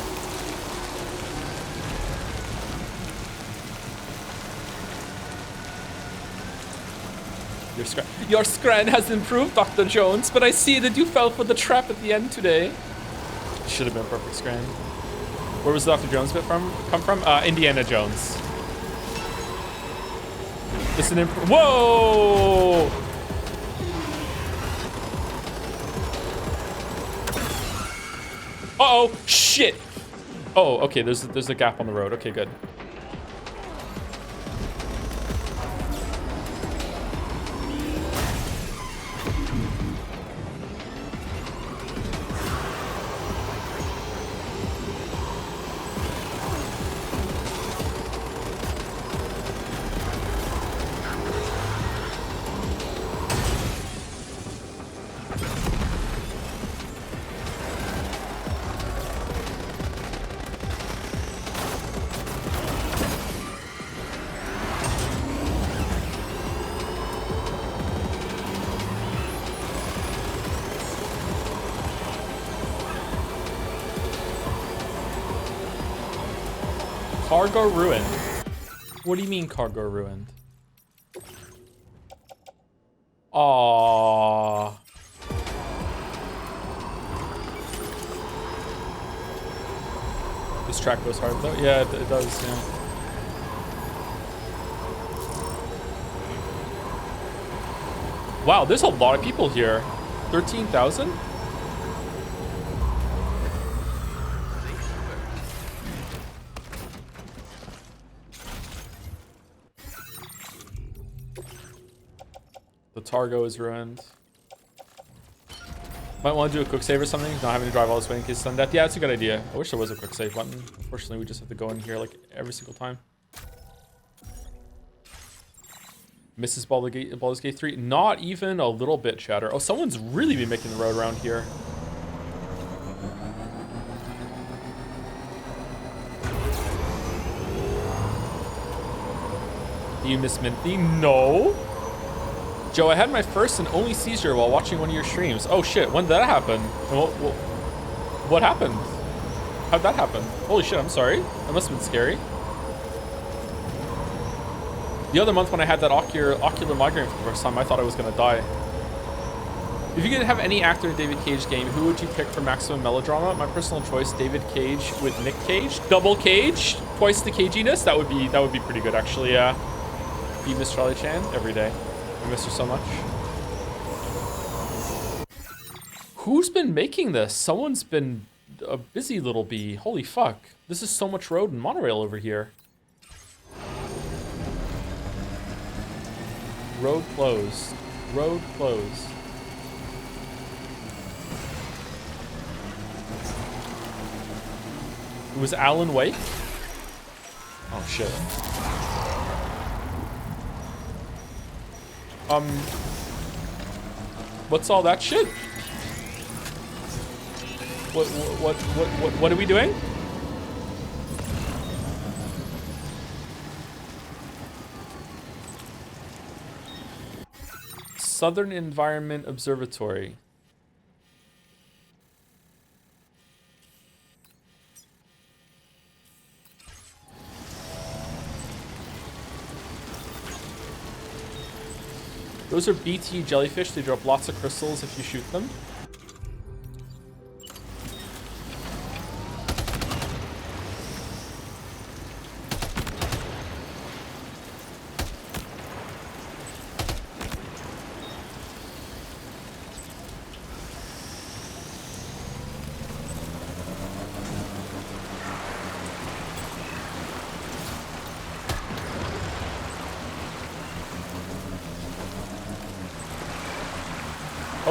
Your scran has improved, Dr. Jones, but I see that you fell for the trap at the end today. Should have been a perfect scran. Where was Dr. Jones bit come from? Indiana Jones. This is an whoa! Uh-oh, shit! Oh, okay, there's a gap on the road. Okay, good. Cargo ruined. What do you mean cargo ruined? Aww. This track goes hard though. Yeah, it does, yeah. Wow, there's a lot of people here. 13,000? The Targo is ruined. Might want to do a quick save or something. Not having to drive all this way in case of sudden death. Yeah, that's a good idea. I wish there was a quick save button. Unfortunately, we just have to go in here like every single time. Mrs. Baldur's Gate 3. Not even a little bit, chatter. Oh, someone's really been making the road around here. Do you miss Minthy? No. Joe, I had my first and only seizure while watching one of your streams. Oh shit, when did that happen? What happened? How'd that happen? Holy shit, I'm sorry. That must have been scary. The other month when I had that ocular migraine for the first time, I thought I was gonna die. If you could have any actor in a David Cage game, who would you pick for maximum melodrama? My personal choice, David Cage with Nick Cage. Double Cage, twice the caginess. That would be pretty good actually, yeah. Be Miss Charlie Chan every day. I miss her so much. Who's been making this? Someone's been a busy little bee. Holy fuck. This is so much road and monorail over here. Road closed. Road closed. It was Alan Wake? Oh shit. What's all that shit? What are we doing? Southern Environment Observatory. Those are BT jellyfish. They drop lots of crystals if you shoot them.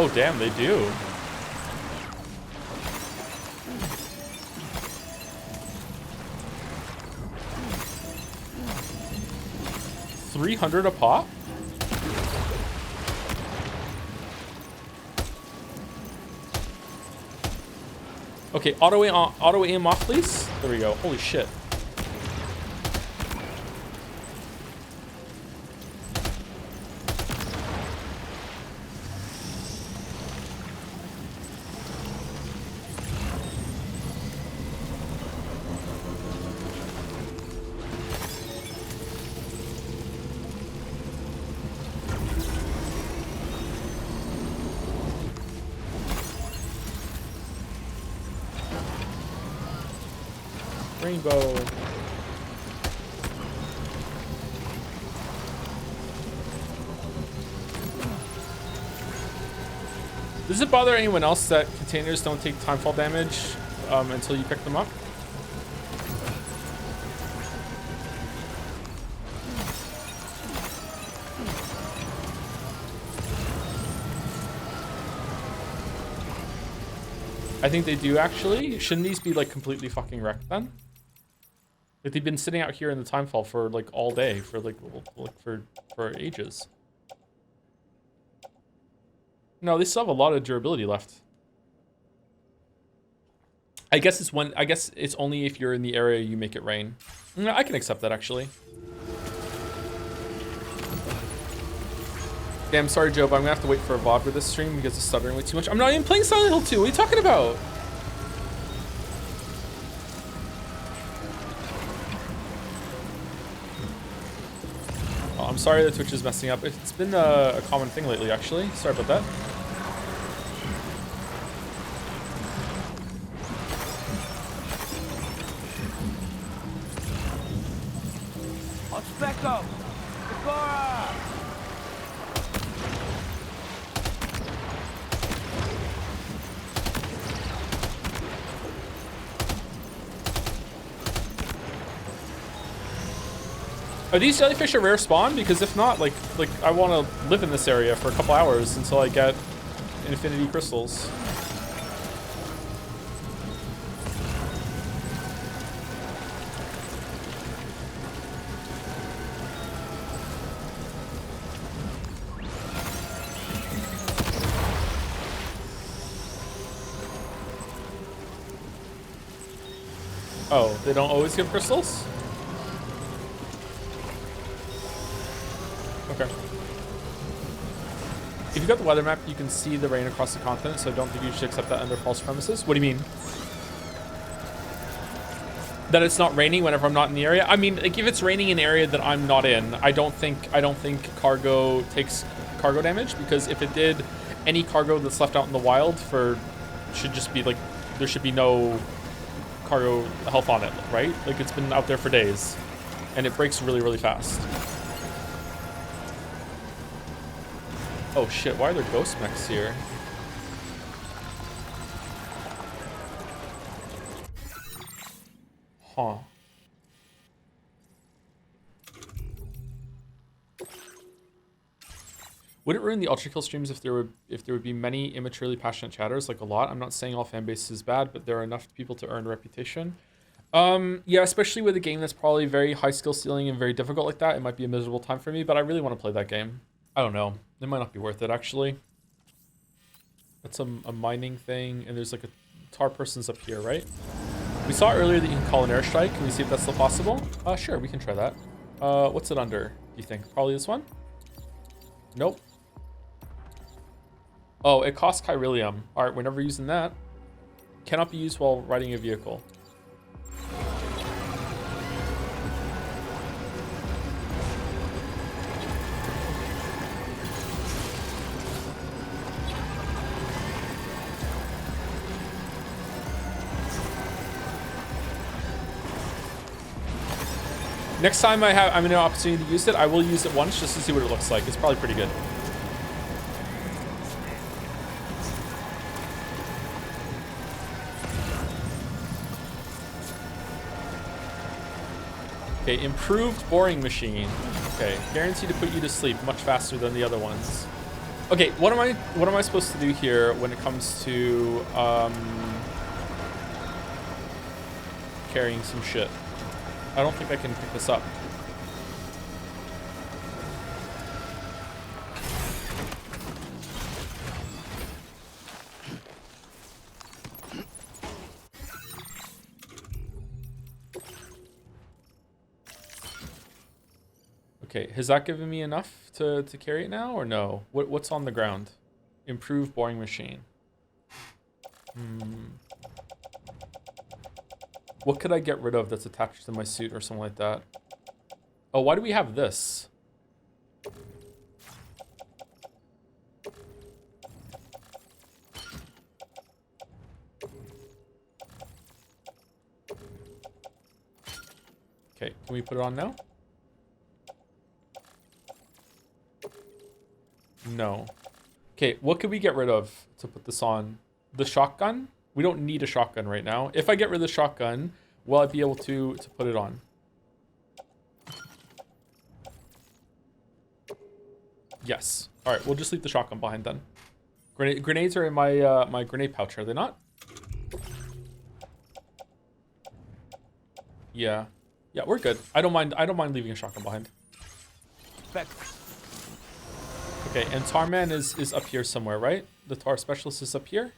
Oh, damn, they do. $300 a pop? Okay, auto aim off, please. There we go. Holy shit. Rainbow. Does it bother anyone else that containers don't take timefall damage until you pick them up? I think they do actually. Shouldn't these be like completely fucking wrecked then? Like they've been sitting out here in the timefall for like all day for like for ages. No, they still have a lot of durability left. I guess it's only if you're in the area you make it rain. No, I can accept that actually. Damn, sorry, Joe, but I'm gonna have to wait for a VOD for this stream because it's stuttering way too much. I'm not even playing Silent Hill 2. What are you talking about? Oh, I'm sorry that Twitch is messing up. It's been a common thing lately, actually. Sorry about that. Specco! Agora! Are these jellyfish a rare spawn? Because if not, like I want to live in this area for a couple hours until I get infinity crystals. Oh, they don't always give crystals? Okay. If you got the weather map, you can see the rain across the continent, so I don't think you should accept that under false premises. What do you mean? That it's not raining whenever I'm not in the area? I mean, like if it's raining in an area that I'm not in, I don't think cargo takes cargo damage, because if it did, any cargo that's left out in the wild should just be like, there should be no cargo health on it, right? Like it's been out there for days and it breaks really, really fast. Oh shit, why are there ghost mechs here? Huh. Would it ruin the ultra kill streams if there would be many immaturely passionate chatters? Like a lot. I'm not saying all fan bases is bad, but there are enough people to earn a reputation. Yeah, especially with a game that's probably very high skill ceiling and very difficult like that. It might be a miserable time for me, but I really want to play that game. I don't know. It might not be worth it actually. That's a mining thing, and there's like a tar person's up here, right? We saw earlier that you can call an airstrike. Can we see if that's still possible? Sure, we can try that. What's it under, do you think? Probably this one? Nope. Oh, it costs chiralium. All right, we're never using that. Cannot be used while riding a vehicle. Next time I'm in an opportunity to use it, I will use it once just to see what it looks like. It's probably pretty good. Okay, improved boring machine. Okay, guaranteed to put you to sleep much faster than the other ones. Okay, what am I supposed to do here when it comes to carrying some shit? I don't think I can pick this up. Okay, has that given me enough to carry it now or no? What's on the ground? Improve boring machine. What could I get rid of that's attached to my suit or something like that? Oh, why do we have this? Okay, can we put it on now? No. Okay, what could we get rid of to put this on? The shotgun? We don't need a shotgun right now. If I get rid of the shotgun, will I be able to put it on? Yes. All right, we'll just leave the shotgun behind then. Grenades are in my my grenade pouch, are they not? Yeah. Yeah, we're good. I don't mind leaving a shotgun behind. Okay, and Tarman is up here somewhere, right? The Tar Specialist is up here?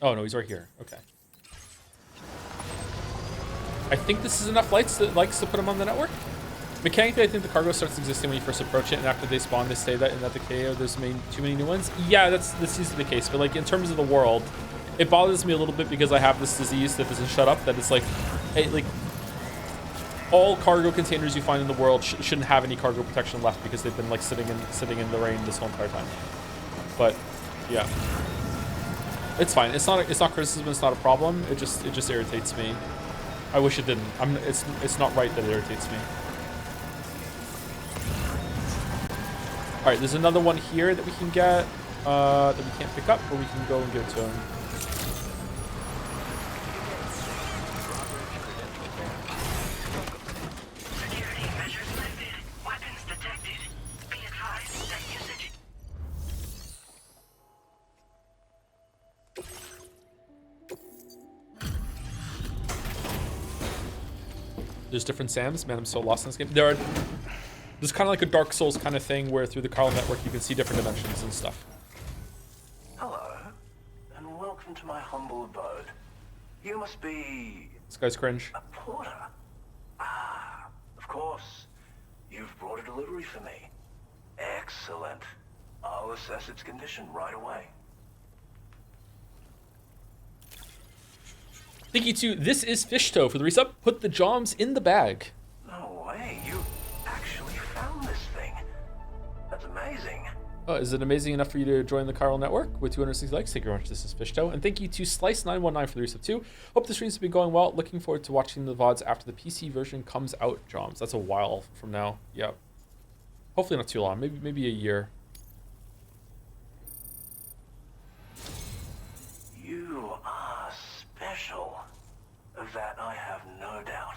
Oh, no, he's right here. Okay. I think this is enough lights to put him on the network. Mechanically, I think the cargo starts existing when you first approach it, and after they spawn, they stay that in that decay, or there's too many new ones. Yeah, this seems to be the case, but like in terms of the world, it bothers me a little bit because I have this disease that doesn't shut up, that it's like, hey, like, all cargo containers you find in the world shouldn't have any cargo protection left because they've been like sitting in the rain this whole entire time. But yeah, it's fine. It's not criticism. It's not a problem. It just irritates me. I wish it didn't. It's not right that it irritates me. All right, there's another one here that we can get that we can't pick up, but we can go and give it to him. There's different Sams. Man, I'm so lost in this game. There's kind of like a Dark Souls kind of thing where through the Carl network you can see different dimensions and stuff. Hello, and welcome to my humble abode. You must be... This guy's cringe. A porter? Ah, of course. You've brought a delivery for me. Excellent. I'll assess its condition right away. Thank you to This Is Fishtoe for the resub. Put the joms in the bag. No way, you actually found this thing. That's amazing. Oh, is it amazing enough for you to join the Chiral Network with 260 likes? Thank you very much. This is Fishtoe. And thank you to Slice919 for the resub too. Hope the streams have been going well. Looking forward to watching the VODs after the PC version comes out, joms. That's a while from now. Yep. Hopefully not too long. Maybe a year. You are special. Of that I have no doubt.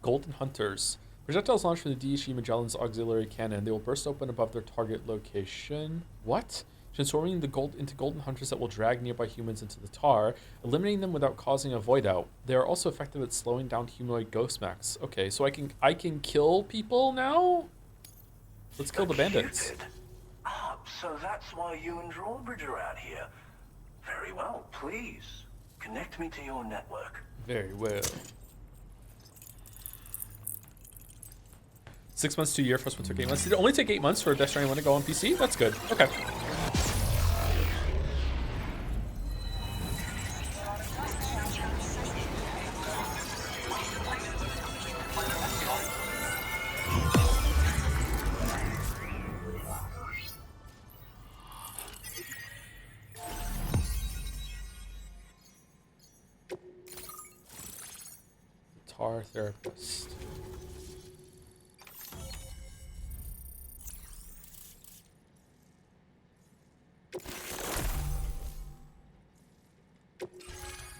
Golden Hunters. Projectiles launched from the DHE Magellan's auxiliary cannon. They will burst open above their target location. What? Transforming the into golden hunters that will drag nearby humans into the tar, eliminating them without causing a void out. They are also effective at slowing down humanoid ghost mechs. Okay, so I can kill people now? Let's kill the bandits. so that's why you and Drawbridge are out here. Very well, please. Connect me to your network. Very well. 6 months to a year. First one took 8 months. Did it only take 8 months for Death Stranding 1 to go on PC? That's good. Okay. Guitar therapist.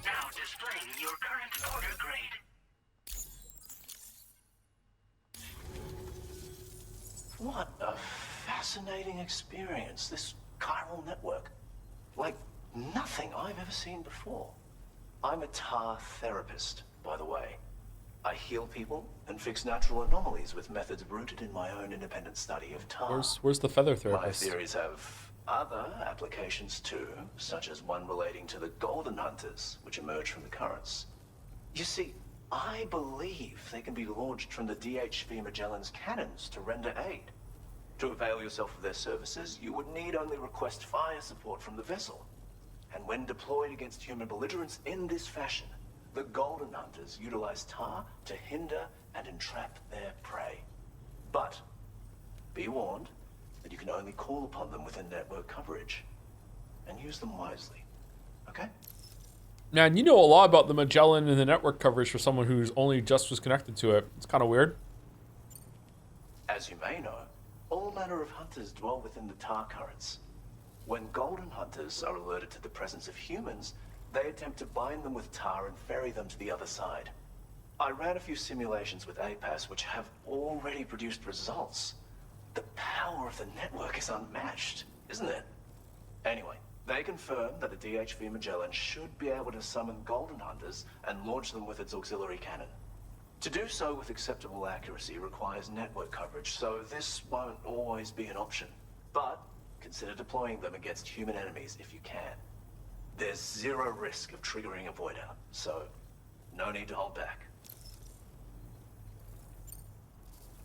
Now displaying your current order grade. What a fascinating experience, this chiral network. Like nothing I've ever seen before. I'm a tar therapist, by the way. I heal people and fix natural anomalies with methods rooted in my own independent study of tar. Where's the feather My therapist? theories have other applications too, such as one relating to the golden hunters, which emerge from the currents. You see, I believe they can be launched from the DHV Magellan's cannons to render aid. To avail yourself of their services, you would need only request fire support from the vessel. And when deployed against human belligerents in this fashion, the golden hunters utilize tar to hinder and entrap their prey. But be warned that you can only call upon them within network coverage, and use them wisely. Okay? Man, you know a lot about the Magellan and the network coverage for someone who's only just was connected to it. It's kind of weird. As you may know, all manner of hunters dwell within the tar currents. When golden hunters are alerted to the presence of humans, they attempt to bind them with tar and ferry them to the other side. I ran a few simulations with APAS which have already produced results. The power of the network is unmatched, isn't it? Anyway, they confirm that the DHV Magellan should be able to summon golden hunters and launch them with its auxiliary cannon. To do so with acceptable accuracy requires network coverage, so this won't always be an option. But consider deploying them against human enemies if you can. There's zero risk of triggering a void out, so no need to hold back.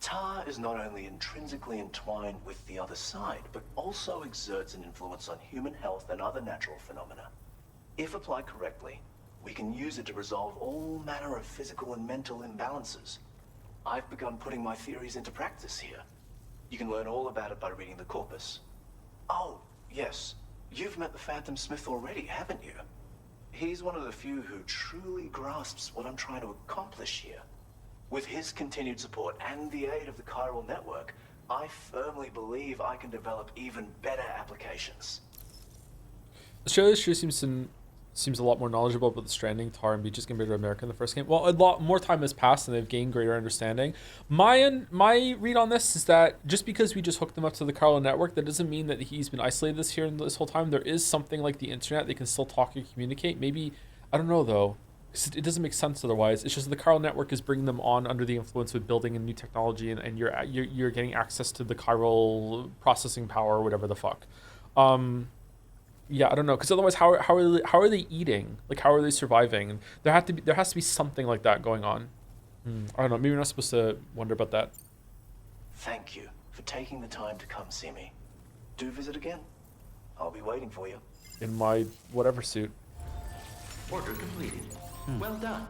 Tar is not only intrinsically entwined with the other side, but also exerts an influence on human health and other natural phenomena. If applied correctly, we can use it to resolve all manner of physical and mental imbalances. I've begun putting my theories into practice here. You can learn all about it by reading the corpus. Oh, yes. You've met the Phantom Smith already, haven't you? He's one of the few who truly grasps what I'm trying to accomplish here. With his continued support and the aid of the chiral network, I firmly believe I can develop even better applications. Australia sure seems a lot more knowledgeable about the Stranding, Tar, and Beaches compared to America in the first game. Well, a lot more time has passed and they've gained greater understanding. My read on this is that just because we just hooked them up to the chiral network, that doesn't mean that he's been isolated this whole time. There is something like the internet. They can still talk and communicate. Maybe, I don't know though. It doesn't make sense otherwise. It's just the chiral network is bringing them on under the influence of building a new technology, and you're getting access to the chiral processing power or whatever the fuck. Yeah, I don't know, because otherwise, how are they eating? Like, how are they surviving? And there has to be something like that going on. I don't know. Maybe we're not supposed to wonder about that. Thank you for taking the time to come see me. Do visit again. I'll be waiting for you. In my whatever suit. Order completed. Well done.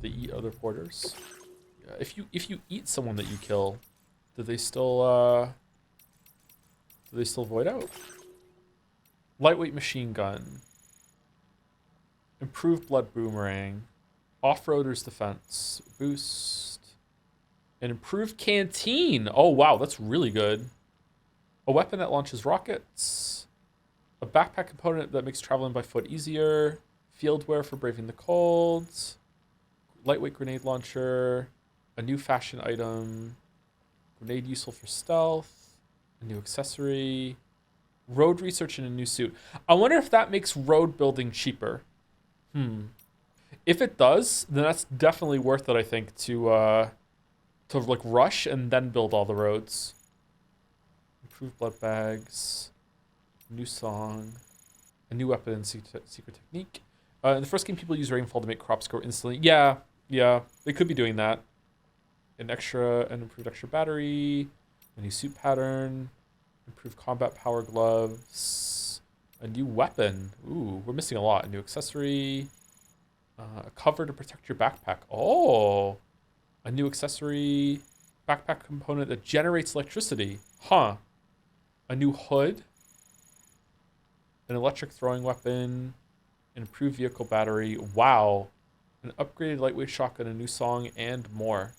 They eat other porters. Yeah, if you eat someone that you kill, do they still void out? Lightweight machine gun. Improved blood boomerang. Off-roader's defense. Boost. An improved canteen. Oh, wow. That's really good. A weapon that launches rockets. A backpack component that makes traveling by foot easier. Field wear for braving the cold. Lightweight grenade launcher. A new fashion item. Grenade useful for stealth. A new accessory. Road research in a new suit. I wonder if that makes road building cheaper. If it does, then that's definitely worth it, I think, to like rush and then build all the roads. improved blood bags, new song, a new weapon and secret technique. In the first game, people use rainfall to make crops grow instantly. Yeah, they could be doing that. An improved extra battery, a new suit pattern, improved combat power gloves, a new weapon. Ooh, we're missing a lot. A new accessory, a cover to protect your backpack. Oh, a new accessory, backpack component that generates electricity. Huh. A new hood, an electric throwing weapon, an improved vehicle battery. Wow. An upgraded lightweight shotgun, a new song, and more.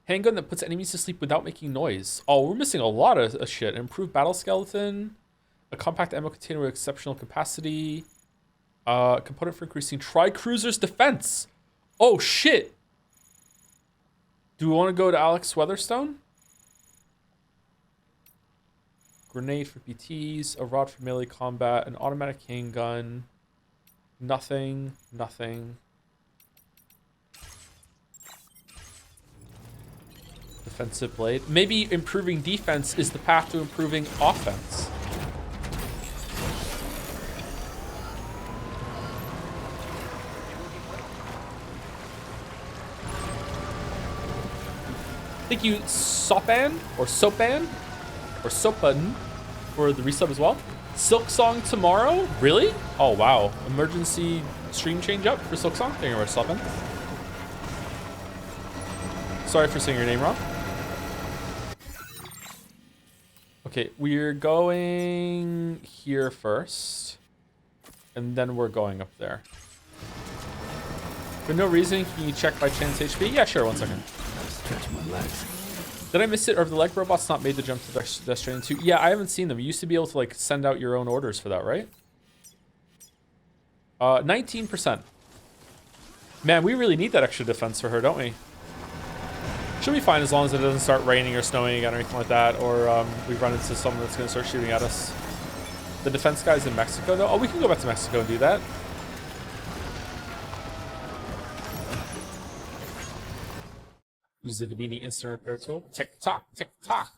Handgun that puts enemies to sleep without making noise. Oh, we're missing a lot of shit. An improved battle skeleton, a compact ammo container with exceptional capacity, component for increasing Tri-Cruiser's defense. Oh, shit. Do we want to go to Alex Weatherstone? Grenade for PTs, a rod for melee combat, an automatic handgun. Nothing. Defensive blade. Maybe improving defense is the path to improving offense. Thank you, Sopan or Sopan for the resub as well. Silk Song tomorrow? Really? Oh wow. Emergency stream change up for Silk Song? Thank you very much, Sopan. Sorry for saying your name wrong. Okay, we're going here first, and then we're going up there. For no reason, can you check by chance HP? Yeah, sure, 1 second. Stretch my legs. Did I miss it, or have the leg robots not made the jump to Death Stranding 2? Yeah, I haven't seen them. You used to be able to like send out your own orders for that, right? 19%. Man, we really need that extra defense for her, don't we? Should be fine as long as it doesn't start raining or snowing again or anything like that, or we run into someone that's going to start shooting at us. The defense guy's in Mexico, though. Oh, we can go back to Mexico and do that. Use the Davini instant repair tool. Tick tock, tick tock.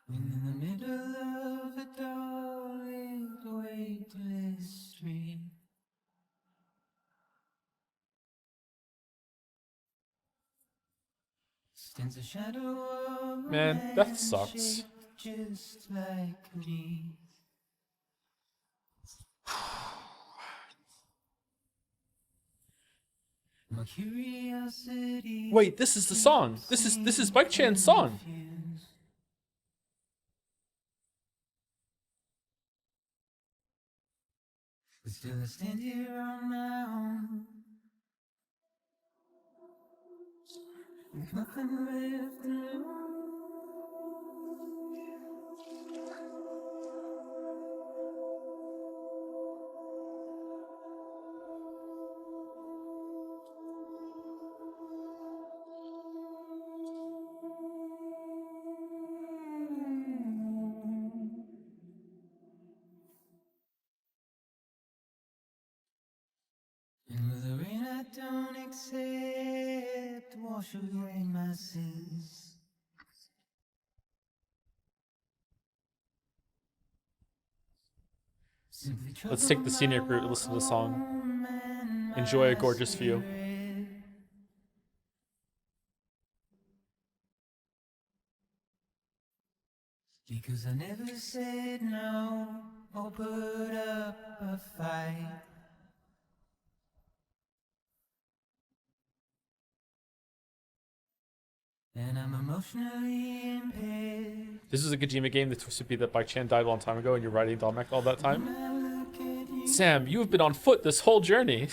In the middle of a dull, weightless stream, stands a shadow of Man, death sucks. just like me. My curiosity. Wait, this is the song. This is Bike Chan's song. But still I stand here on my own, with nothing left to lose. And with the rain I don't accept, wash away my sins. Let's take the scenic route and listen to the song. Enjoy a gorgeous view. Because I never said no or put up a fight. And I'm emotionally impaired. This is a Kojima game that Twisted Pete that Bike Chan died a long time ago and you're riding Dalmec all that time. Sam, you have been on foot this whole journey.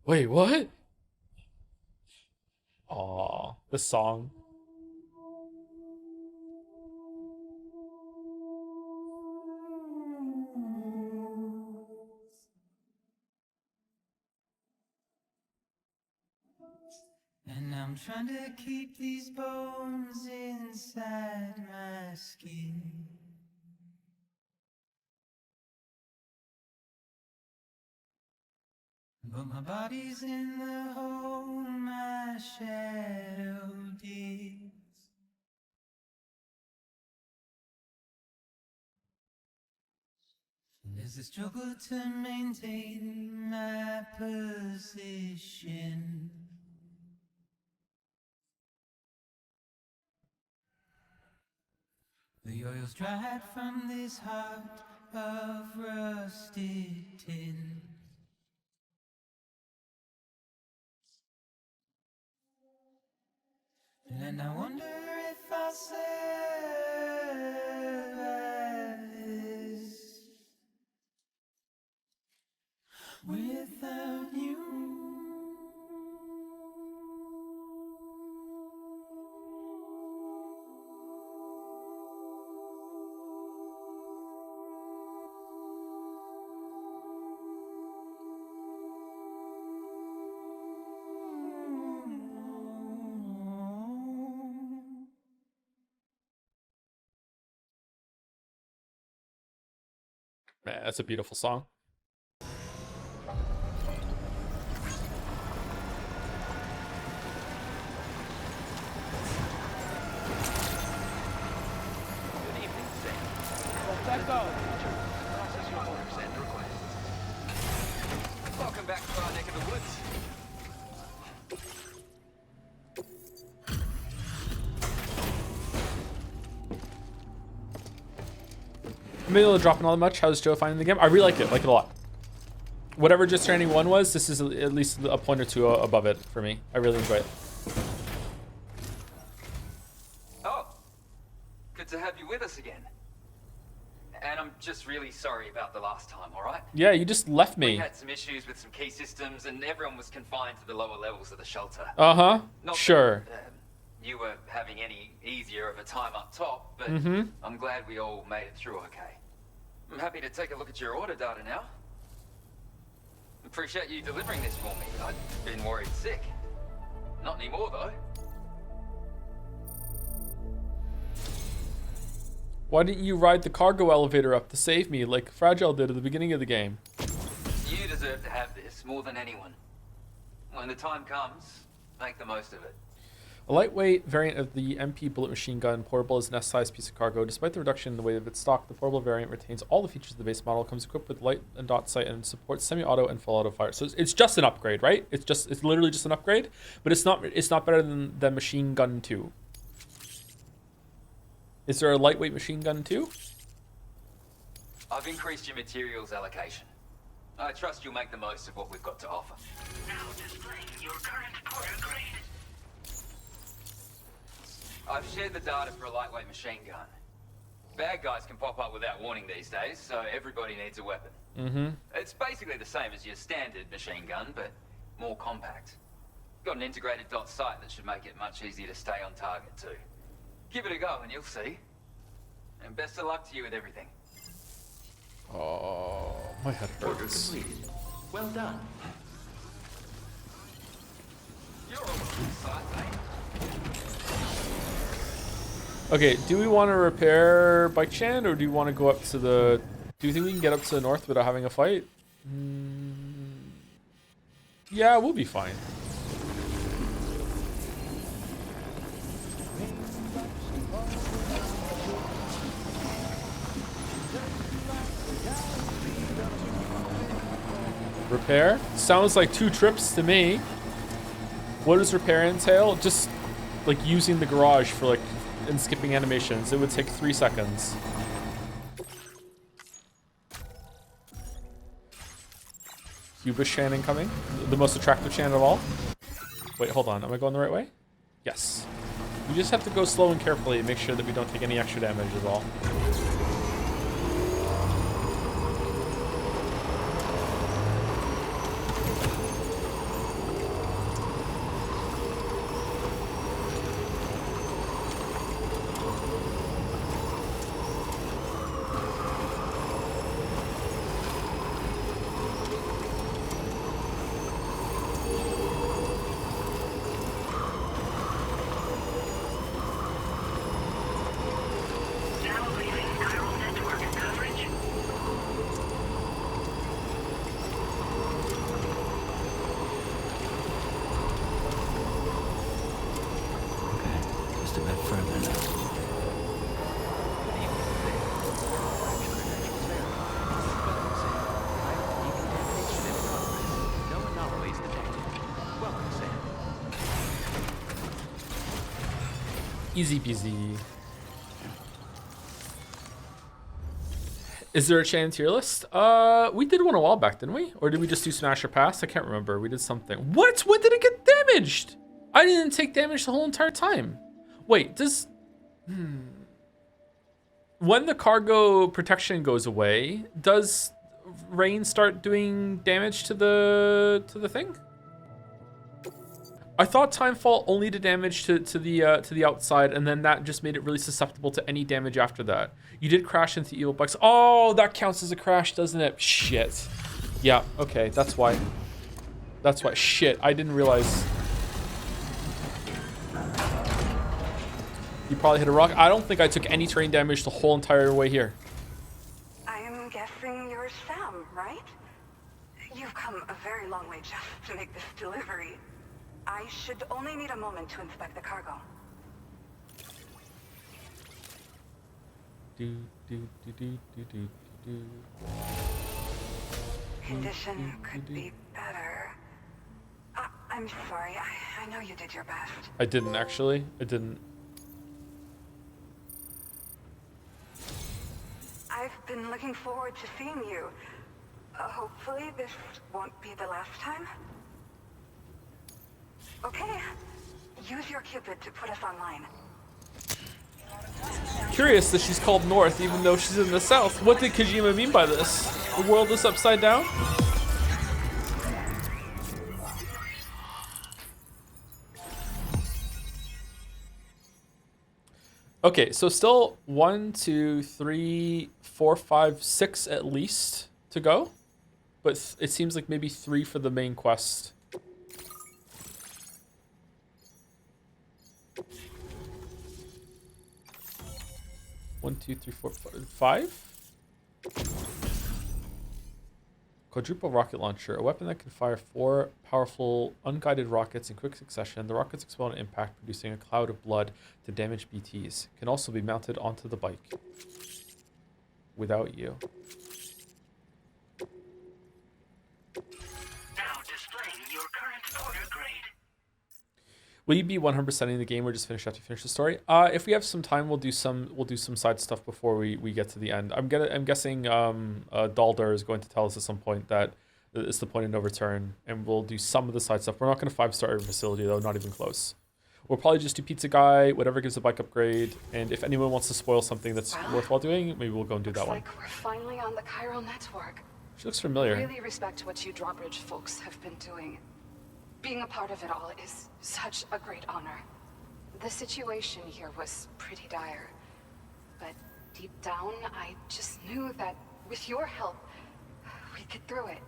Wait, what? Aw, the song. And I'm trying to keep these bones inside my skin. But my body's in the hole my shadow digs. There's a struggle to maintain my position. The oil's dried from this heart of rusted tin. And I wonder if I'll survive this without you. Man, that's a beautiful song. Welcome back to our neck of the woods. I'm able to drop in all that much. How's Joe finding the game? I really like it a lot. Whatever Just Stranding 1 was, this is at least a point or two above it for me. I really enjoy it. Oh, good to have you with us again. And I'm just really sorry about the last time, alright? Yeah, you just left me. We had some issues with some key systems and everyone was confined to the lower levels of the shelter. Uh-huh, Not sure. That, you were having any easier of a time up top, but I'm glad we all made it through okay. I'm happy to take a look at your order data now. Appreciate you delivering this for me. I'd been worried sick. Not anymore, though. Why didn't you ride the cargo elevator up to save me like Fragile did at the beginning of the game? You deserve to have this more than anyone. When the time comes, make the most of it. A lightweight variant of the MP bullet machine gun, portable as an S-sized piece of cargo. Despite the reduction in the weight of its stock, the portable variant retains all the features of the base model, comes equipped with light and dot sight, and supports semi-auto and full auto fire. So it's just an upgrade, right? It's literally just an upgrade, but it's not better than the machine gun 2. Is there a lightweight machine gun 2? I've increased your materials allocation. I trust you'll make the most of what we've got to offer. Now displaying your current porter grade. I've shared the data for a lightweight machine gun. Bad guys can pop up without warning these days, so everybody needs a weapon. It's basically the same as your standard machine gun, but more compact. Got an integrated dot sight that should make it much easier to stay on target too. Give it a go and you'll see. And best of luck to you with everything. Oh, my head Order hurts. completed. Well done. You're all on the side, mate. Okay, do we want to repair Bike Chan, or do you want to go up to the... Do you think we can get up to the north without having a fight? Yeah, we'll be fine. Repair? Sounds like 2 trips to me. What does repair entail? Just like using the garage for like and skipping animations. It would take 3 seconds. Hubris Shan incoming. The most attractive Shan of all. Wait, hold on. Am I going the right way? Yes. We just have to go slow and carefully and make sure that we don't take any extra damage at all. Now leaving Easy peasy. Is there a chain tier list? We did one a while back, didn't we? Or did we just do Smash or Pass? I can't remember. We did something. What? When did it get damaged? I didn't take damage the whole entire time. Wait, does... When the cargo protection goes away, does rain start doing damage to the thing? I thought Timefall only did damage to the outside, and then that just made it really susceptible to any damage after that. You did crash into evil bikes. Oh, that counts as a crash, doesn't it? Shit. Yeah, okay, that's why. That's why. Shit, I didn't realize. You probably hit a rock. I don't think I took any terrain damage the whole entire way here. I'm guessing you're Sam, right? You've come a very long way just to make this delivery. I should only need a moment to inspect the cargo. Condition could be better. I'm sorry. I know you did your best. I didn't actually. I didn't. I've been looking forward to seeing you. Hopefully this won't be the last time. Okay. Use your Cupid to put us online. Curious that she's called North even though she's in the South. What did Kojima mean by this? The world is upside down? Okay, so still 1, 2, 3, 4, 5, 6 at least to go. But it seems like maybe 3 for the main quest. One, two, three, four, five. Quadruple rocket launcher, a weapon that can fire 4 powerful unguided rockets in quick succession. The rockets explode on impact, producing a cloud of blood to damage BTs. Can also be mounted onto the bike without you. Now displaying your current order grade. Will you be 100%ing the game or just finish after you finish the story? If we have some time, we'll do some side stuff before we get to the end. I'm guessing Daldar is going to tell us at some point that it's the point of no return, and we'll do some of the side stuff. We're not going to 5-star every facility though, not even close. We'll probably just do Pizza Guy, whatever gives a bike upgrade, and if anyone wants to spoil something that's worthwhile doing, maybe we'll go and do that one. Looks like we're finally on the chiral network. She looks familiar. I really respect what you Drawbridge folks have been doing. Being a part of it all is such a great honor. The situation here was pretty dire, but deep down, I just knew that with your help, we'd get through it.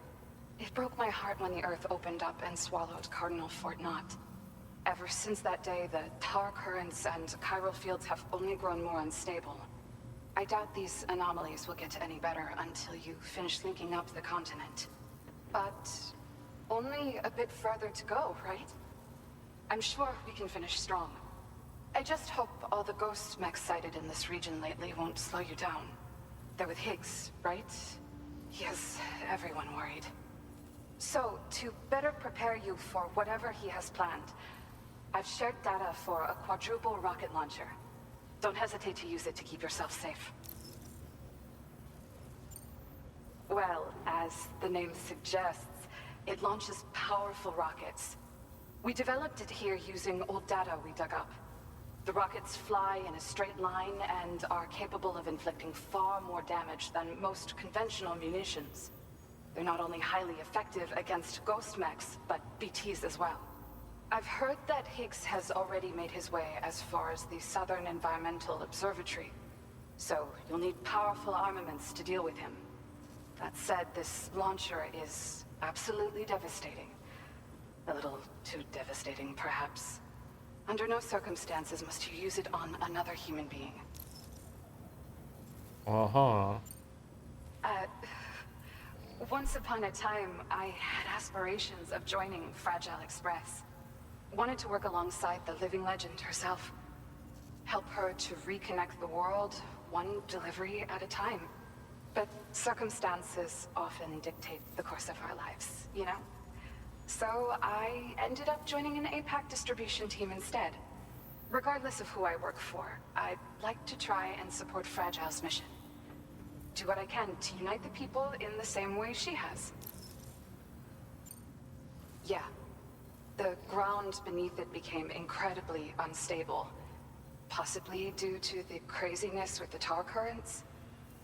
It broke my heart when the Earth opened up and swallowed Cardinal Fort Knot. Ever since that day, the tar currents and chiral fields have only grown more unstable. I doubt these anomalies will get any better until you finish linking up the continent. But only a bit further to go, right? I'm sure we can finish strong. I just hope all the ghost mechs sighted in this region lately won't slow you down. They're with Higgs, right? He has everyone worried. So, to better prepare you for whatever he has planned, I've shared data for a quadruple rocket launcher. Don't hesitate to use it to keep yourself safe. Well, as the name suggests, it launches powerful rockets. We developed it here using old data we dug up. The rockets fly in a straight line and are capable of inflicting far more damage than most conventional munitions. They're not only highly effective against ghost mechs, but BTs as well. I've heard that Higgs has already made his way as far as the Southern Environmental Observatory, so you'll need powerful armaments to deal with him. That said, this launcher is absolutely devastating. A little too devastating, perhaps. Under no circumstances must you use it on another human being. Uh-huh. Once upon a time, I had aspirations of joining Fragile Express. Wanted to work alongside the living legend herself. Help her to reconnect the world, one delivery at a time. But circumstances often dictate the course of our lives, you know? So I ended up joining an APAC distribution team instead. Regardless of who I work for, I'd like to try and support Fragile's mission. Do what I can to unite the people in the same way she has. Yeah. The ground beneath it became incredibly unstable. Possibly due to the craziness with the tar currents.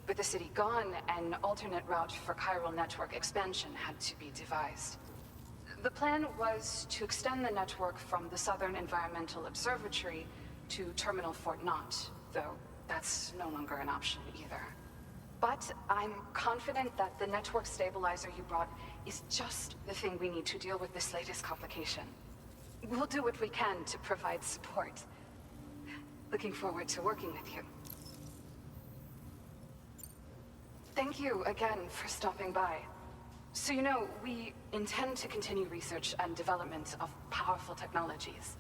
With the city gone, an alternate route for chiral network expansion had to be devised. The plan was to extend the network from the Southern Environmental Observatory to Terminal Fort Knott, though that's no longer an option either. But I'm confident that the network stabilizer you brought is just the thing we need to deal with this latest complication. We'll do what we can to provide support. Looking forward to working with you. Thank you again for stopping by. So you know, we intend to continue research and development of powerful technologies.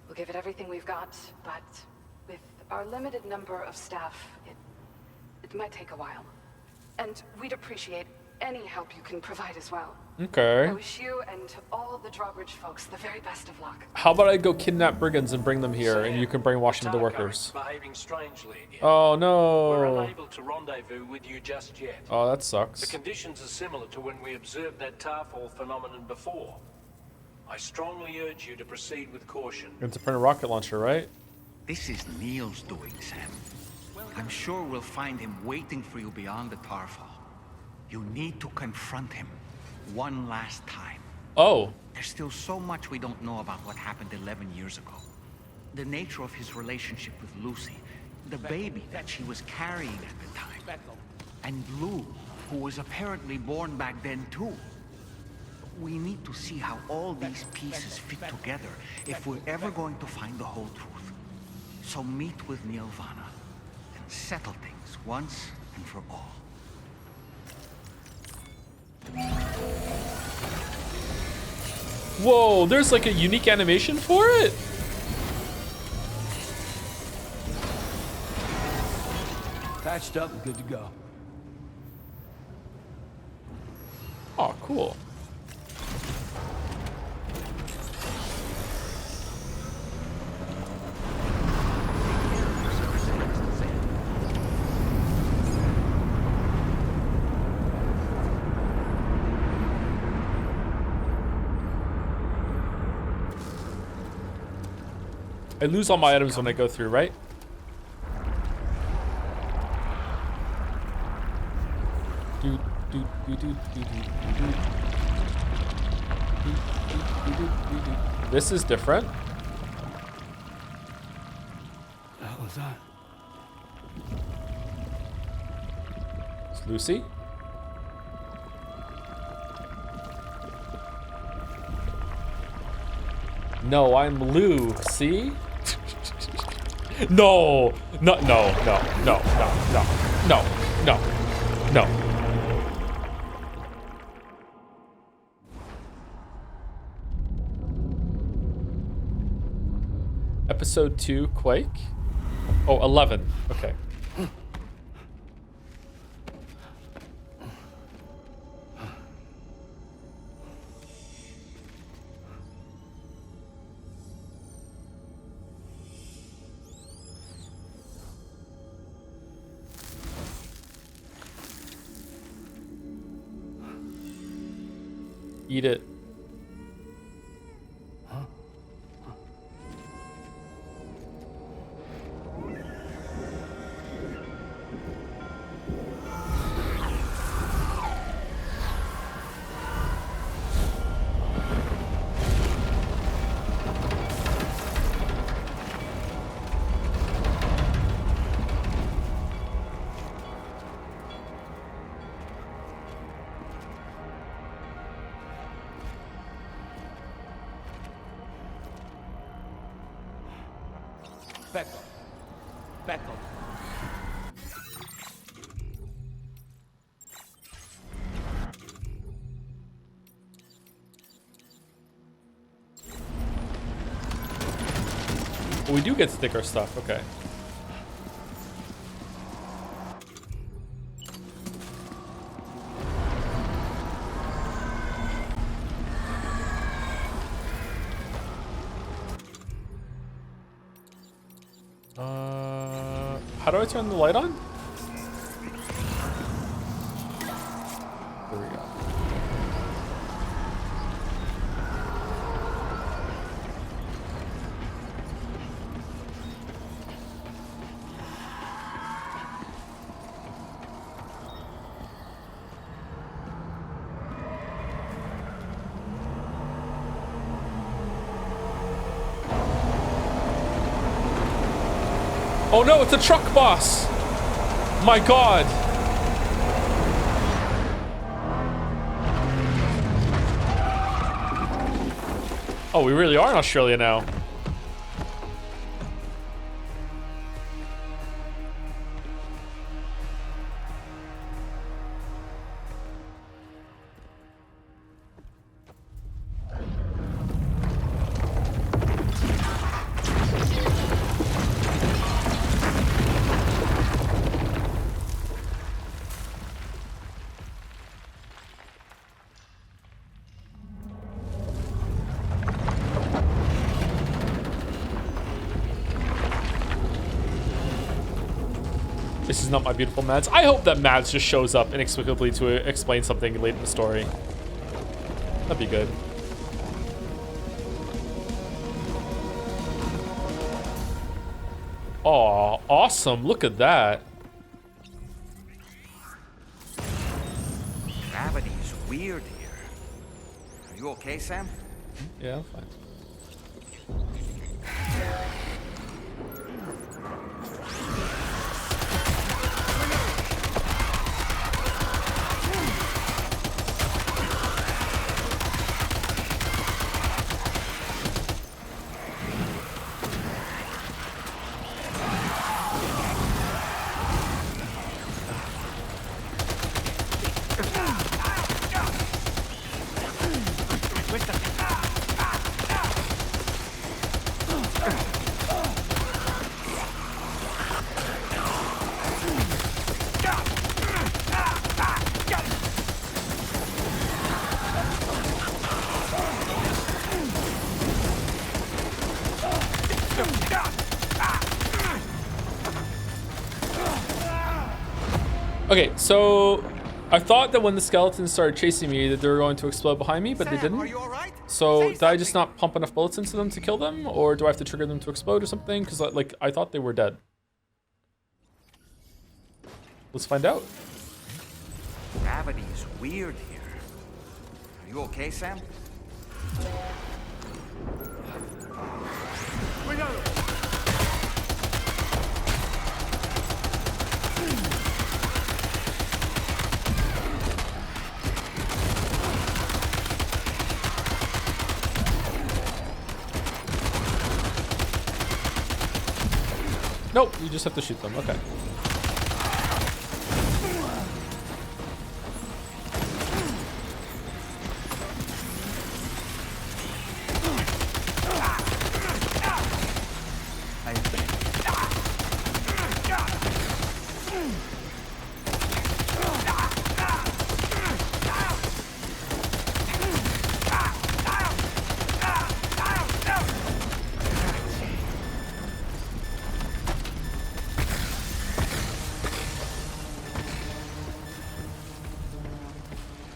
We'll give it everything we've got, but with our limited number of staff, it might take a while. And we'd appreciate any help you can provide as well. Okay. I wish you and all the Drawbridge folks the very best of luck. How about I go kidnap brigands and bring them here, and you can brainwash them into workers? Behaving strangely again. Oh We're no. unable to rendezvous with you just yet. Oh, that The sucks. conditions are similar to when we observed that tarfall phenomenon before. I strongly urge you to proceed with caution. It's a print a rocket launcher, right? This is Neil's doing, Sam. I'm sure we'll find him waiting for you beyond the tarfall. You need to confront him one last time. Oh. There's still so much we don't know about what happened 11 years ago. The nature of his relationship with Lucy, the baby that she was carrying at the time, and Lou, who was apparently born back then too. We need to see how all these pieces fit together if we're ever going to find the whole truth. So meet with Neil Vana and settle things once and for all. Whoa, there's like a unique animation for it? Patched up and good to go. Oh, cool. I lose all my items when I go through, right? This is different. The hell was that? It's Lucy. No, I'm Lou. See? No, no, no, no, no, no, no, no, no. Episode 2, Quake. Oh, 11. Okay. Eat it. Back up. Back up. Well, we do get sticker stuff, okay. How do I turn the light on? There we go. Oh no, it's a truck boss! My god! Oh, we really are in Australia now. This is not my beautiful Mads. I hope that Mads just shows up inexplicably to explain something late in the story. That'd be good. Aw, awesome. Look at that. Gravity is weird here. Are you okay, Sam? Yeah, I'm fine. Okay, so I thought that when the skeletons started chasing me that they were going to explode behind me, but Sam, they didn't. are you all right? So did I just not pump enough bullets into them to kill them, or do I have to trigger them to explode or something? Because like I thought they were dead. Let's find out. Gravity is weird here. Are you okay, Sam? Nope, you just have to shoot them. Okay.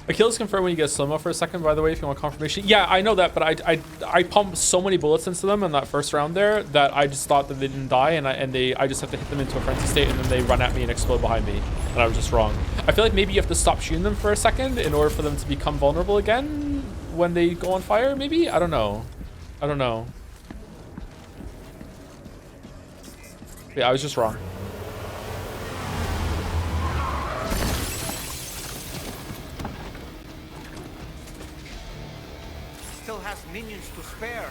Achilles confirmed when you get slow-mo for a second, by the way, if you want confirmation. Yeah, I know that, but I pumped so many bullets into them in that first round there that I just thought that they didn't die, and I just have to hit them into a frenzy state, and then they run at me and explode behind me, and I was just wrong. I feel like maybe you have to stop shooting them for a second in order for them to become vulnerable again when they go on fire, maybe? I don't know. I don't know. Yeah, I was just wrong. Still has minions to spare.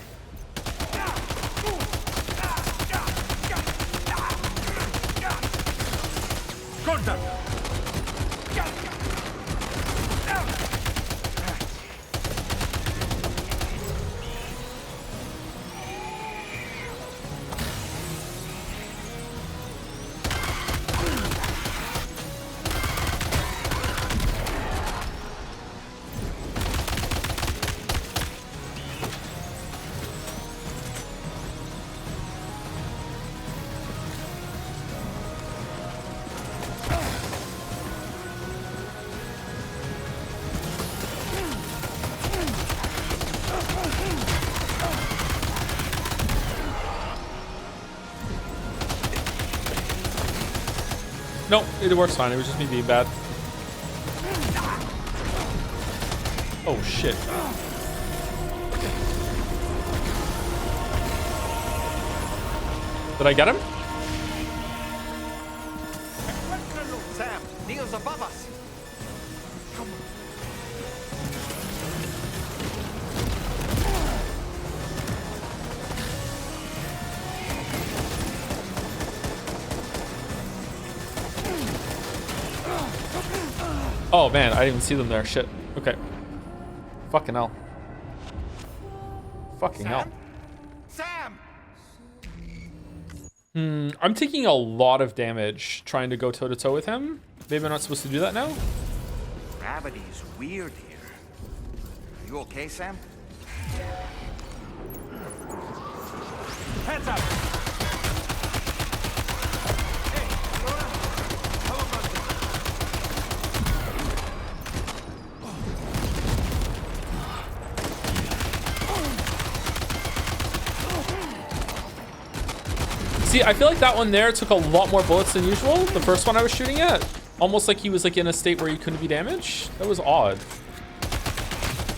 No, it works fine. It was just me being bad. Oh shit. Did I get him? Sam, Neil's above us. Oh man, I didn't even see them there. Shit. Okay. Fucking hell. Fucking hell. Sam! I'm taking a lot of damage trying to go toe to toe with him. Maybe I'm not supposed to do that now? Gravity's weird here. Are you okay, Sam? Heads up! See, I feel like that one there took a lot more bullets than usual. The first one I was shooting at. Almost like he was like in a state where he couldn't be damaged. That was odd.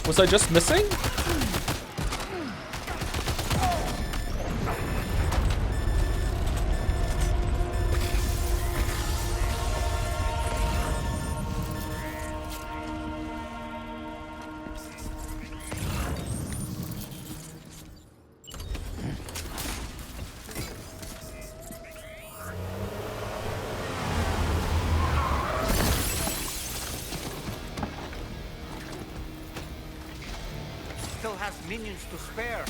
Was I just missing? Still has minions to spare.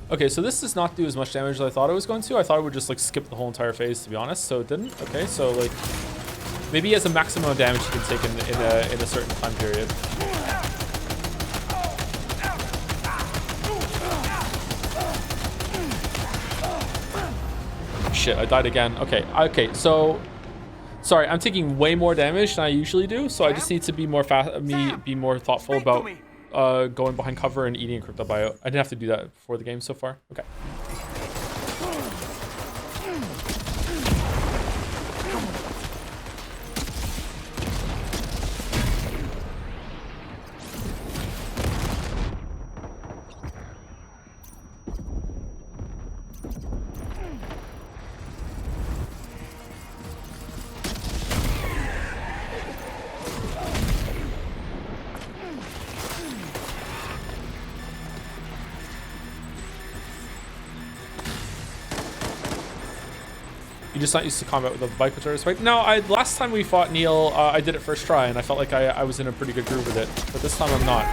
Okay, so this does not do as much damage as I thought it was going to. I thought it would just like skip the whole entire phase, to be honest. So it didn't. Okay, so like maybe he has a maximum of damage he can take in a certain time period. Shit, I died again. Okay, so sorry, I'm taking way more damage than I usually do. So I just need to be more more thoughtful about going behind cover and eating a crypto bio. I didn't have to do that before the game so far. Okay. You're just not used to combat with the bike guitars, right? No, last time we fought Neil, I did it first try, and I felt like I was in a pretty good groove with it. But this time I'm not.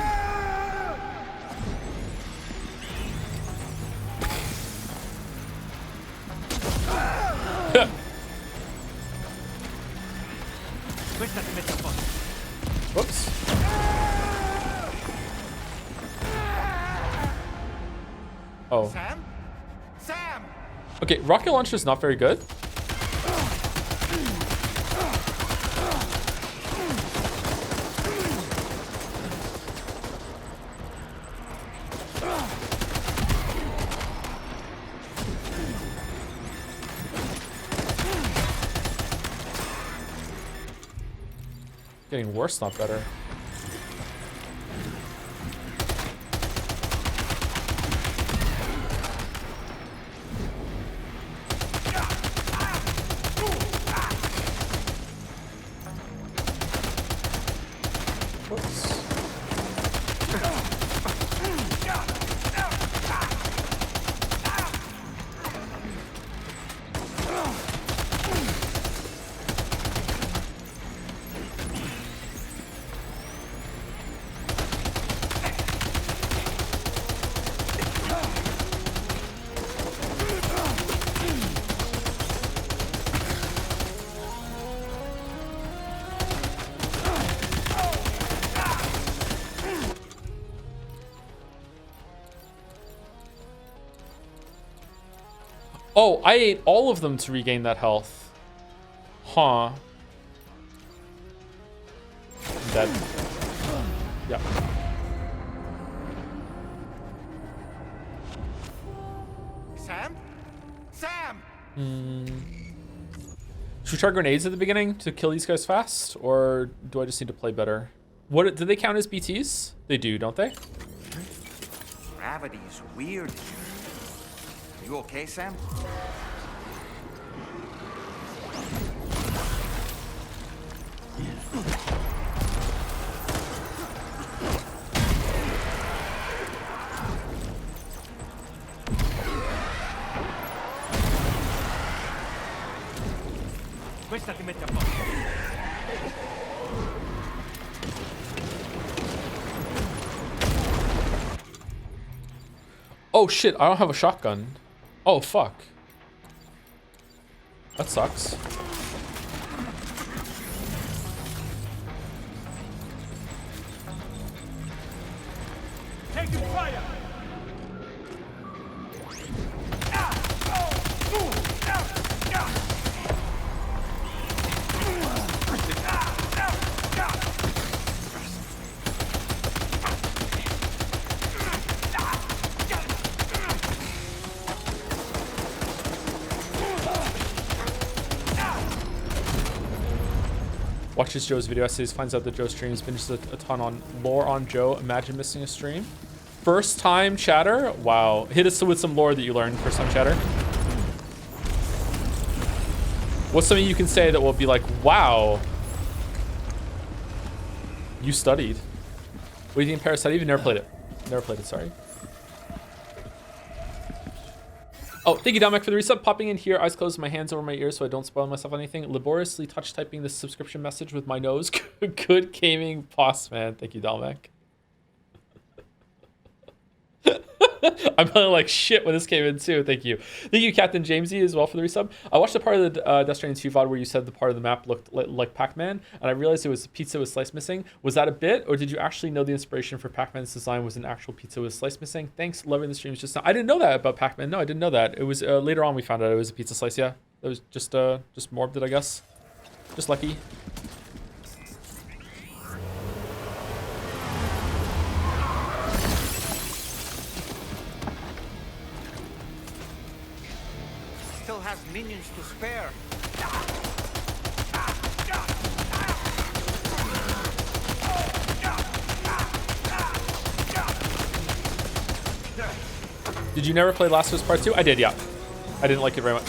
Whoops. Oh. Sam? Sam! Okay, rocket launcher is not very good. Getting worse, not better. Oh, I ate all of them to regain that health. Huh. Dead. Yep. Sam? Sam! Should we try grenades at the beginning to kill these guys fast? Or do I just need to play better? What do they count as BTs? They do, don't they? Gravity is weird here. Are you okay, Sam? Questa ti mette a posto. Oh shit, I don't have a shotgun. Oh fuck. That sucks. Taking fire! Watches Joe's video essays, finds out that Joe streams, binges a ton on lore on Joe. Imagine missing a stream. First time chatter? Wow. Hit us with some lore that you learned first time chatter. What's something you can say that will be like, wow, you studied? What do you think of Parasite? You've never played it. Never played it, sorry. Oh, thank you, Dominic, for the resub. Popping in here, eyes closed, my hands over my ears so I don't spoil myself on anything. Laboriously touch typing this subscription message with my nose. Good gaming boss, man. Thank you, Dominic. I'm feeling like shit when this came in too. Thank you. Thank you, Captain Jamesy, as well for the resub. I watched the part of the Death Stranding 2 VOD where you said the part of the map looked like Pac-Man, and I realized it was pizza with slice missing. Was that a bit, or did you actually know the inspiration for Pac-Man's design was an actual pizza with slice missing? Thanks, loving the streams just now. I didn't know that about Pac-Man. No, I didn't know that. It was later on we found out it was a pizza slice. Yeah, that was just morbid, I guess. Just lucky. Still has minions to spare. Did you never play Last of Us Part 2? I did, yeah. I didn't like it very much.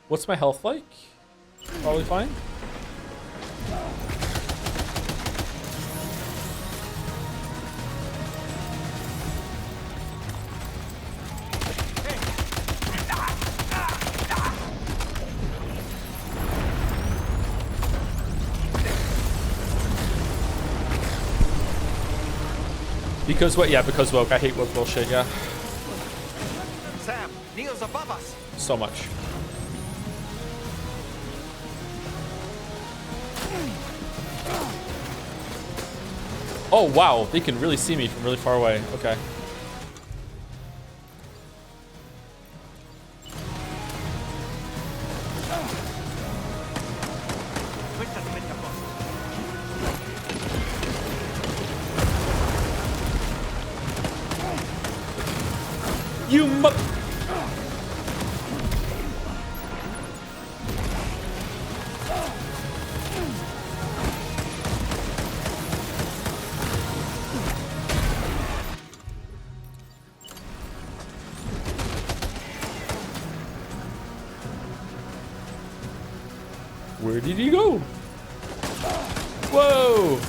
What's my health like? Probably fine. Because what? Yeah, because woke. I hate woke bullshit, yeah. Sam, Neil's above us. So much. Oh, wow. They can really see me from really far away. Okay. You mu- Where did he go? Whoa!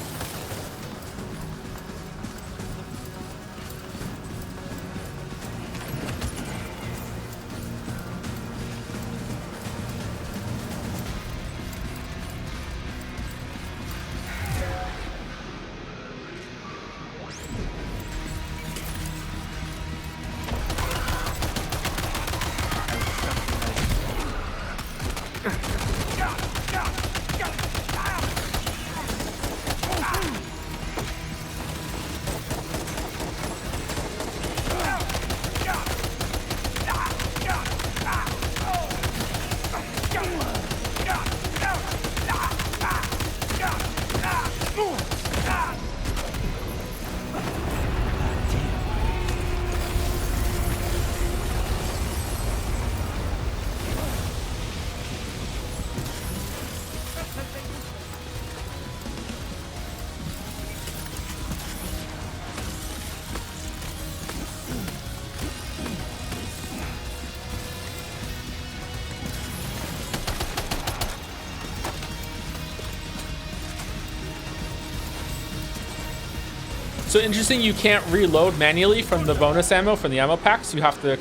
So interesting, you can't reload manually from the bonus ammo from the ammo packs. You have to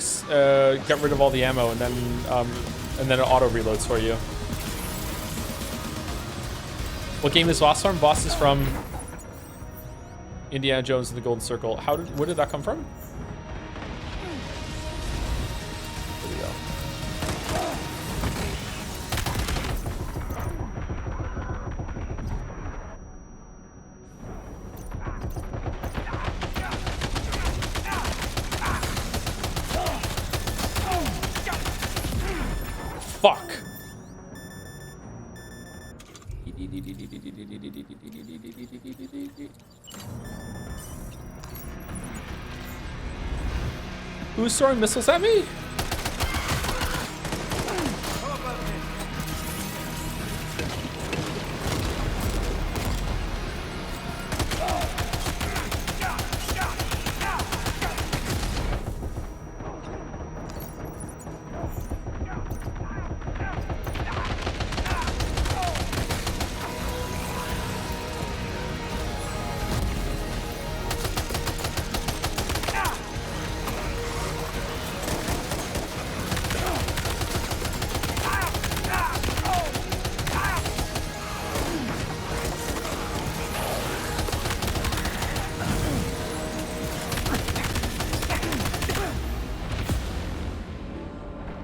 get rid of all the ammo and then it auto reloads for you. What game is Boss from? Boss is from Indiana Jones and the Golden Circle. Where did that come from? There we go. Fuck. Who's throwing missiles at me?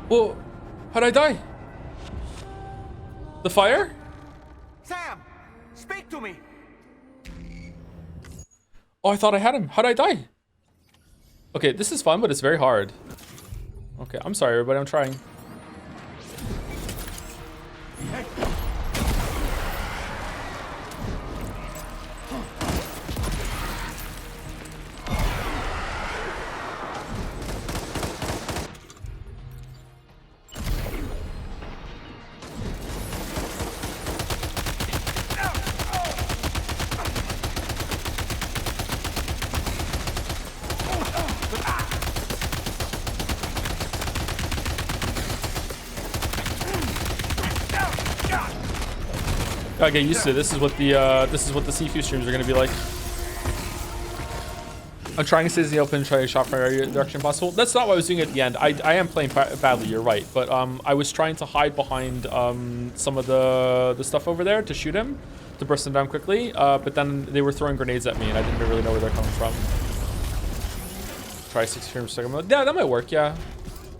Whoa, how'd I die? The fire? Sam, speak to me. Oh, I thought I had him. How'd I die? Okay, this is fun, but it's very hard. Okay, I'm sorry, everybody. I'm trying. Gotta get used to it. This is what the Sifu streams are gonna be like. I'm trying to stay in the open, try to shot from every direction possible. That's not what I was doing at the end. I am playing badly, you're right. But I was trying to hide behind some of the stuff over there to shoot him, to burst him down quickly. But then they were throwing grenades at me and I didn't really know where they're coming from. Try 60 frames per second. Yeah, that might work, yeah.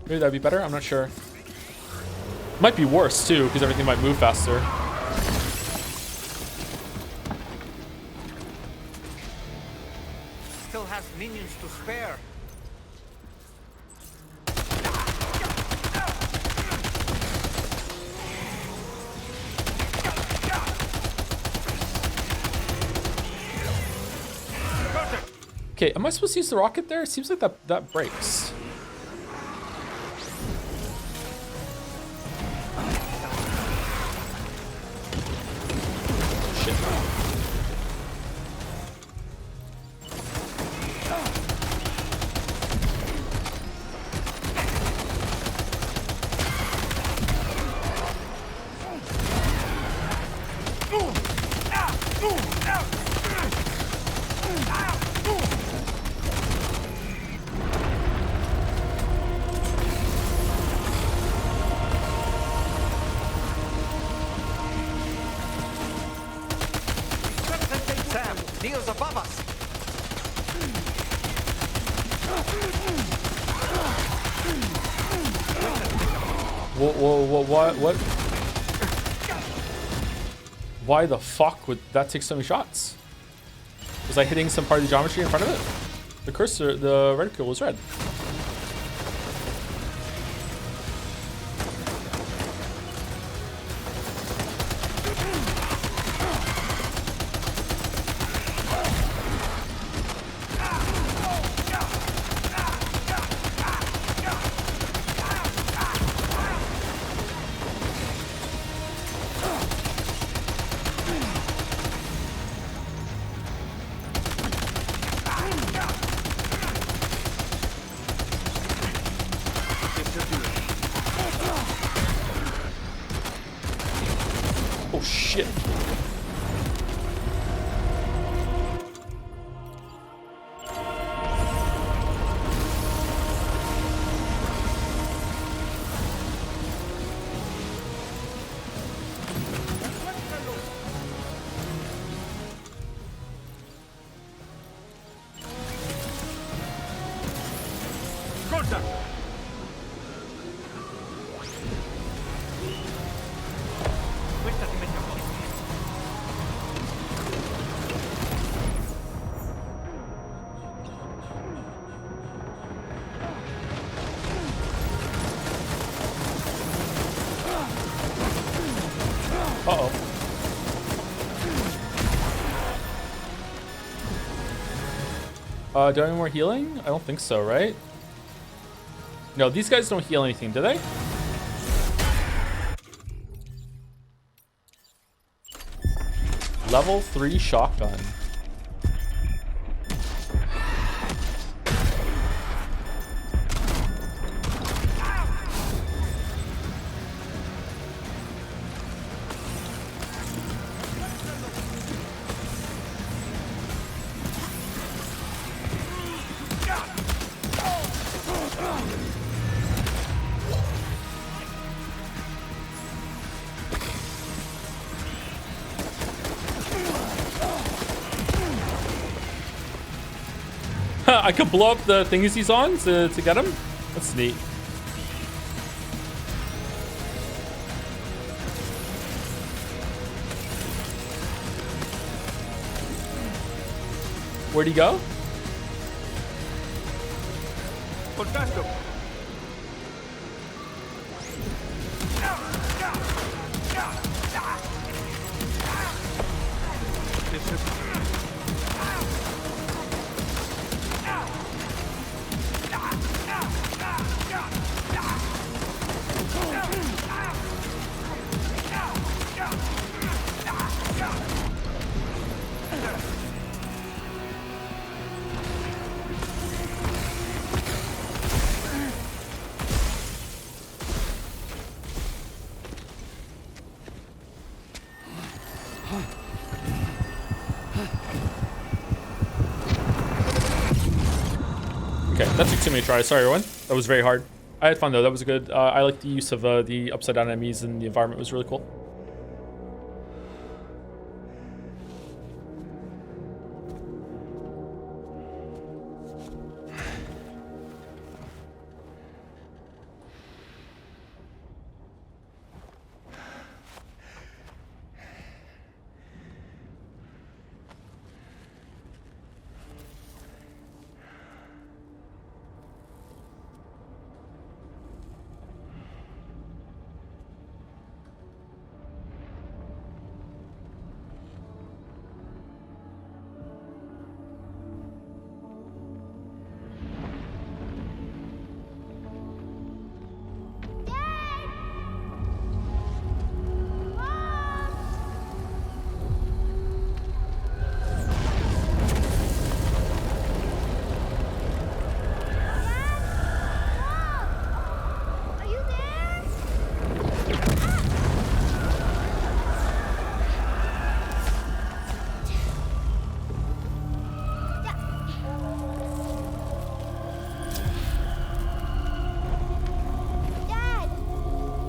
Maybe that'd be better, I'm not sure. Might be worse too, because everything might move faster. Still has minions to spare. Okay, am I supposed to use the rocket there? It seems like that breaks. Sam, Neil's above us. What? Why the fuck would that take so many shots? Was I hitting some part of the geometry in front of it? The cursor, the reticle was red. Oh shit. Questa ti mette a posto. Uh-oh. Do I have any more healing? I don't think so, right? No, these guys don't heal anything, do they? Level 3 shotgun. I could blow up the things he's on to get him. That's neat. Where'd he go? Contacto. Okay, that took too many tries. Sorry, everyone. That was very hard. I had fun, though. That was good. I like the use of the upside-down enemies, and the environment was really cool.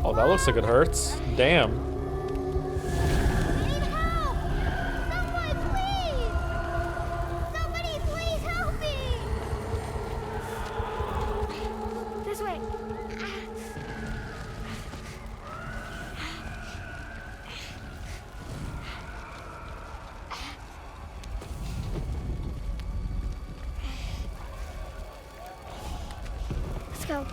Oh, that looks like it hurts. Damn. This way. Let's go.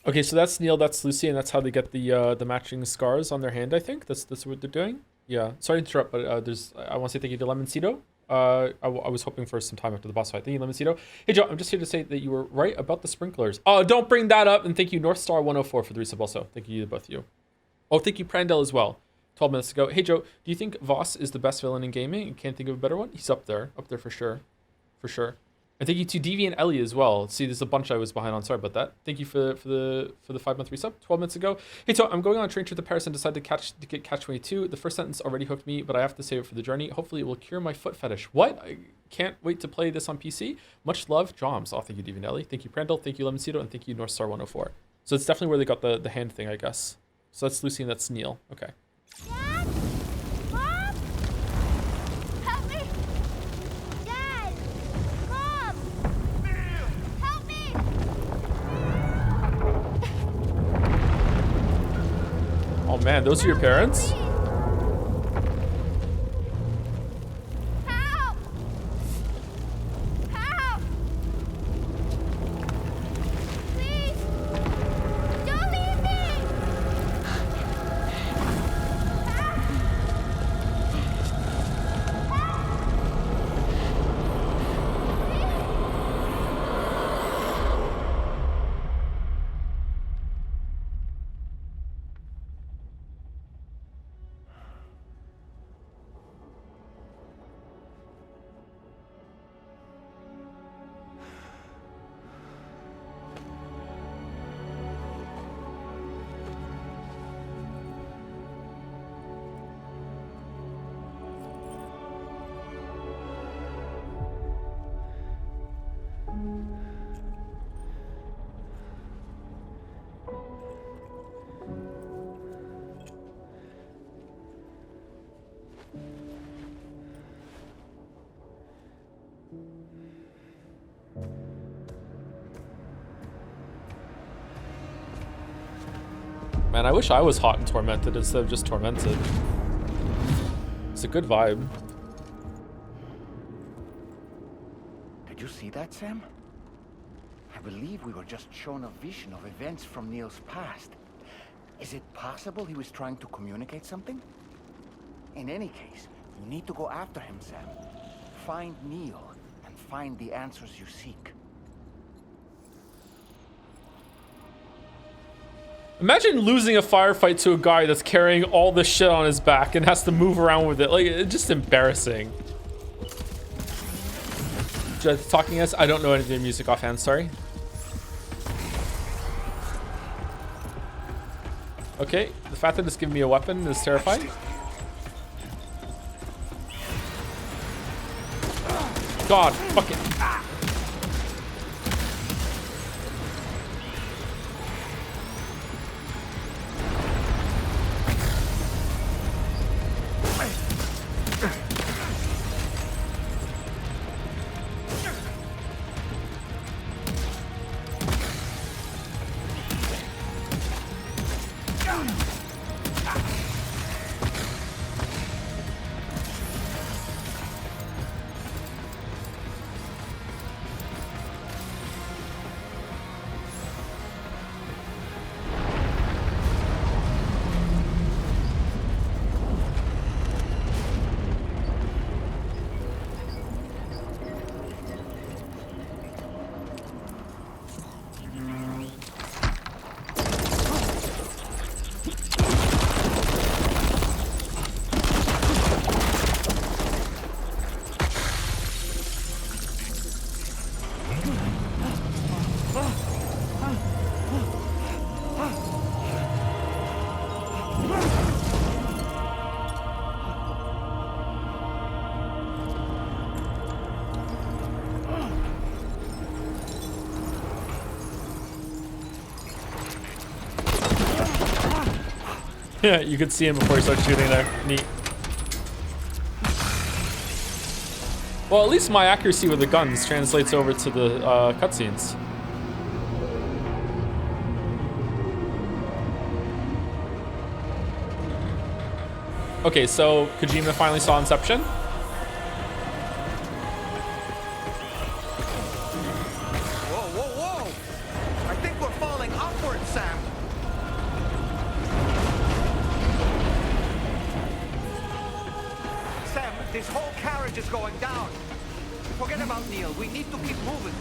Okay, so that's Neil, that's Lucy, and that's how they get the matching scars on their hand. I think that's what they're doing. Yeah. Sorry to interrupt, but I want to say thank you to Lemoncito I was hoping for some time after the boss fight. Thank you, Lemonsito. Hey, Joe, I'm just here to say that you were right about the sprinklers. Oh, don't bring that up. And thank you, Northstar104 for the resub also. Thank you to both of you. Oh, thank you, Prandel as well. 12 minutes ago. Hey, Joe, do you think Voss is the best villain in gaming? Can't think of a better one? He's up there for sure. For sure. And thank you to Deviant and Ellie as well. See, there's a bunch I was behind on. Sorry about that. Thank you for the 5-month resub 12 minutes ago. Hey, so I'm going on a train trip to Paris and decided to get Catch 22. The first sentence already hooked me, but I have to save it for the journey. Hopefully, it will cure my foot fetish. What? I can't wait to play this on PC. Much love, Joms. Oh, thank you, Deviant and Ellie. Thank you, Prandel. Thank you, Lemonsito, and thank you, Northstar104. So it's definitely where they got the hand thing, I guess. So that's Lucy and that's Neil. Okay. Dad? Mom? Help me! Dad! Mom! Help me! Oh man, those are your parents? Help! Help! Please! Don't leave me! Man, I wish I was hot and tormented instead of just tormented. It's a good vibe. Did you see that, Sam? I believe we were just shown a vision of events from Neil's past. Is it possible he was trying to communicate something? In any case, you need to go after him, Sam. Find Neil and find the answers you seek. Imagine losing a firefight to a guy that's carrying all this shit on his back and has to move around with it. Like, it's just embarrassing. Just talking us, I don't know any of their music offhand, sorry. Okay, the fact that it's giving me a weapon is terrifying. God, fuck it. Yeah, you could see him before he starts shooting there. Neat. Well, at least my accuracy with the guns translates over to the cutscenes. Okay, so Kojima finally saw Inception. Whoa, whoa, whoa! I think we're falling upward, Sam. Sam, This whole carriage is going down. Forget about Neil. We need to keep moving.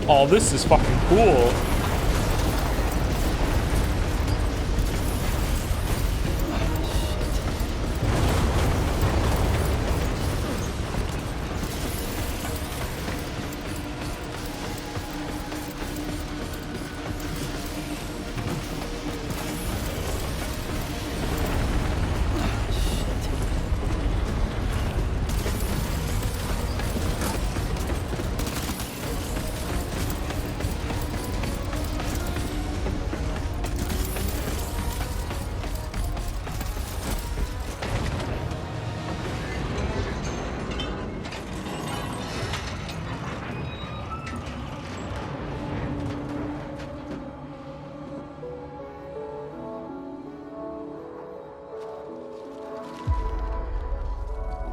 Oh, this is fucking cool.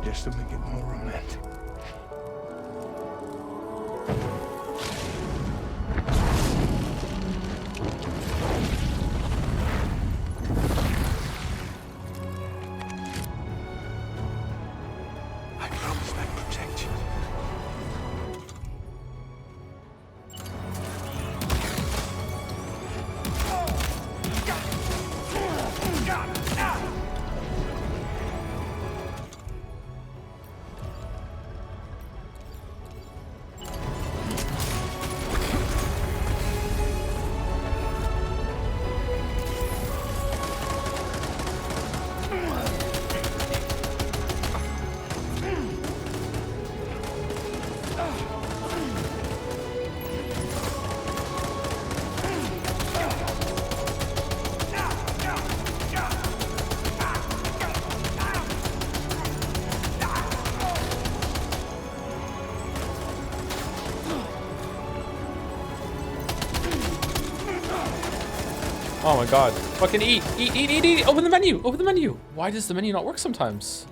Just to make it more romantic. I promise I'd protect you. Oh my god. Fucking eat. Eat, eat, eat, eat. Open the menu. Open the menu. Why does the menu not work sometimes?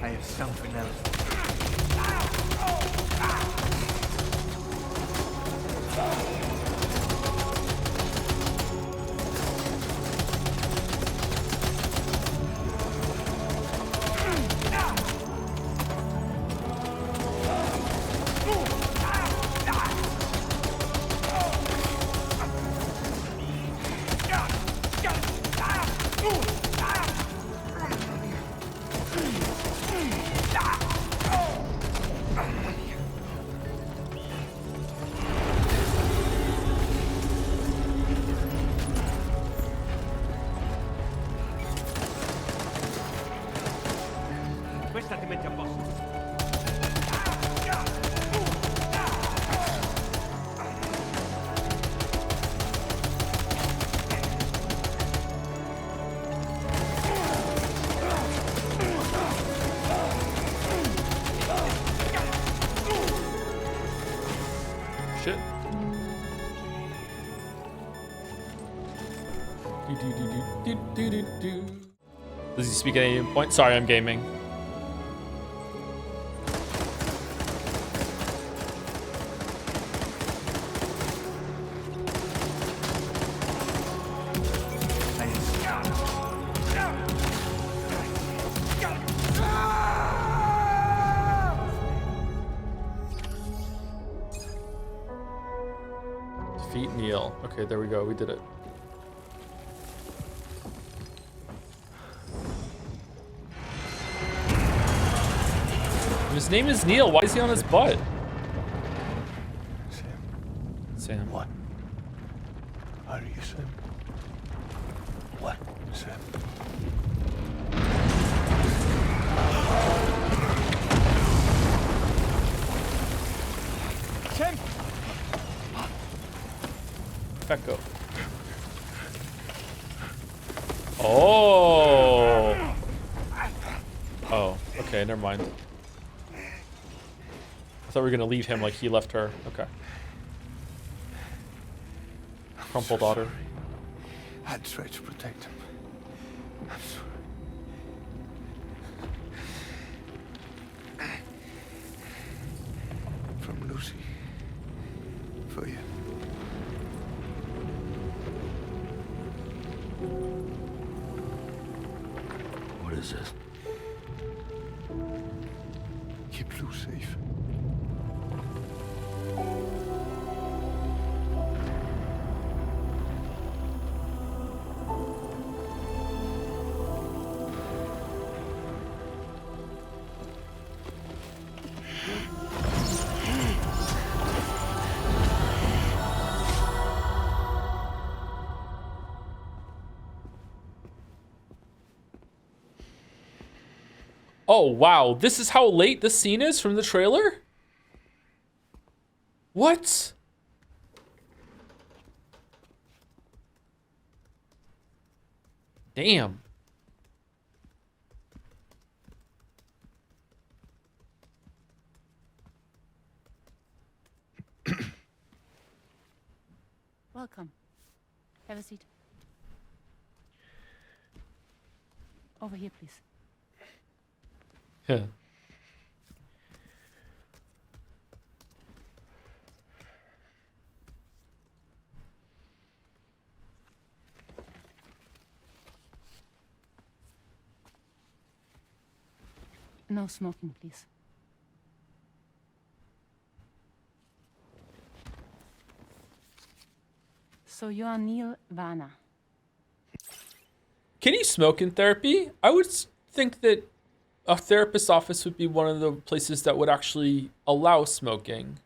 I have something else. Questa ti mette a posto. Shit. Does he speak at any point? Sorry, I'm gaming. Defeat Neil. Okay, there we go. We did it. His name is Neil. Why is he on his butt? Sam. What? Are you Sam? What, Sam? Tim! Echo. Oh. Oh, okay, never mind. I thought we were gonna leave him like he left her. Okay. Crumpled otter. I'd try to protect him. I'm sorry. From Lucy. For you. What is this? Keep Lou safe. Oh, wow. This is how late this scene is from the trailer? What? Damn. Welcome. Have a seat. Over here, please. Yeah. No smoking, please. So you are Neil Varner. Can you smoke in therapy? I would think that a therapist's office would be one of the places that would actually allow smoking.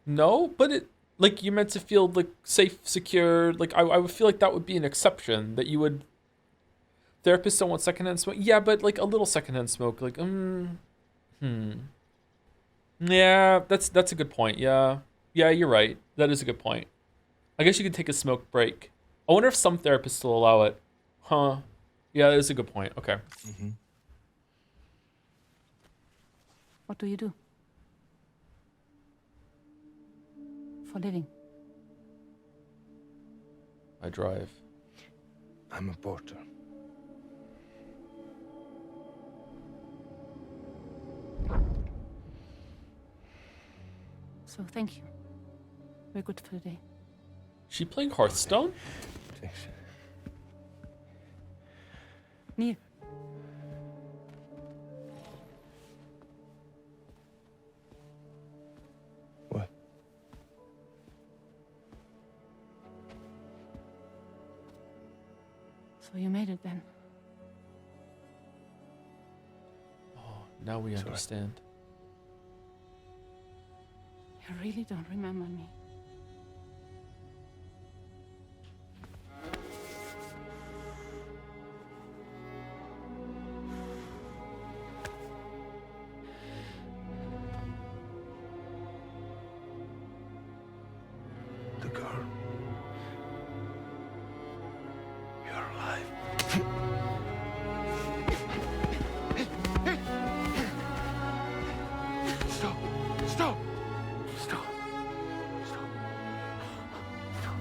No, but it, like, you're meant to feel like safe, secure. Like, I would feel like that would be an exception, that you would. Therapists don't want secondhand smoke. Yeah, but like a little secondhand smoke, like, Yeah, that's a good point. Yeah, you're right. That is a good point. I guess you could take a smoke break. I wonder if some therapists still allow it. Huh? Yeah, that is a good point. Okay. What do you do? For a living? I drive. I'm a porter. So thank you. We're good for the day. She playing Hearthstone? Thanks. Neil. What? So you made it then. Oh, now we understand. You really don't remember me. The girl. You're alive. Stop! Stop! Stop! Stop! Stop!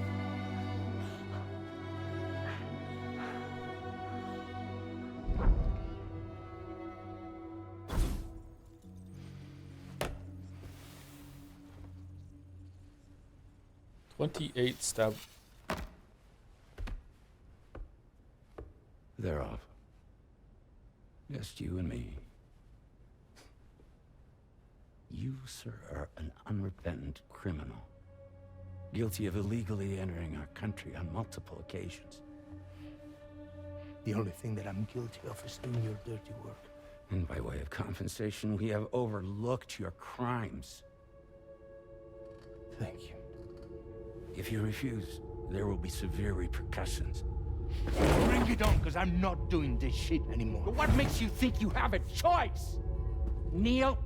28 stab. They're off. Just you and me. You, sir, are an unrepentant criminal. Guilty of illegally entering our country on multiple occasions. The only thing that I'm guilty of is doing your dirty work. And by way of compensation, we have overlooked your crimes. Thank you. If you refuse, there will be severe repercussions. Bring it on, because I'm not doing this shit anymore. But what makes you think you have a choice? Neil?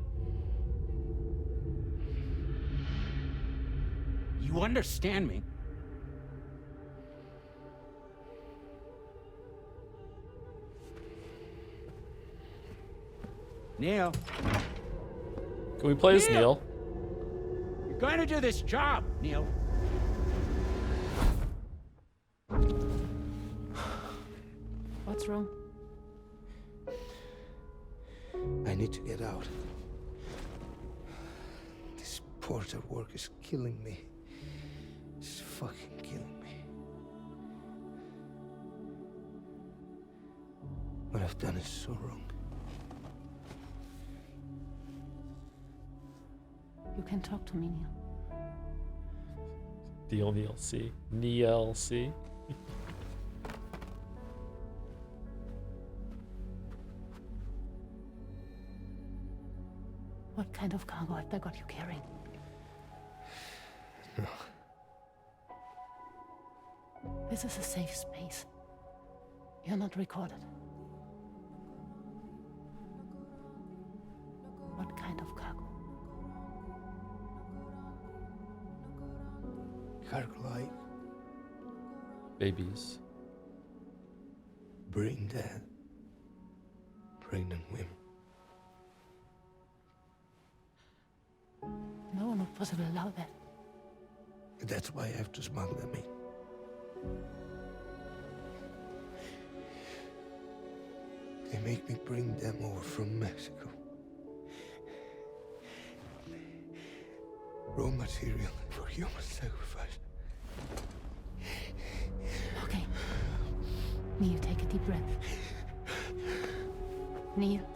you understand me? Neil. Can we play as Neil? You're going to do this job, Neil. What's wrong? I need to get out. This porter work is killing me. It's fucking killing me. What I've done is so wrong. You can talk to me, Neil. Neil C. Neil C. What kind of cargo have they got you carrying? No. This is a safe space. You're not recorded. What kind of cargo? Cargo like Babies. brain dead, pregnant women. No one would possibly allow that. That's why I have to smuggle them in. They make me bring them over from Mexico. Raw material for human sacrifice. Okay. Neil, take a deep breath. Neil,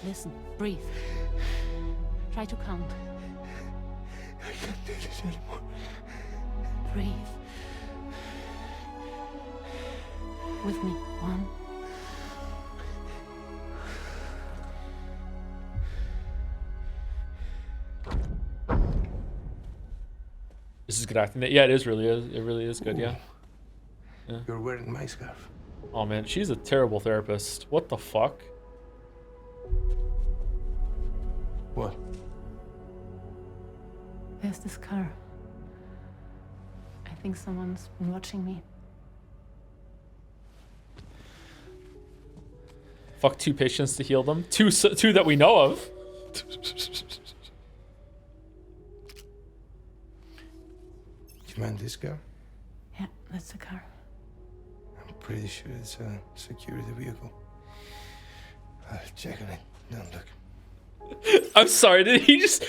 listen, breathe. Try to count. I can't do this anymore. Breathe. With me. 1. This is good acting. Yeah, it really is. It really is good. Yeah. Yeah. You're wearing my scarf. Oh man, she's a terrible therapist. What the fuck? What? There's this car. I think someone's been watching me. Fuck 2 patients to heal them. Two that we know of. You mind this car? Yeah, that's the car. I'm pretty sure it's a security vehicle. I'll check on it. Don't look. I'm sorry, did he just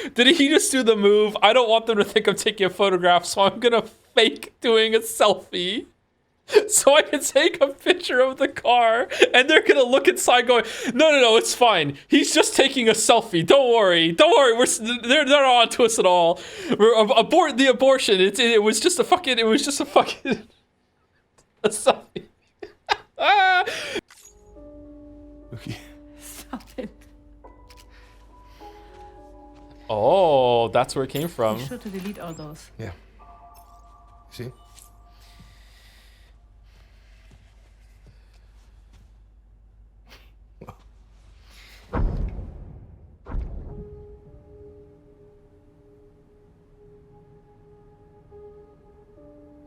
do the move? I don't want them to think I'm taking a photograph, so I'm gonna fake doing a selfie. So I can take a picture of the car, and they're gonna look inside going, no, it's fine. He's just taking a selfie. Don't worry. They're not on to us at all. We're abort the abortion. It was just a fucking a selfie. Ah! Okay. Stop it. Oh, that's where it came from. Be sure to delete all those. Yeah. See?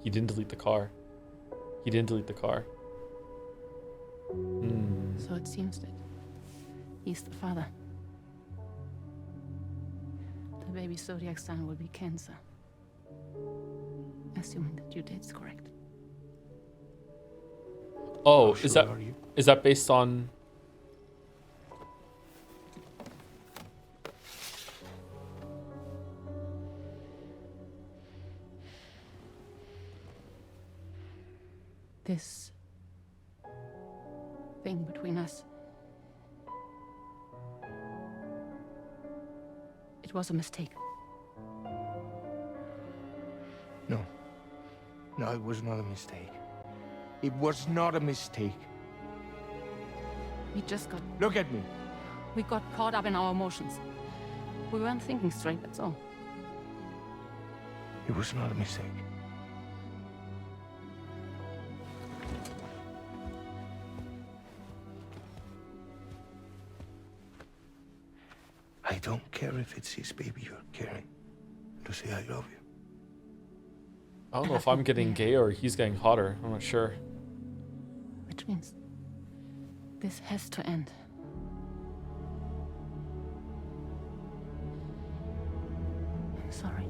He didn't delete the car. So it seems that he's the father. The baby zodiac sign will be Cancer. Assuming that your date's correct. Oh, How is sure are you? that based on? This thing between us. It was a mistake. No. No, it was not a mistake. It was not a mistake. We just got... Look at me. We got caught up in our emotions. We weren't thinking straight, that's all. It was not a mistake. I don't care if it's his baby you're carrying. To say I love you. I don't know if I'm getting gay or he's getting hotter. I'm not sure. Which means this has to end. I'm sorry.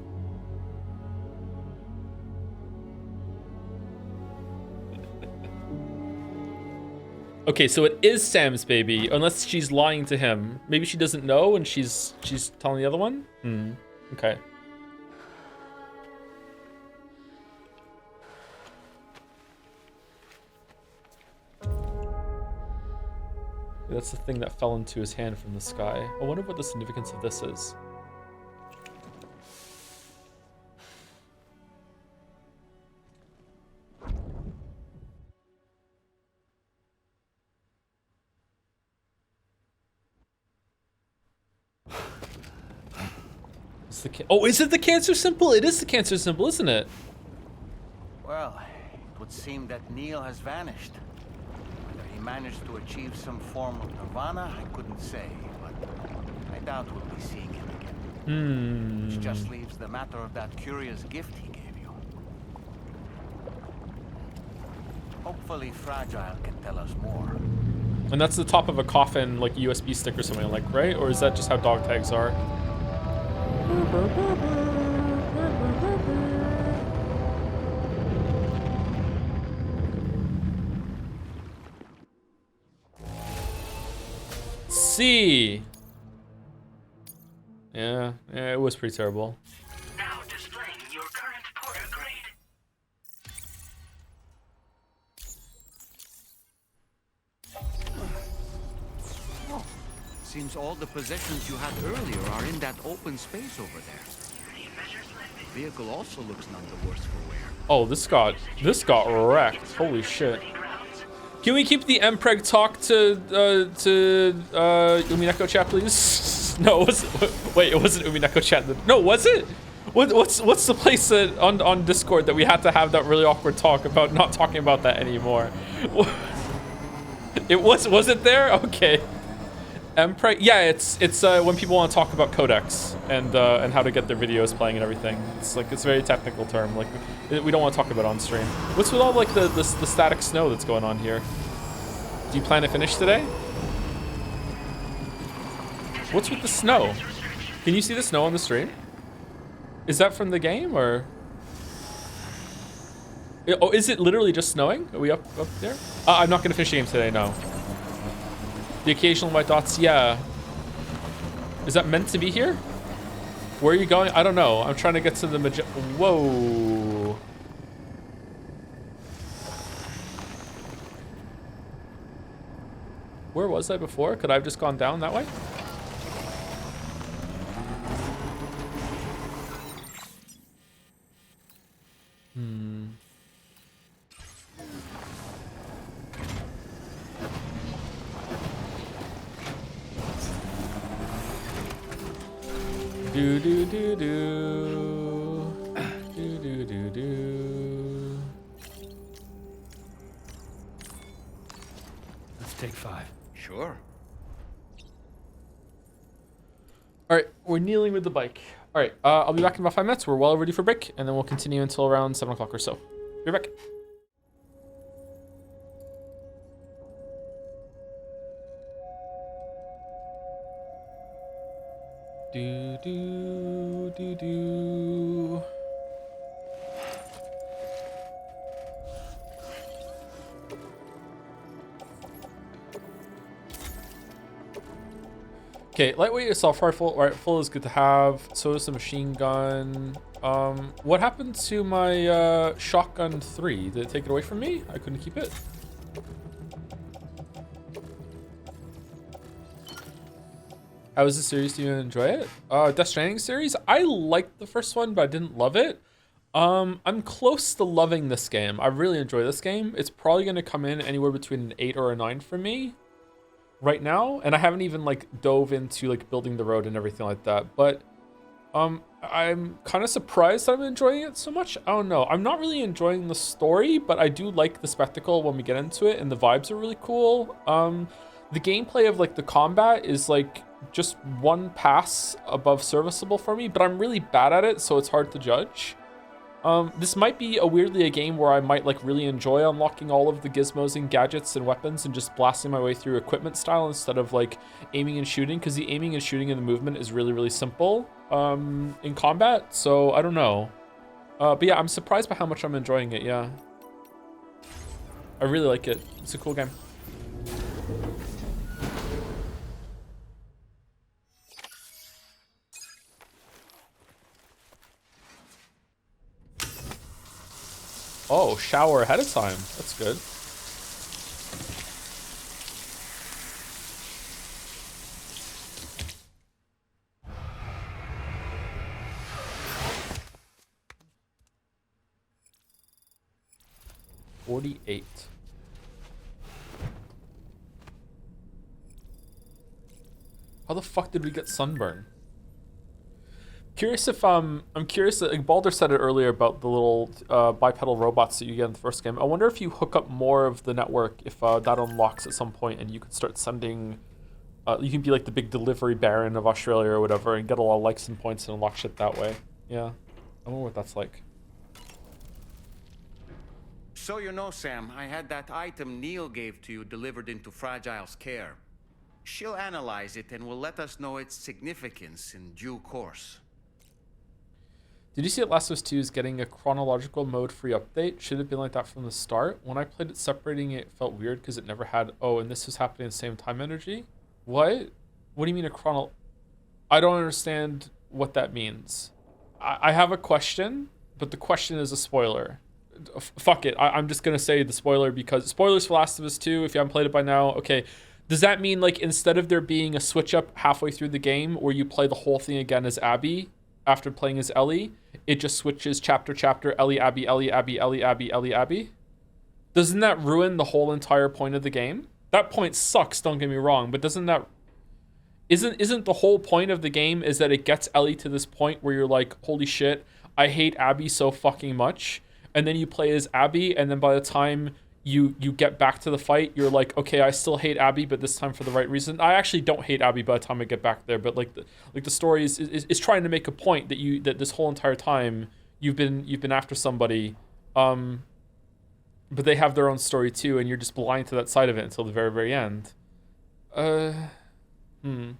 Okay, so it is Sam's baby, unless she's lying to him. Maybe she doesn't know and she's telling the other one? Okay. That's the thing that fell into his hand from the sky. I wonder what the significance of this is. Oh, is it the cancer symbol? It is the cancer symbol, isn't it? Well, it would seem that Neil has vanished. Whether he managed to achieve some form of nirvana, I couldn't say, but I doubt we'll be seeing him again. Which just leaves the matter of that curious gift he gave you. Hopefully Fragile can tell us more. And that's the top of a coffin, like a USB stick or something, like, right? Or is that just how dog tags are? C. Yeah, it was pretty terrible. Now displaying your current Porter grade. Oh, seems all the possessions you had earlier are in that open space over there. The vehicle also looks none the worse for wear. Oh, this got wrecked. Holy shit. Can we keep the Mpreg talk to Umineko chat, please? No, wait, it wasn't Umineko chat. No, was it? What's the place that on Discord that we had to have that really awkward talk about not talking about that anymore? It was it there? Okay. Mpreg, yeah, it's when people want to talk about codecs and how to get their videos playing and everything. It's like it's a very technical term. Like we don't want to talk about it on stream. What's with all like the static snow that's going on here? Do you plan to finish today? What's with the snow? Can you see the snow on the stream? Is that from the game or? Oh, is it literally just snowing? Are we up there? I'm not gonna finish the game today. No. The occasional white dots, yeah. Is that meant to be here? Where are you going? I don't know. I'm trying to get to the whoa. Where was I before? Could I have just gone down that way? Do do do do do do do do. Let's take 5. Sure. All right, we're kneeling with the bike. All right, I'll be back in about 5 minutes. We're well ready for break, and then we'll continue until around 7 o'clock or so. Be right back. Do do do do. Okay, lightweight assault rifle. Rifle is good to have. So is the machine gun. What happened to my shotgun 3? Did it take it away from me? I couldn't keep it. How was the series? Do you enjoy it? Death Stranding series? I liked the first one, but I didn't love it. I'm close to loving this game. I really enjoy this game. It's probably going to come in anywhere between an 8 or a 9 for me right now. And I haven't even like dove into like building the road and everything like that. But I'm kind of surprised that I'm enjoying it so much. I don't know. I'm not really enjoying the story, but I do like the spectacle when we get into it, and the vibes are really cool. The gameplay of like the combat is like just one pass above serviceable for me, but I'm really bad at it, so it's hard to judge. This might be weirdly a game where I might like really enjoy unlocking all of the gizmos and gadgets and weapons and just blasting my way through equipment style instead of like aiming and shooting, because the aiming and shooting and the movement is really, really simple in combat. So I don't know. But yeah, I'm surprised by how much I'm enjoying it. Yeah, I really like it. It's a cool game. Oh, shower ahead of time. That's good. $48. How the fuck did we get sunburn? Curious if I'm curious. Like Baldur said it earlier about the little bipedal robots that you get in the first game. I wonder if you hook up more of the network, if that unlocks at some point, and you could start sending. You can be like the big delivery baron of Australia or whatever, and get a lot of likes and points and unlock shit that way. Yeah, I wonder what that's like. So you know, Sam, I had that item Neil gave to you delivered into Fragile's care. She'll analyze it and will let us know its significance in due course. Did you see that Last of Us 2 is getting a chronological mode free update? Should have been like that from the start. When I played it, separating it felt weird because it never had, oh, and this was happening at the same time energy? What? What do you mean a chrono? I don't understand what that means. I have a question, but the question is a spoiler. Fuck it. I'm just going to say the spoiler because spoilers for Last of Us 2, if you haven't played it by now, okay. Does that mean like instead of there being a switch up halfway through the game where you play the whole thing again as Abby after playing as Ellie, it just switches chapter, Ellie, Abby, Ellie, Abby, Ellie, Abby, Ellie, Abby? Doesn't that ruin the whole entire point of the game? That point sucks, don't get me wrong, but doesn't that... Isn't the whole point of the game is that it gets Ellie to this point where you're like, holy shit, I hate Abby so fucking much, and then you play as Abby, and then by the time you get back to the fight, you're like, okay, I still hate Abby, but this time for the right reason. I actually don't hate Abby by the time I get back there, but like the story is trying to make a point that this whole entire time you've been after somebody, but they have their own story too, and you're just blind to that side of it until the very, very end. I mean,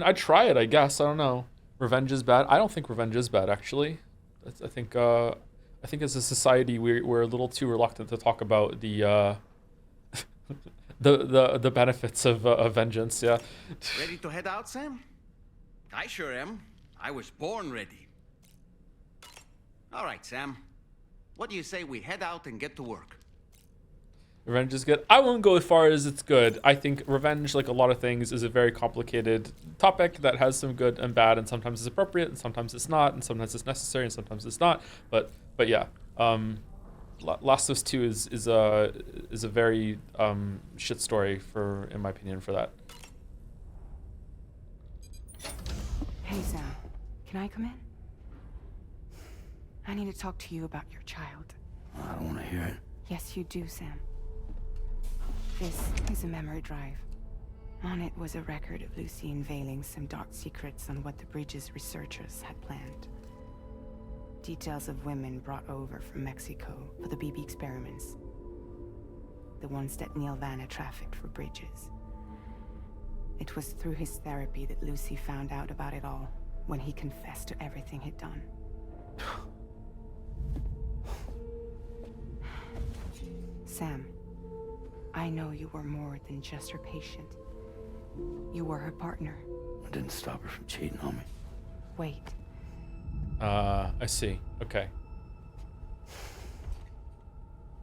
I'd try it, I guess. I don't know. Revenge is bad. I don't think revenge is bad, actually. I think as a society we're a little too reluctant to talk about the the benefits of vengeance. Yeah. Ready to head out, Sam? I sure am. I was born ready. All right, Sam. What do you say we head out and get to work? Revenge is good. I won't go as far as it's good. I think revenge, like a lot of things, is a very complicated topic that has some good and bad, and sometimes it's appropriate, and sometimes it's not, and sometimes it's necessary, and sometimes it's not. But yeah, Last of Us 2 is a very shit story in my opinion, for that. Hey Sam, can I come in? I need to talk to you about your child. I don't want to hear it. Yes, you do, Sam. This is a memory drive. On it was a record of Lucy unveiling some dark secrets on what the Bridges researchers had planned. Details of women brought over from Mexico for the BB experiments. The ones that Neil Vanna trafficked for Bridges. It was through his therapy that Lucy found out about it all, when he confessed to everything he'd done. Sam, I know you were more than just her patient. You were her partner. I didn't stop her from cheating on me. Wait. I see. Okay.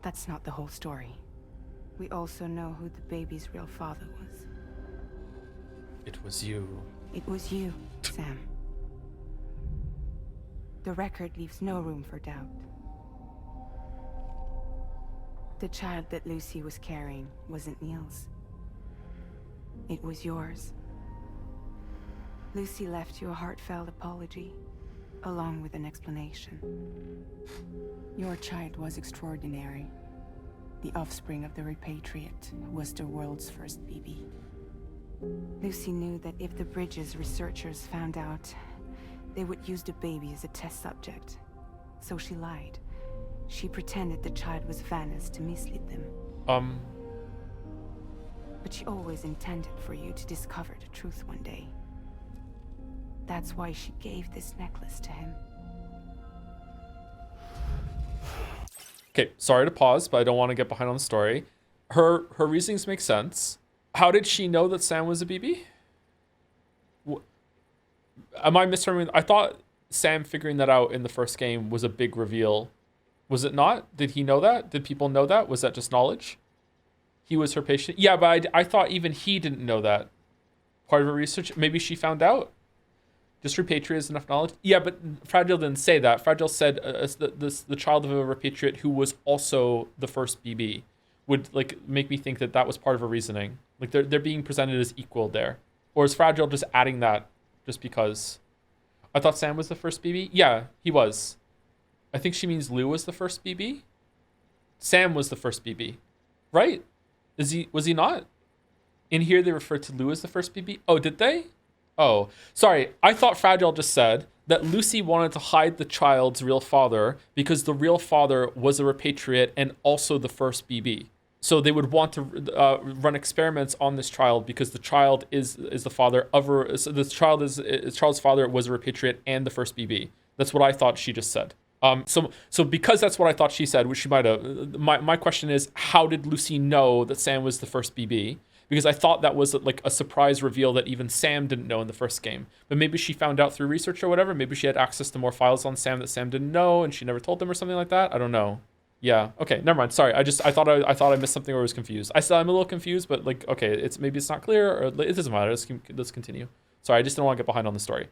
That's not the whole story. We also know who the baby's real father was. It was you. It was you, Sam. The record leaves no room for doubt. The child that Lucy was carrying wasn't Neil's. It was yours. Lucy left you a heartfelt apology, along with an explanation. Your child was extraordinary. The offspring of the repatriate who was the world's first BB. Lucy knew that if the Bridges researchers found out, they would use the baby as a test subject. So she lied. She pretended the child was Vanna's to mislead them. But she always intended for you to discover the truth one day. That's why she gave this necklace to him. Okay, sorry to pause, but I don't want to get behind on the story. Her reasonings make sense. How did she know that Sam was a BB? Am I misremembering? I thought Sam figuring that out in the first game was a big reveal. Was it not? Did he know that? Did people know that? Was that just knowledge? He was her patient? Yeah, but I thought even he didn't know that. Part of her research, maybe she found out. Just repatriate is enough knowledge? Yeah, but Fragile didn't say that. Fragile said the child of a repatriate who was also the first BB would like make me think that that was part of her reasoning. Like they're being presented as equal there. Or is Fragile just adding that just because? I thought Sam was the first BB? Yeah, he was. I think she means Lou was the first BB. Sam was the first BB, right? Was he not? In here they refer to Lou as the first BB. Oh, did they? Oh, sorry. I thought Fragile just said that Lucy wanted to hide the child's real father because the real father was a repatriate and also the first BB. So they would want to run experiments on this child because the child is the father of her. So this child's father was a repatriate and the first BB. That's what I thought she just said. So because that's what I thought she said, which she might have. My question is, how did Lucy know that Sam was the first BB? Because I thought that was like a surprise reveal that even Sam didn't know in the first game. But maybe she found out through research or whatever. Maybe she had access to more files on Sam that Sam didn't know, and she never told them or something like that. I don't know. Yeah. Okay. Never mind. Sorry. I thought I missed something or was confused. I'm a little confused, but like, okay, maybe it's not clear or it doesn't matter. Let's continue. Sorry. I just didn't want to get behind on the story.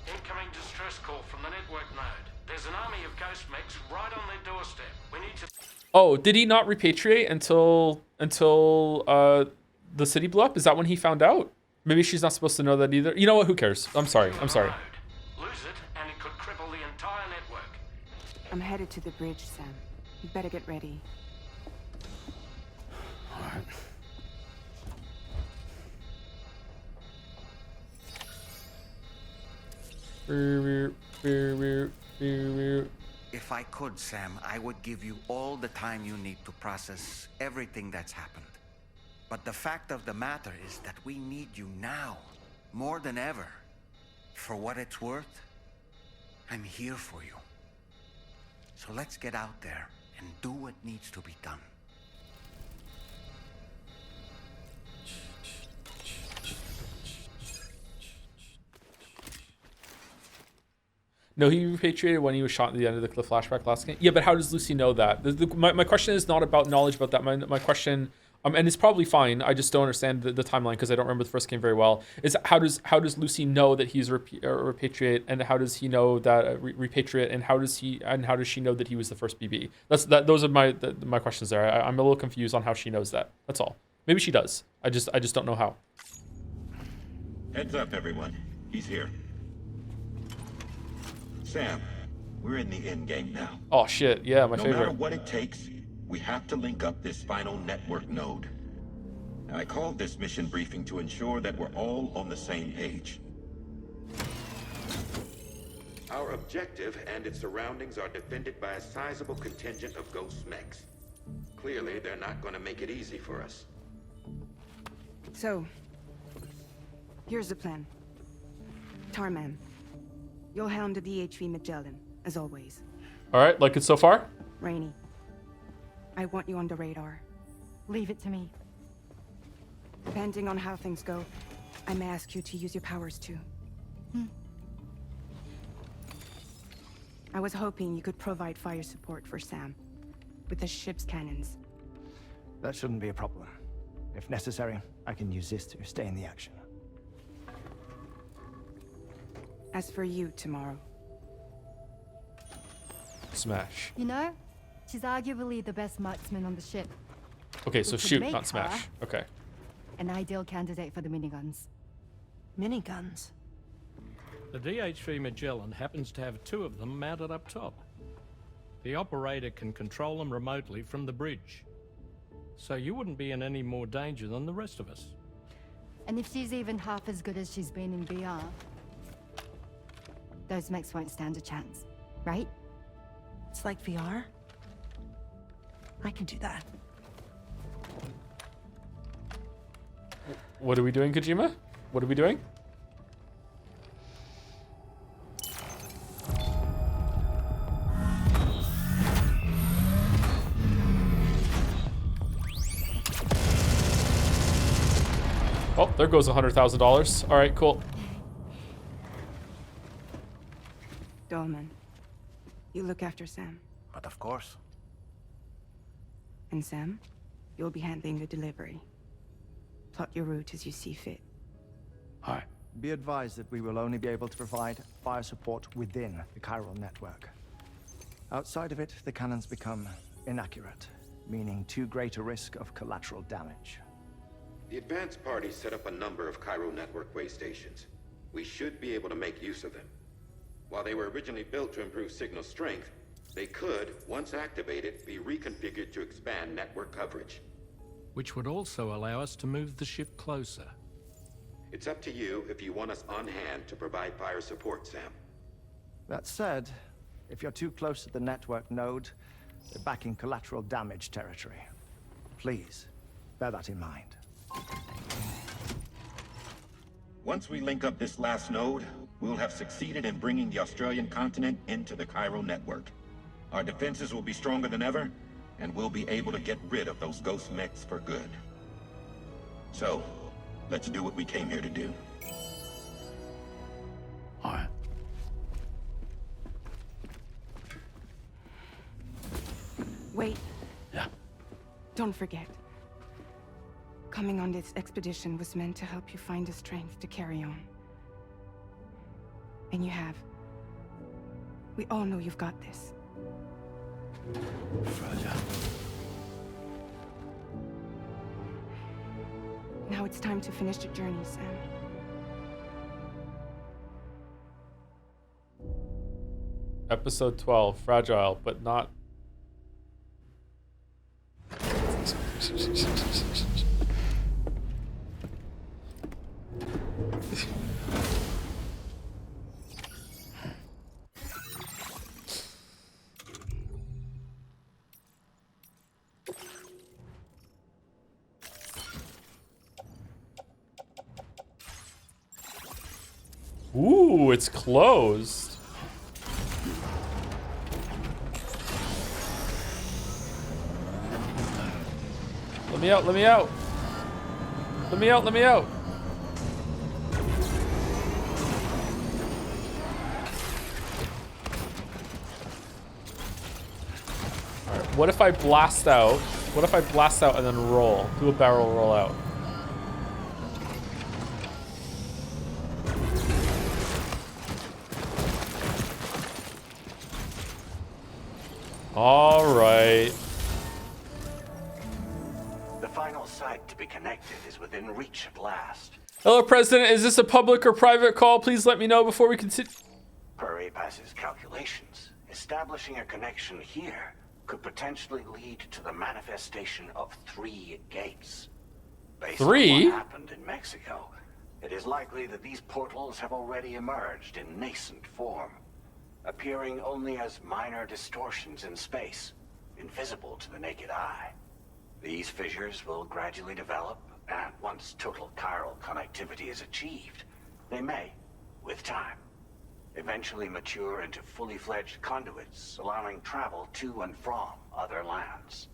Incoming distress call from the network node. There's an army of ghost mechs right on their doorstep. We need to. Oh, did he not repatriate until the city blew up? Is that when he found out? Maybe she's not supposed to know that either. You know what? Who cares? I'm sorry. Lose it, and it could cripple the entire network. I'm headed to the bridge, Sam. You better get ready. All right. If I could, Sam, I would give you all the time you need to process everything that's happened. But the fact of the matter is that we need you now, more than ever. For what it's worth, I'm here for you. So let's get out there and do what needs to be done. No, he repatriated when he was shot at the end of the cliff flashback last game. Yeah, but how does Lucy know that? My question is not about knowledge about that. My question, and it's probably fine. I just don't understand the timeline because I don't remember the first game very well. Is how does Lucy know that he's a repatriate, and how does he know that repatriate, and how does she know that he was the first BB? Those are my questions there. I'm a little confused on how she knows that. That's all. Maybe she does. I just don't know how. Heads up, everyone. He's here. Sam, we're in the end game now. Oh shit, yeah, my favorite. No matter what it takes, we have to link up this final network node. I called this mission briefing to ensure that we're all on the same page. Our objective and its surroundings are defended by a sizable contingent of ghost mechs. Clearly, they're not going to make it easy for us. So, here's the plan. Tarman, you'll helm the DHV Magellan, as always. All right, like it so far? Rainey, I want you on the radar. Leave it to me. Depending on how things go, I may ask you to use your powers too. I was hoping you could provide fire support for Sam, with the ship's cannons. That shouldn't be a problem. If necessary, I can use this to stay in the action. As for you, tomorrow. Smash. You know, she's arguably the best marksman on the ship. Okay, so Which would shoot, make not smash. her Okay. an ideal candidate for the miniguns. Miniguns? The DHV Magellan happens to have 2 of them mounted up top. The operator can control them remotely from the bridge. So you wouldn't be in any more danger than the rest of us. And if she's even half as good as she's been in VR, Those mechs won't stand a chance, right? It's like VR. I can do that. What are we doing, Kojima? What are we doing? Oh, there goes $100,000. All right, cool. Dolman, you look after Sam. But of course. And Sam, you'll be handling the delivery. Plot your route as you see fit. All right. Be advised that we will only be able to provide fire support within the chiral network. Outside of it, the cannons become inaccurate, meaning too great a risk of collateral damage. The advanced party set up a number of chiral network way stations. We should be able to make use of them. While they were originally built to improve signal strength, they could, once activated, be reconfigured to expand network coverage. Which would also allow us to move the ship closer. It's up to you if you want us on hand to provide fire support, Sam. That said, if you're too close to the network node, you're back in collateral damage territory. Please, bear that in mind. Once we link up this last node, we'll have succeeded in bringing the Australian continent into the chiral network. Our defenses will be stronger than ever, and we'll be able to get rid of those ghost mechs for good. So, let's do what we came here to do. All right. Wait. Yeah. Don't forget. Coming on this expedition was meant to help you find the strength to carry on. And you have. We all know you've got this. Fragile. Now it's time to finish the journey, Sam. Episode 12, fragile, but not. Ooh, it's closed. Let me out, let me out. Let me out, let me out. Alright, what if I blast out? What if I blast out and then roll? Do a barrel roll out. All right. The final site to be connected is within reach at last. Hello, President. Is this a public or private call? Please let me know before we continue. Per APAS's calculations, establishing a connection here could potentially lead to the manifestation of 3 gates. Based on what happened in Mexico, it is likely that these portals have already emerged in nascent form, appearing only as minor distortions in space, invisible to the naked eye. These fissures will gradually develop, and once total chiral connectivity is achieved, they may, with time, eventually mature into fully fledged conduits, allowing travel to and from other lands.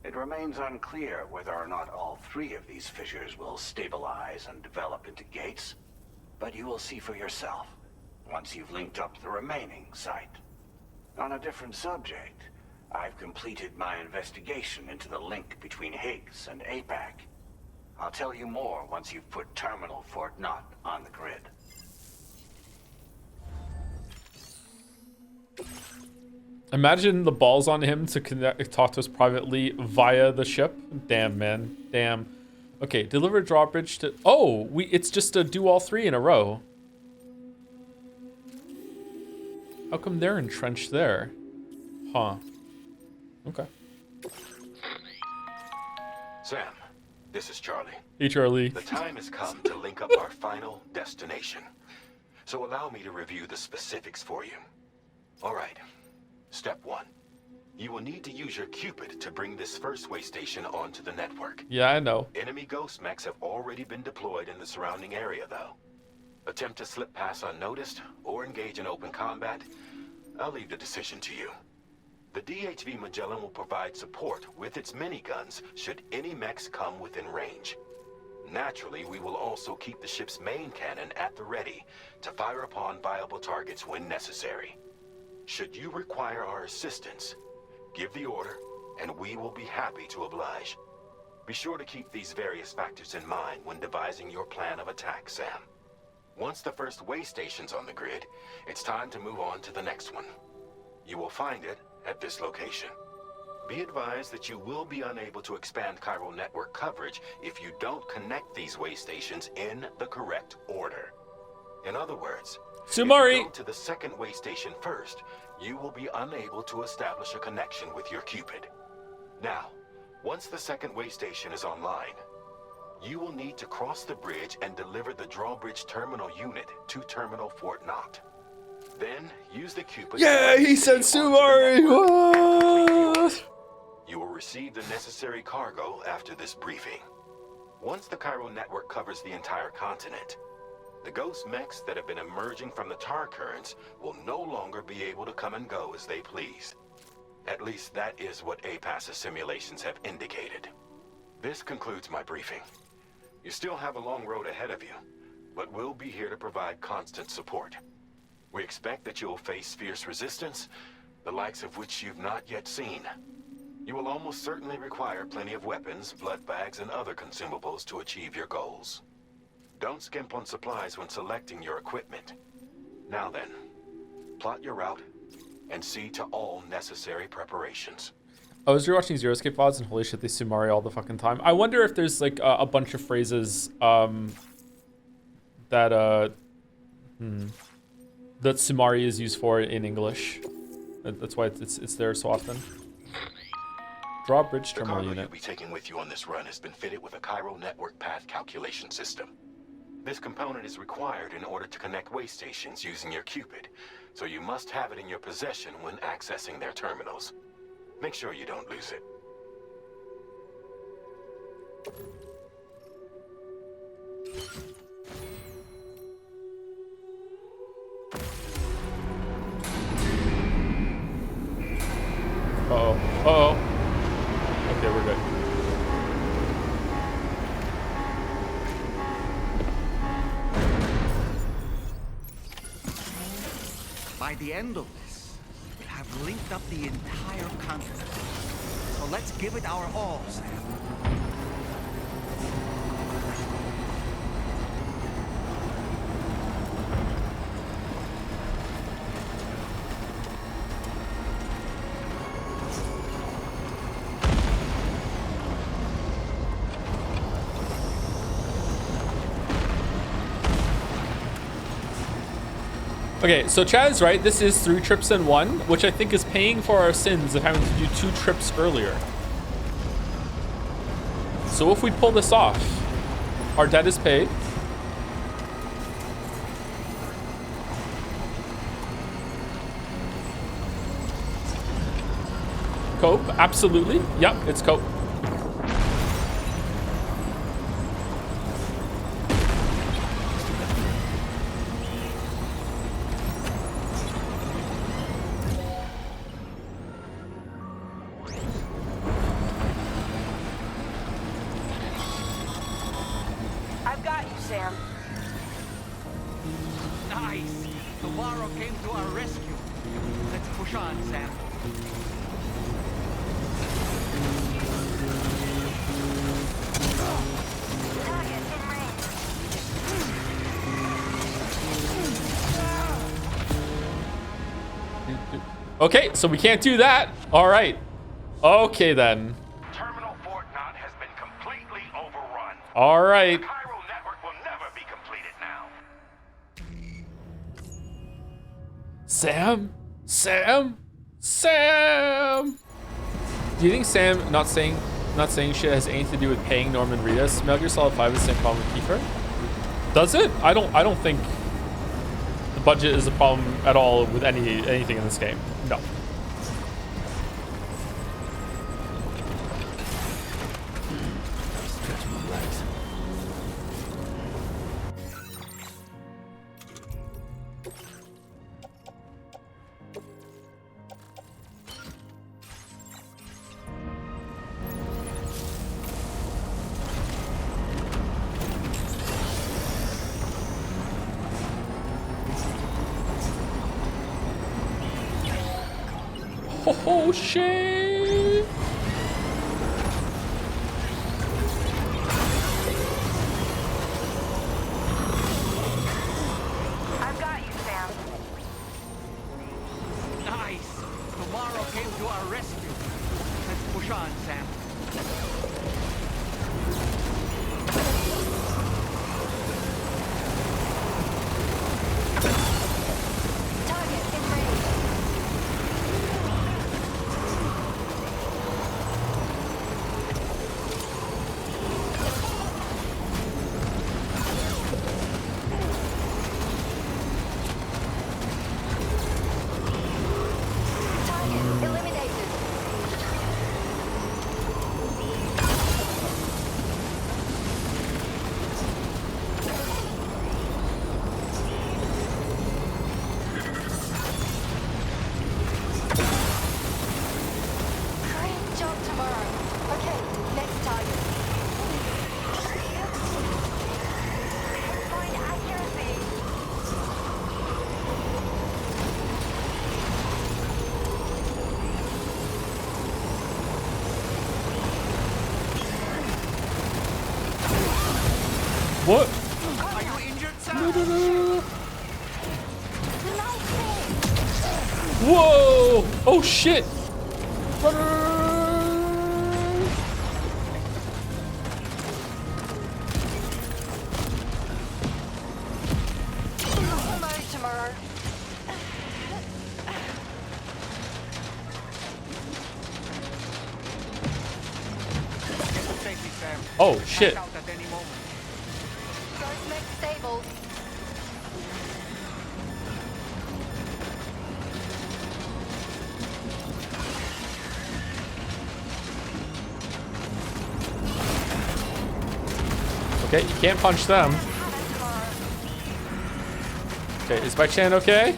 It remains unclear whether or not all 3 of these fissures will stabilize and develop into gates, but you will see for yourself once you've linked up the remaining site. On a different subject, I've completed my investigation into the link between Higgs and APAC. I'll tell you more once you've put Terminal Fort Knott on the grid. Imagine the balls on him to talk to us privately via the ship. Damn, man. Damn. Okay, deliver drawbridge to... Oh, it's just to do all 3 in a row. How come they're entrenched there? Huh. Okay. Sam, this is Charlie. Hey, Charlie. The time has come to link up our final destination. so allow me to review the specifics for you. All right. Step 1. You will need to use your Cupid to bring this first way station onto the network. Yeah, I know. Enemy ghost mechs have already been deployed in the surrounding area, though. Attempt to slip past unnoticed or engage in open combat, I'll leave the decision to you. The DHV Magellan will provide support with its miniguns should any mechs come within range. Naturally, we will also keep the ship's main cannon at the ready to fire upon viable targets when necessary. Should you require our assistance, give the order, and we will be happy to oblige. Be sure to keep these various factors in mind when devising your plan of attack, Sam. Once the first way station's on the grid, it's time to move on to the next one. You will find it at this location. Be advised that you will be unable to expand chiral network coverage if you don't connect these way stations in the correct order. In other words, Sumari! if you go to the second way station first, you will be unable to establish a connection with your Cupid. Now, once the second way station is online, you will need to cross the bridge and deliver the drawbridge terminal unit to Terminal Fort Knott. Then, use the Cupid... Yeah, he said Sumari! What? You will receive the necessary cargo after this briefing. Once the chiral network covers the entire continent, the ghost mechs that have been emerging from the tar currents will no longer be able to come and go as they please. At least that is what APAS's simulations have indicated. This concludes my briefing. You still have a long road ahead of you, but we'll be here to provide constant support. We expect that you'll face fierce resistance, the likes of which you've not yet seen. You will almost certainly require plenty of weapons, blood bags, and other consumables to achieve your goals. Don't skimp on supplies when selecting your equipment. Now then, plot your route and see to all necessary preparations. I was rewatching Zero Escape VODs and holy shit, they Sumari all the fucking time. I wonder if there's like a bunch of phrases that Sumari is used for in English. That's why it's there so often. Drawbridge terminal unit. The cargo unit. you'll be taking with you on this run has been fitted with a chiral network path calculation system. This component is required in order to connect way stations using your Cupid, so you must have it in your possession when accessing their terminals. Make sure you don't lose it. Uh-oh. Uh-oh. Okay, we're good. By the end of this, we'll have linked up the entire continent. So let's give it our all, Sam. Okay, so Chad is right. This is 3 trips in 1, which I think is paying for our sins of having to do 2 trips earlier. So if we pull this off, our debt is paid. Cope, absolutely. Yep, it's cope. I've got you, Sam. Nice! Navarro came to our rescue. Let's push on, Sam. Okay, so we can't do that. All right. Okay, then. Terminal Fort Knott has been completely overrun. All right. The chiral network will never be completed now. Sam? Sam? Sam? Do you think Sam not saying shit has anything to do with paying Norman Reedus? Metal Gear Solid 5 is the same problem with Kiefer? Does it? I don't think budget is a problem at all with anything in this game. No. Stretch my legs. Oh shit! I've got you, Sam. Nice. Tomorrow came to our rescue. Let's push on, Sam. Target in range. Target eliminated. Great job tomorrow. Okay, next target. Fine accuracy. What? Are you injured, Sam? Whoa! Oh shit! Run, run, run, run. Mode tomorrow. Get to safety, Sam. Oh shit! Out at any moment. Ghost mech disabled. Okay, you can't punch them. Okay, is Bike Shan okay?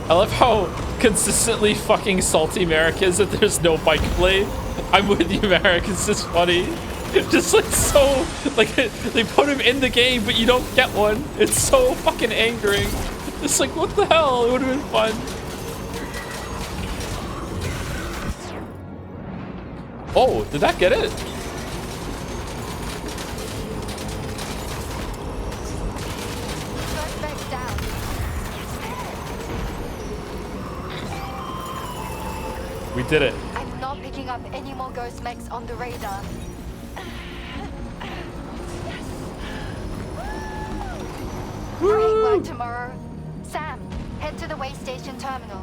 I love how consistently fucking salty Merrick is that there's no bike blade. I'm with you, Merrick. It's just funny. Just like so, like they put him in the game, but you don't get one. It's so fucking angering. It's like, what the hell? It would have been fun. Oh, did that get it? Ghost mech down. We did it. I'm not picking up any more ghost mechs on the radar. Great work tomorrow. Sam, head to the way station terminal.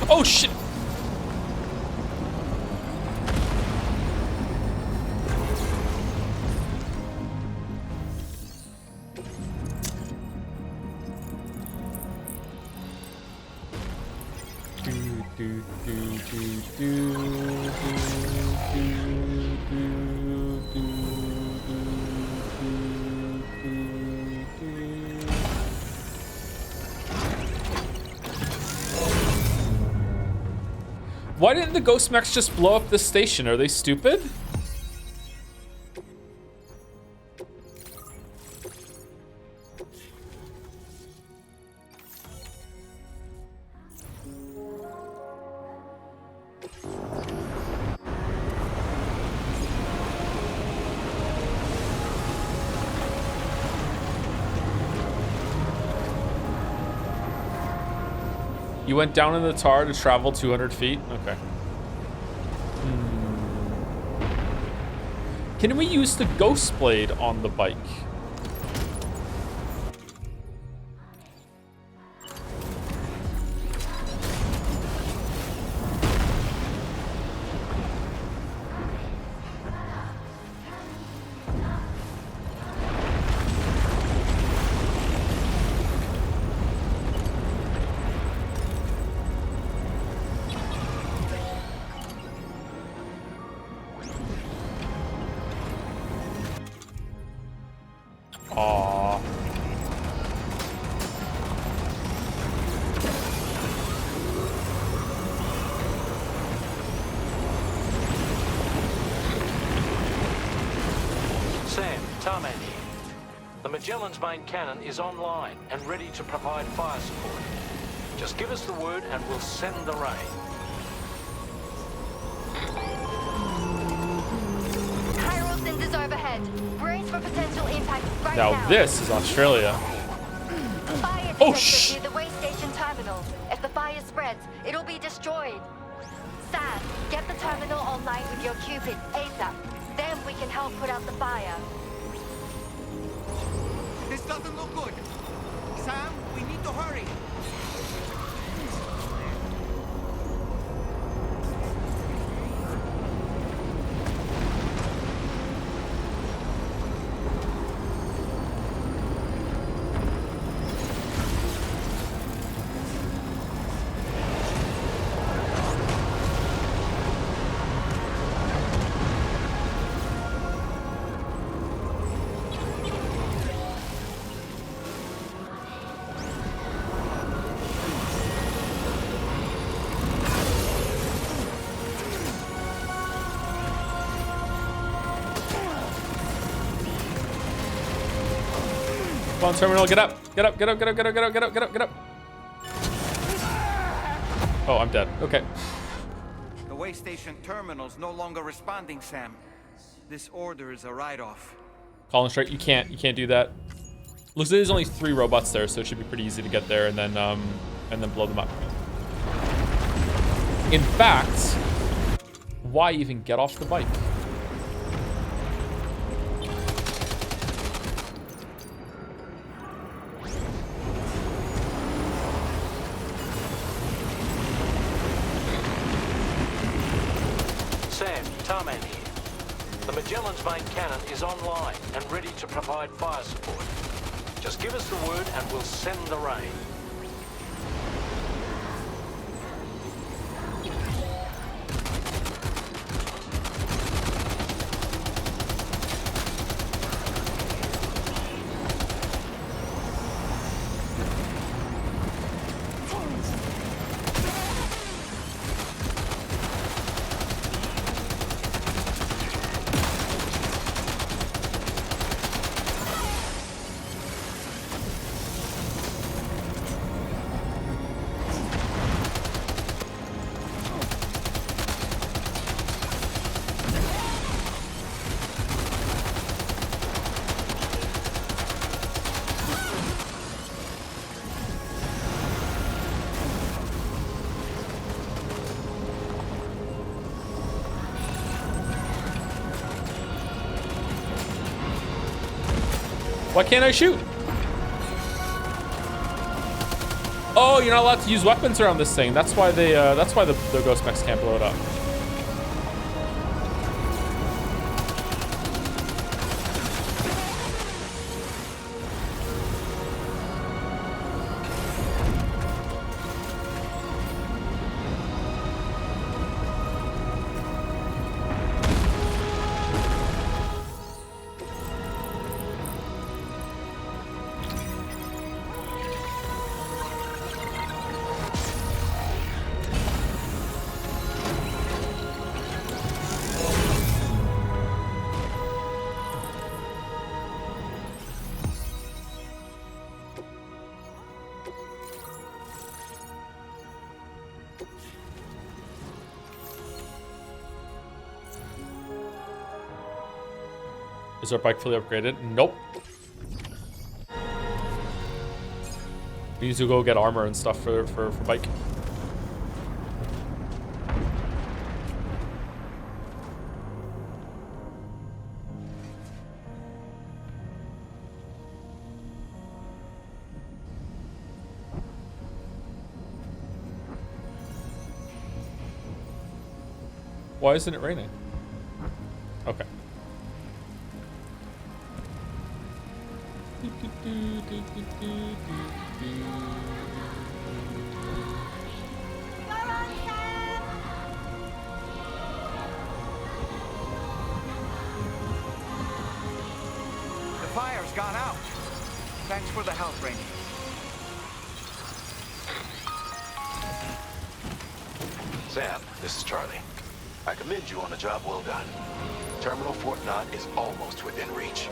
Oh shit! Why didn't the ghost mechs just blow up this station? Are they stupid? You went down in the tar to travel 200 feet? Okay. Can we use the ghost blade on the bike? Magellan's main cannon is online and ready to provide fire support. Just give us the word and we'll send the rain. Chiral sensors overhead. Brace for potential impact right Now now. this is Australia. Fire Oh, detector near the way station terminal. If the fire spreads, it'll be destroyed. Sam, get the terminal online with your Cupid ASAP. Then we can help put out the fire. This doesn't look good. Sam, we need to hurry. Come on, terminal, get up. Get up, get up, get up, get up, get up, get up, get up, get up. Oh, I'm dead. Okay. The way station terminal's no longer responding, Sam. This order is a write-off. Colin Strike, you can't do that. Looks like there's only 3 robots there, so it should be pretty easy to get there and then blow them up. In fact, why even get off the bike? Sam, Tarman here. The Magellan's main cannon is online and ready to provide fire support. Just give us the word and we'll send the rain. Why can't I shoot? Oh, you're not allowed to use weapons around this thing. That's why they. That's why the ghost mechs can't blow it up. Is our bike fully upgraded? Nope. We need to go get armor and stuff for bike. Why isn't it raining? Okay. The fire's gone out. Thanks for the help, Rainy. Sam, this is Charlie. I commend you on a job well done. Terminal Fort Knott is almost within reach.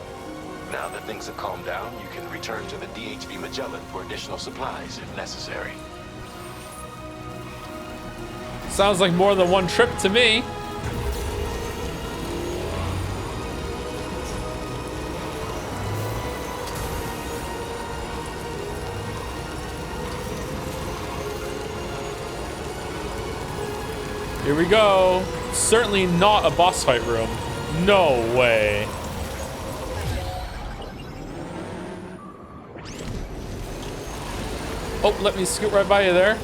Now that things have calmed down, you can return to the DHV Magellan for additional supplies if necessary. Sounds like more than one trip to me. Here we go. Certainly not a boss fight room. No way. Oh, let me scoot right by you there.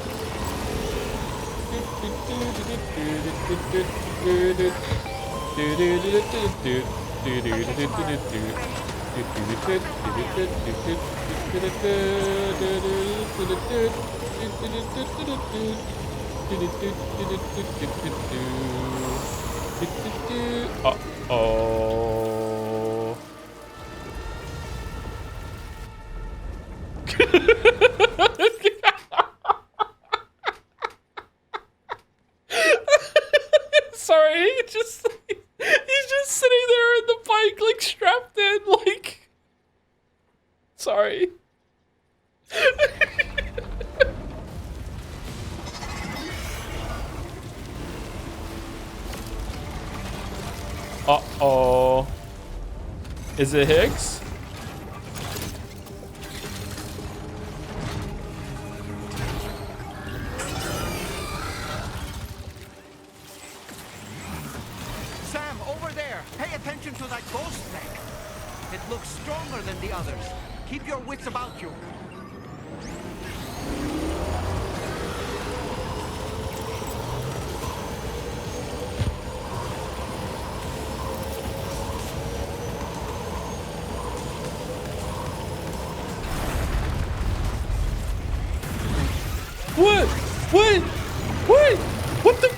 Uh-oh. Sorry, he's just sitting there in the bike, like strapped in, like. Sorry. Uh-oh. Is it Higgs? Sam, over there! Pay attention to that ghost thing! It looks stronger than the others. Keep your wits about you. What? What? What? What the?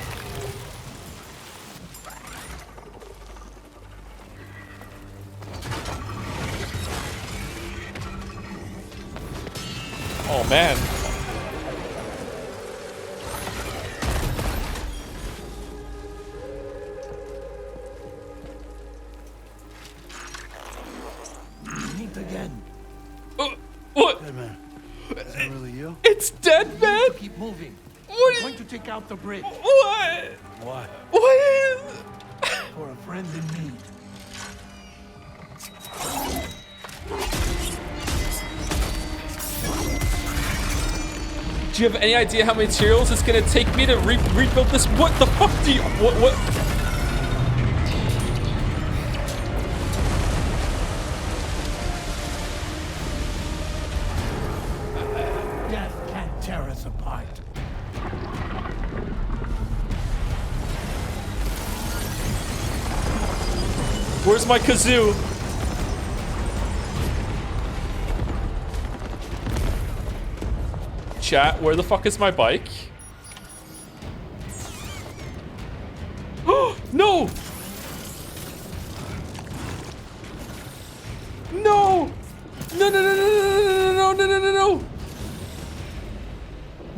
Oh man. Meet again. What? Hey man, is that really you? It's dead, man. Keep moving. What? I'm going to take out the bridge. What? What? What? For a friend in need. Do you have any idea how many materials it's gonna take me to rebuild this? What the fuck do you? What? Death can't tear us apart. Where's my kazoo? Chat, where the fuck is my bike? Oh no! No! No! No! No! No! No! No! No! No! No! No!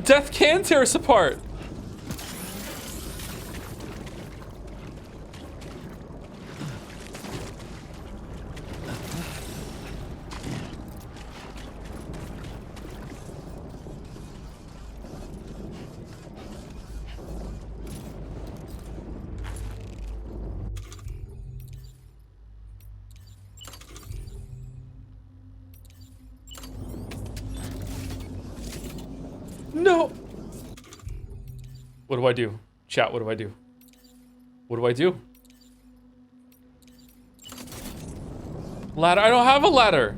Death can tear us apart. No. What do I do? Chat, what do I do? What do I do? Ladder? I don't have a ladder.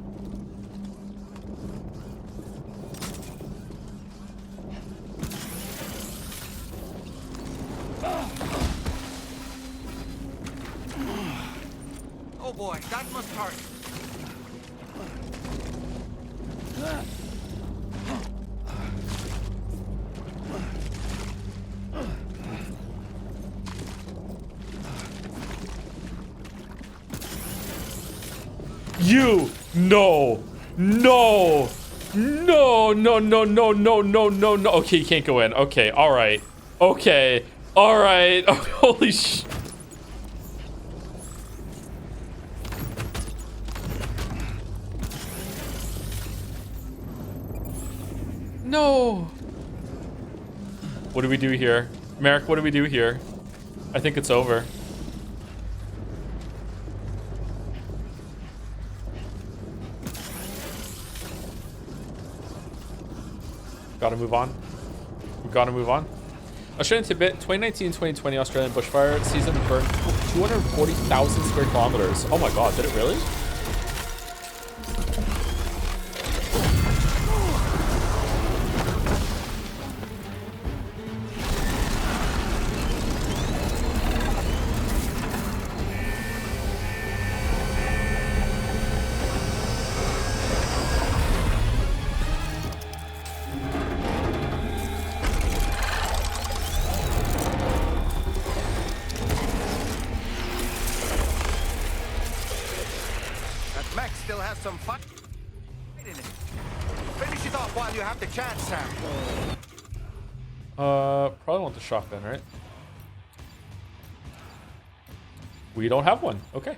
Oh boy, that must hurt. You no no no no no no no no no no. Okay, you can't go in. Okay, all right. Okay, all right. Oh, holy sh. No. What do we do here? Merrick, what do we do here? I think it's over. Gotta move on. We gotta move on. Australian tidbit, 2019-2020 Australian bushfire season burned 240,000 square kilometers. Oh my god, did it really? Some fun in it. Finish it off while you have the chance, Sam. Probably want the shotgun, right? We don't have one. Okay.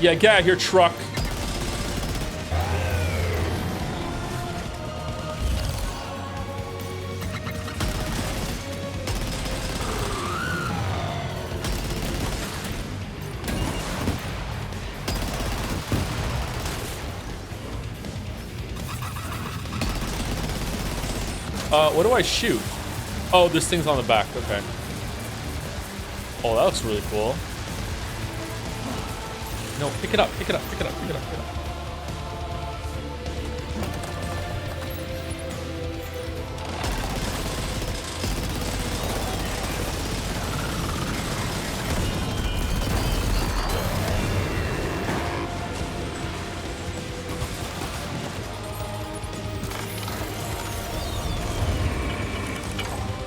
Yeah, get out of here, truck. What do I shoot? Oh, this thing's on the back. Okay. Oh, that looks really cool. No, pick it up, pick it up, pick it up, pick it up, pick it up.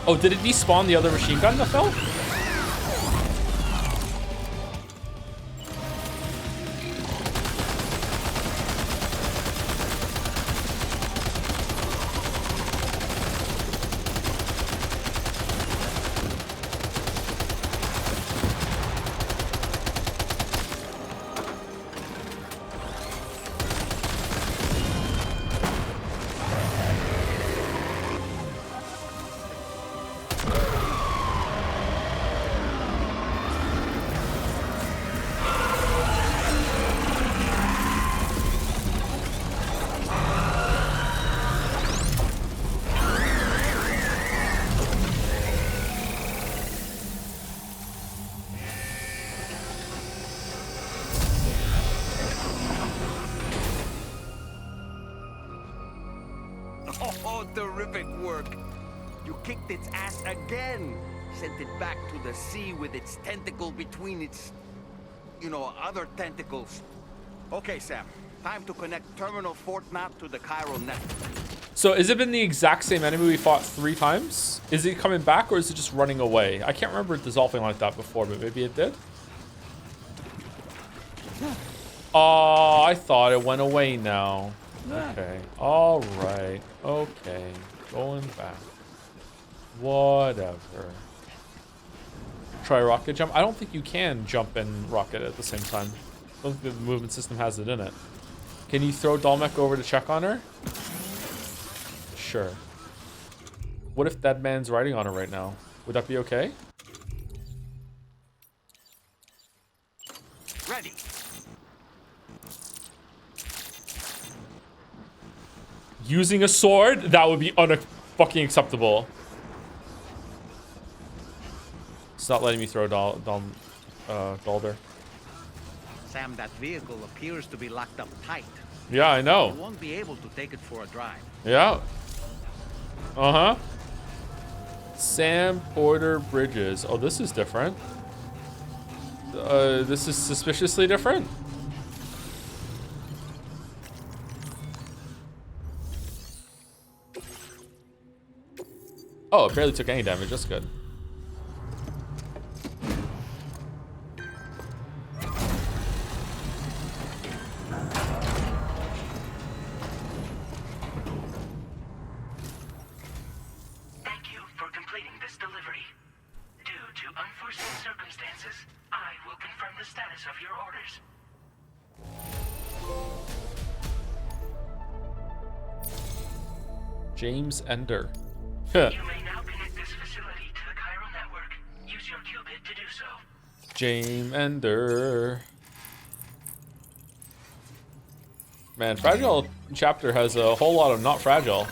Oh, did it despawn the other machine gun that fell? Terrific work. You kicked its ass again. Sent it back to the sea with its tentacle between its, other tentacles. Okay, Sam. Time to connect Terminal Fort Map to the chiral network. So has it been the exact same enemy we fought 3 times? Is it coming back or is it just running away? I can't remember it dissolving like that before, but maybe it did. Oh, I thought it went away now. Okay. All right. Okay. Going back. Whatever. Try rocket jump. I don't think you can jump and rocket at the same time. I don't think the movement system has it in it. Can you throw Dalmec over to check on her? Sure. What if that man's riding on her right now? Would that be okay? Ready. Using a sword? That would be fucking acceptable. It's not letting me throw Galder. Sam, that vehicle appears to be locked up tight. Yeah, I know. You won't be able to take it for a drive. Yeah. Uh-huh. Sam Porter Bridges. Oh, this is different. This is suspiciously different. Oh, it barely took any damage. That's good. Thank you for completing this delivery. Due to unforeseen circumstances, I will confirm the status of your orders. James Ender. You may now connect this facility to the chiral network. Use your qubit to do so. James Ender. Man, Fragile chapter has a whole lot of not fragile.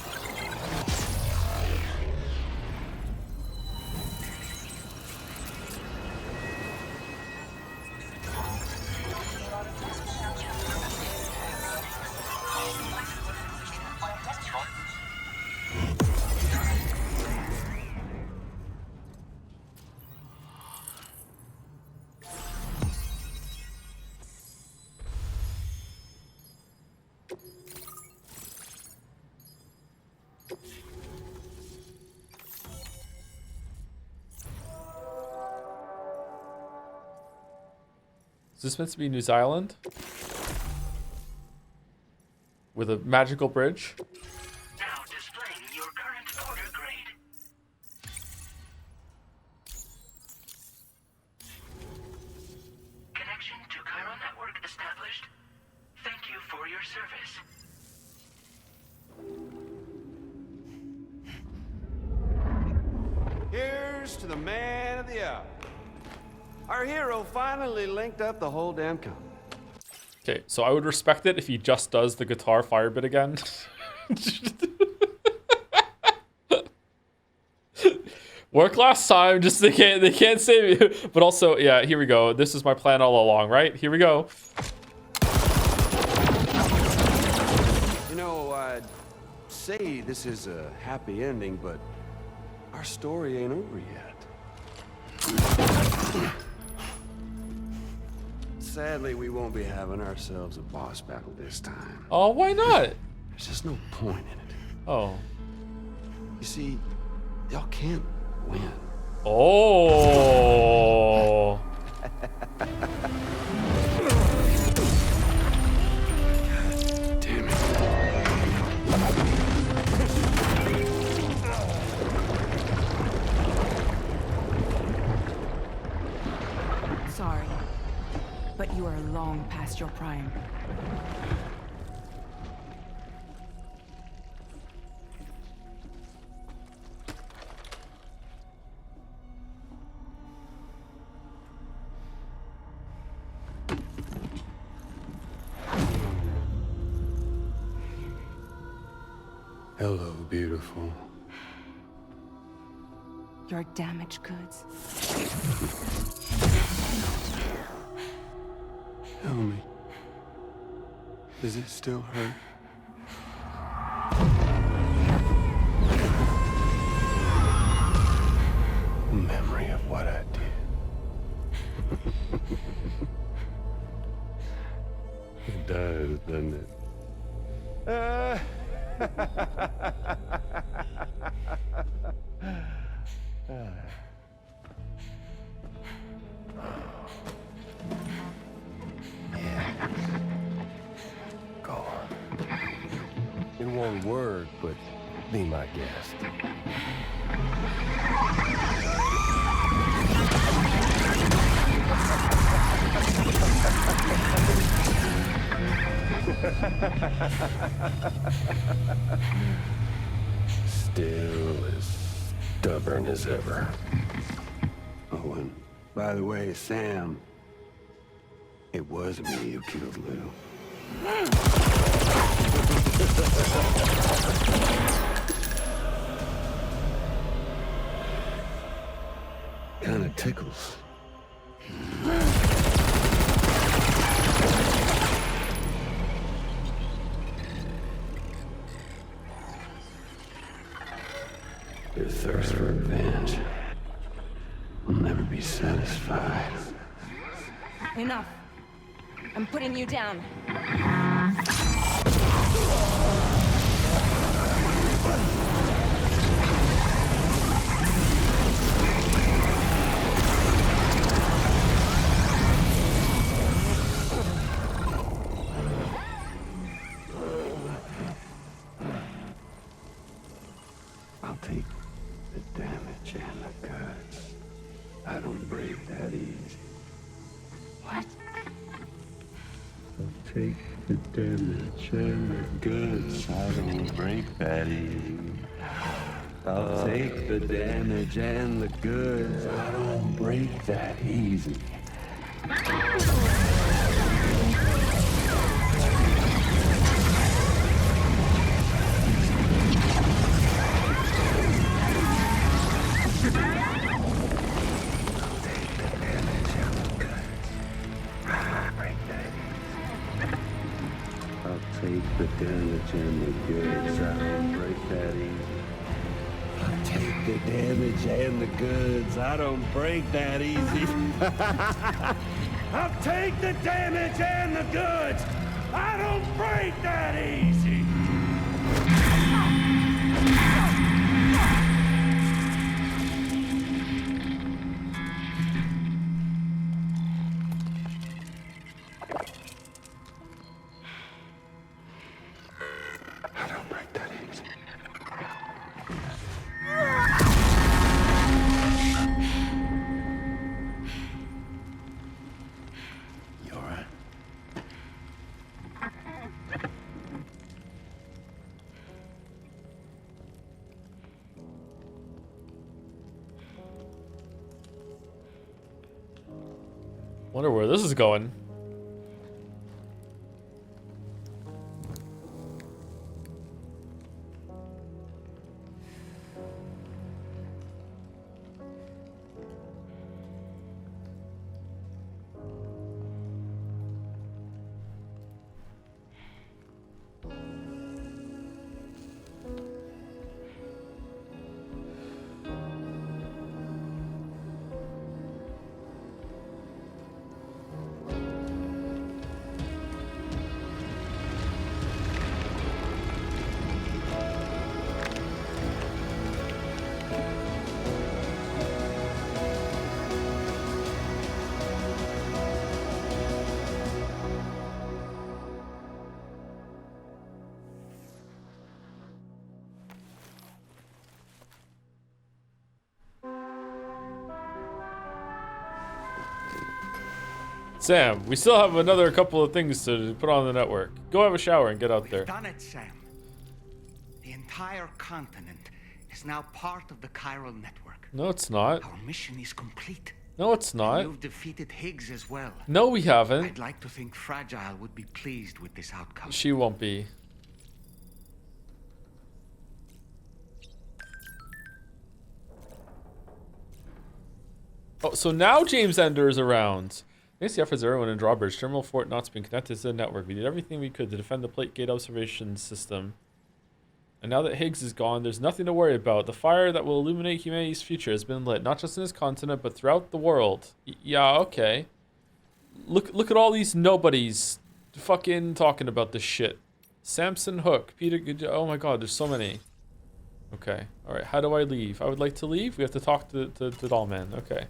Is this meant to be New Zealand? With a magical bridge? Now displaying your current order grade. Connection to chiral network established. Thank you for your service. Here's to the man of the hour. Our hero finally linked up the whole damn company. Okay, so I would respect it if he just does the guitar fire bit again. Work last time, just they can't save you. But also, yeah, here we go. This is my plan all along, right? Here we go. You know, I'd say this is a happy ending, but our story ain't over yet. Sadly, we won't be having ourselves a boss battle this time. Oh, why not? There's just no point in it. Oh. You see, y'all can't win. Oh. Damn it. Sorry, but you are long past your prime. Hello, beautiful. Your damaged goods. Tell me, does it still hurt? Memory of what I did. It does, doesn't it? Go on. In one word, but be my guest. Still as stubborn as ever. Oh, and by the way, Sam, it was me who killed Lou. Kinda tickles. Your thirst for revenge will never be satisfied. Enough. I'm putting you down. I'll take the damage and the goods. I don't break that easy. What? I'll take the damage and the goods. I don't break that easy. I'll take the damage and the goods. I don't break that easy. Take the damage and the goods. I don't break that easy. I'll take the damage and the goods. I don't break that easy. I'll take the damage and the goods. I don't break that easy. Wonder where this is going. Sam, we still have another couple of things to put on the network. Go have a shower and get out there. We've done it, Sam. The entire continent is now part of the chiral network. No, it's not. Our mission is complete. No, it's not. And you've defeated Higgs as well. No, we haven't. I'd like to think Fragile would be pleased with this outcome. She won't be. Oh, so now James Ender is around. Thanks to the efforts of everyone in Drawbridge, Terminal Fort Knott's been connected to the network. We did everything we could to defend the plate gate observation system. And now that Higgs is gone, there's nothing to worry about. The fire that will illuminate humanity's future has been lit, not just in this continent, but throughout the world. Yeah, okay. Look at all these nobodies fucking talking about this shit. Samson Hook, Peter, oh my god, there's so many. Okay, alright, how do I leave? I would like to leave? We have to talk to Dollman, okay.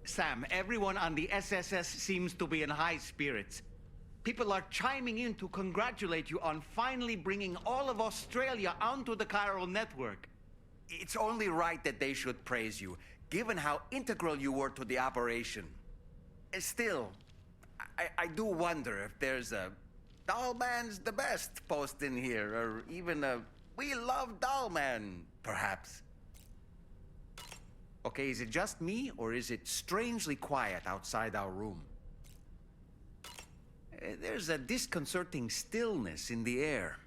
Sam, everyone on the SSS seems to be in high spirits. People are chiming in to congratulate you on finally bringing all of Australia onto the chiral network. It's only right that they should praise you, given how integral you were to the operation. Still, I do wonder if there's a Dollman's the best post in here, or even a We Love Dollman, perhaps. Okay, is it just me, or is it strangely quiet outside our room? There's a disconcerting stillness in the air.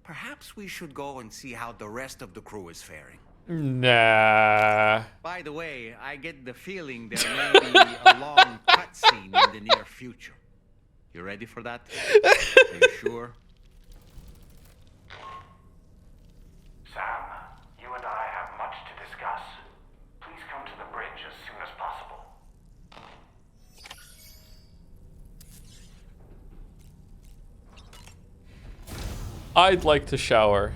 Perhaps we should go and see how the rest of the crew is faring. Nah. By the way, I get the feeling there may be a long cutscene in the near future. You ready for that? Are you sure? Sam, you and I have I'd like to shower.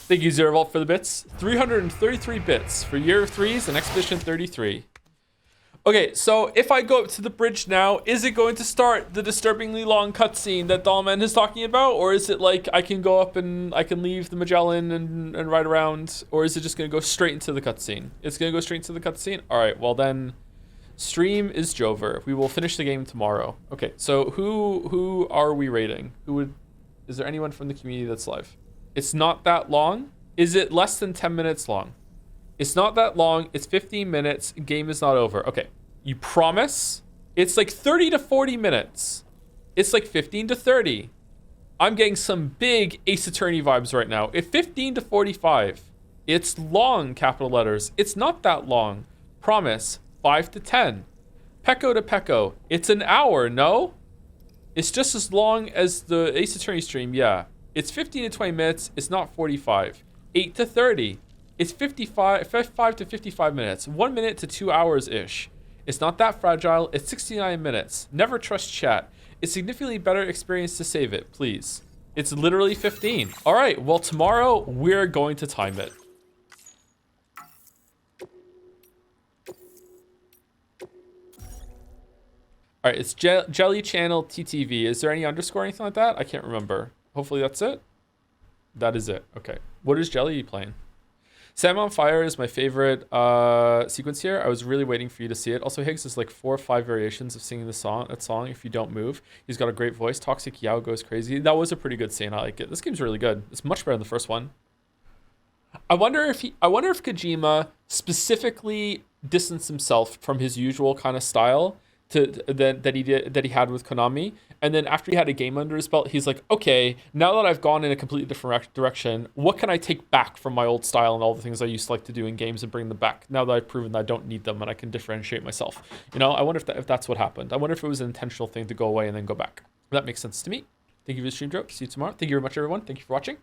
Thank you, Zero Vault, for the bits. 333 bits for Year of Threes and Expedition 33. Okay, so if I go up to the bridge now, is it going to start the disturbingly long cutscene that Dahlman is talking about? Or is it like I can go up and I can leave the Magellan and ride around? Or is it just going to go straight into the cutscene? It's going to go straight into the cutscene? All right, well then, stream is Jover. We will finish the game tomorrow. Okay, so who are we rating? Is there anyone from the community that's live? It's not that long. Is it less than 10 minutes long? It's not that long. It's 15 minutes. Game is not over. Okay. You promise? It's like 30 to 40 minutes. It's like 15 to 30. I'm getting some big Ace Attorney vibes right now. If 15 to 45. It's long, capital letters. It's not that long. Promise. 5 to 10. Pecco to Pecco. It's an hour, no? It's just as long as the Ace Attorney stream, yeah. It's 15 to 20 minutes. It's not 45. 8 to 30. It's 55 to 55 minutes. 1 minute to 2 hours-ish. It's not that fragile. It's 69 minutes. Never trust chat. It's significantly better experience to save it, please. It's literally 15. All right, well, tomorrow we're going to time it. All right, it's Jelly Channel TTV. Is there any underscore or anything like that? I can't remember. Hopefully that's it. That is it. Okay. What is Jelly playing? Sam on Fire is my favorite sequence here. I was really waiting for you to see it. Also, Higgs is like 4 or 5 variations of singing that song if you don't move. He's got a great voice. Toxic Yao goes crazy. That was a pretty good scene. I like it. This game's really good. It's much better than the first one. I wonder if Kojima specifically distanced himself from his usual kind of style that he had with Konami, and then after he had a game under his belt, he's like, okay, now that I've gone in a completely different direction, what can I take back from my old style and all the things I used to like to do in games and bring them back now that I've proven that I don't need them and I can differentiate myself. You know, I wonder if that's what happened. I wonder if it was an intentional thing to go away and then go back. That makes sense to me. Thank you for the stream, Joe. See you tomorrow. Thank you very much, everyone. Thank you for watching.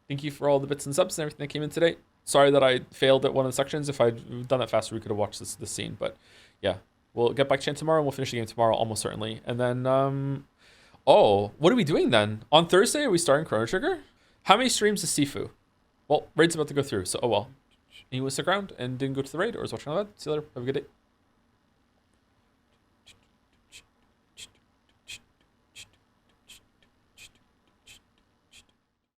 Thank you for all the bits and subs and everything that came in today. Sorry that I failed at one of the sections. If I'd done that faster, we could have watched this scene, but yeah. We'll get back to you tomorrow and we'll finish the game tomorrow, almost certainly. And then, oh, what are we doing then? On Thursday, are we starting Chrono Trigger? How many streams is Sifu? Well, raid's about to go through, so oh well. He was stuck around and didn't go to the raid or was watching all that. See you later. Have a good day.